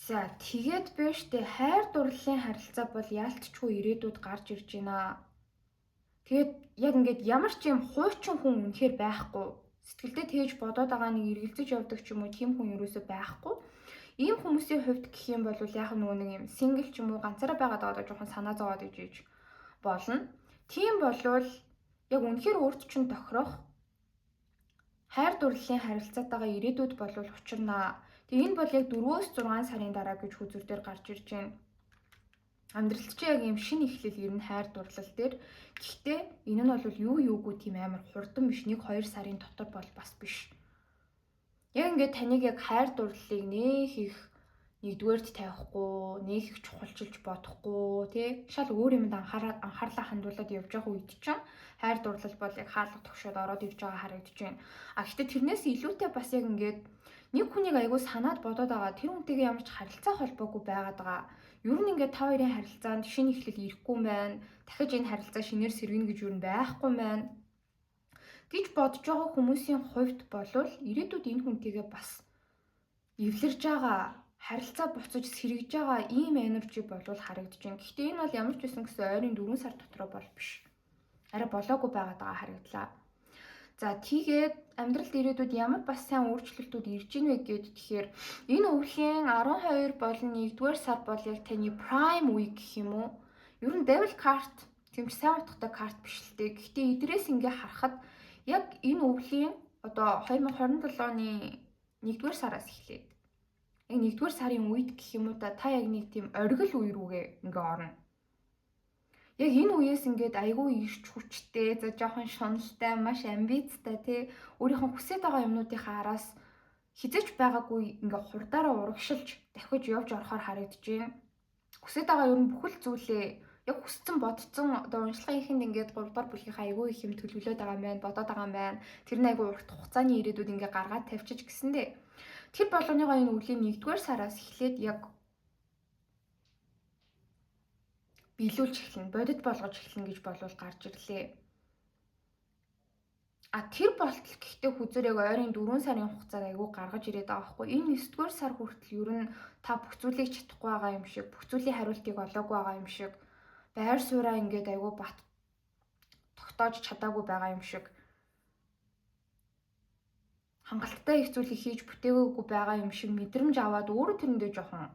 За тэгээд биш дээ хайр дурлалын харилцаа бол яалтчгүй ирээдүйд гарч ирж байна. Тэгээд яг ингээд ямар ч юм хуучин хүн үнэхээр байхгүй. Сэтгэлдээ тэгж бодоод байгаа нэг эргэлзэж явдаг ч юм уу тийм хүн ерөөсөө байхгүй. Ийм хүмүүсийн хувьд гэх юм бол яг нөгөө нэг юм сингл ч юм уу ганцаараа байгаад байгаа жоохон санаа зовоод ижиж болно. Тийм болвол яг үнэхээр өөрт чинь тохирох хайр дурлалын харилцаатайгаа ирээдүйд болвол учирнаа. Тэгээ энэ бол яг 4-6 сарын дараа гэж хүзүүр дээр гарч ирж байна. Амьдралд чи яг юм шинэ эхлэл ирнэ хайр дурлал дээр. Гэхдээ энэ нь бол юугүй тийм амар хурдан биш. 1-2 сарын дотор бол бас биш. Яг ингээд таныг яг хайр дурлалыг нээх их нэгдүгээрт тавихгүй, нээх их чухалчилж бодохгүй, шал өөр юмд анхаарлаа хандуулад явж байгаа үед чинь хайр дурлал бол яг хаалга тогшоод ороод ирж байгаа харагдаж байна. А гэхдээ тэрнээс илүүтэй бас яг ингээд нэг хүнийг айгүй санаад бодоод байгаа. Тэр хүнтэйгээ ямар ч харилцаа холбоогүй байгаад байгаа. Ер нь ингээд та хоёрын харилцаанд шинэ эхлэл ирэхгүй байна. Дахиж энэ харилцаа шинээр сэргэнэ гэж юу байхгүй байна гэж бодож байгаа хүмүүсийн хувьд болвол ирээдүйд энэ хүнтэйгээ бас эвлэрж байгаа, харилцаа буцаж сэргэж байгаа ийм энержи болвол харагдаж байна. Гэхдээ энэ бол ямар ч байсан гэсэн ойрын 4 сар дотроо бол биш. Арай болоогүй байгаад байгаа харагдлаа. За тэгээд амьдралд ирээдүйд ямар бас сайн өөрчлөлтүүд ирж ийн вэ гэд тэгэхээр энэ өвлийн 12 болон 1-р сар бол яг таны prime week гэх юм уу? Ер нь devil card тэмч сайн утгатай карт биш л дээ. Гэхдээ эдрээс ингээ харахад яг энэ өвлийн одоо 2027 оны 1-р сараас эхлээд яг 1-р сарын үед гэх юм уу та яг нэг тийм оргил үе рүүгээ ингээ орно. Яг энэ үеэс ингээд айгүй ирч хүчтэй, за жоохон шуналтай, маш амбицтай өөрийнхөө хүсэж байгаа юмнуудынхаа араас хизэж байгаагүй ингээ хурдаараа урагшилж дахиж явж орохоор харагдаж байна. Хүсэж байгаа ер нь бүхэл зүйлээ яг хүссэн бодсон одоо уншлагын ихэнд ингээд 3-р бүлгийнхаа айгүй их юм төлөвлөд байгаа юм байна, бодоод байгаа юм байна. Тэр нь айгүй урт хугацааны ирээдүйд ингээ гаргаад тавьчих гэсэндээ тэр болгоныгоо энэ өвлийн 1-р сараас эхлээд яг биелүүлж эхэлнэ, бодит болгож эхэлнэ гэж болвол гарч ирлээ. А тэр болтол гэхдээ хүзээр яг ойрын 4 сарын хугацааг айгүй гаргаж ирээд байгаа байхгүй. Энэ 9-р сар хүртэл ер нь та бүх зүйлийг чадахгүй байгаа юм шиг, бүх зүйлийн хариултыг олоогүй байгаа юм шиг, байр сууриа ингээд айгүй бат тогтоож чадаагүй байгаа юм шиг, хангалттай их зүйлийг хийж бүтээгээгүй байгаа юм шиг мэдрэмж аваад өөрөө тэрэндээ жоохон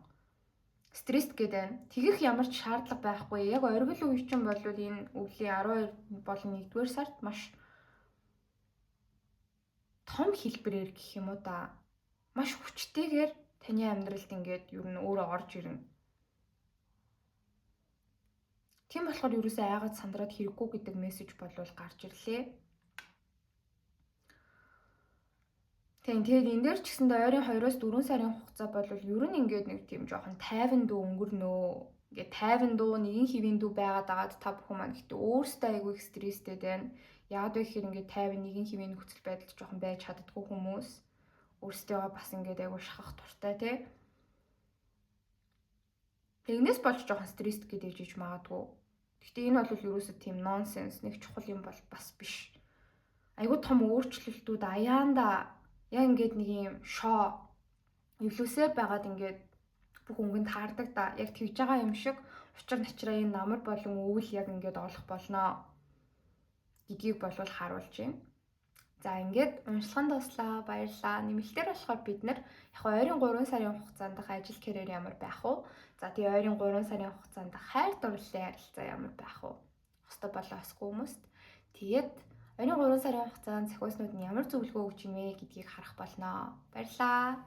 стресс гээд байна. Тэгэх ямар ч шаардлага байхгүй. Яг оргил үе чинь бол энэ өвлийн 12 болон 1-р сард маш том хэлбэрээр гэх юм уу да. Маш хүчтэйгээр таны амьдралд ингээд ер нь өөрөө орж ирнэ. Тийм болохоор ерөөсөө айгаад сандраад хэрэггүй гэдэг мессеж болвол гарч ирлээ. Тэгээд энэ дээр ч гэсэндээ ойрын 2-оос 4 сарын хугацаа бол ер нь ингээд нэг тийм жоохон тайван дүү өнгөрнөө. Ингээд тайван дүү, нэгэн хэвийн дүү байгаад агаад та бүхэн маань гэхдээ өөрсдөө айгүй их стресстэй байна. Яагаад вэ гэхээр ингээд тайван нэгэн хэвийн нөхцөл байдалд жоохон байж чаддгүй хүмүүс өөрсдөө бас ингээд айгүй шахах дуртай Тэгнээс болж жоохон стресс гэдэж иж магадгүй. Гэхдээ энэ бол ерөөсөө тийм нонсенс, нэг чухал юм бол бас биш. Айгуу том өөрчлөлтүүд аяанда яг ингээд нэг юм шоо эвлүүсээр байгаад ингээд бүх өнгөнд таардаг да. Яг тэгж байгаа юм шиг учир начраа энэ намар болон өвөл яг ингээд олох болно гэдгийг болвол харуулж байна. За ингээд уншлагын дуслаа, баярлалаа. Нэмэлтээр болохоор бид нар яг ойрын 3 сарын хугацаанд ажил карьер ямар байх вэ? За тэгээ ойрын 3 сарын хугацаанд хайр дурлалын харилцаа ямар байх вэ? Хөстө болоосгүй хүмүүст. Тэгээд ойрын 3 сарын хугацаанд зохиоснууд нь ямар зөвлөгөө өгч ийнэ гэдгийг харах болно. Баярлалаа.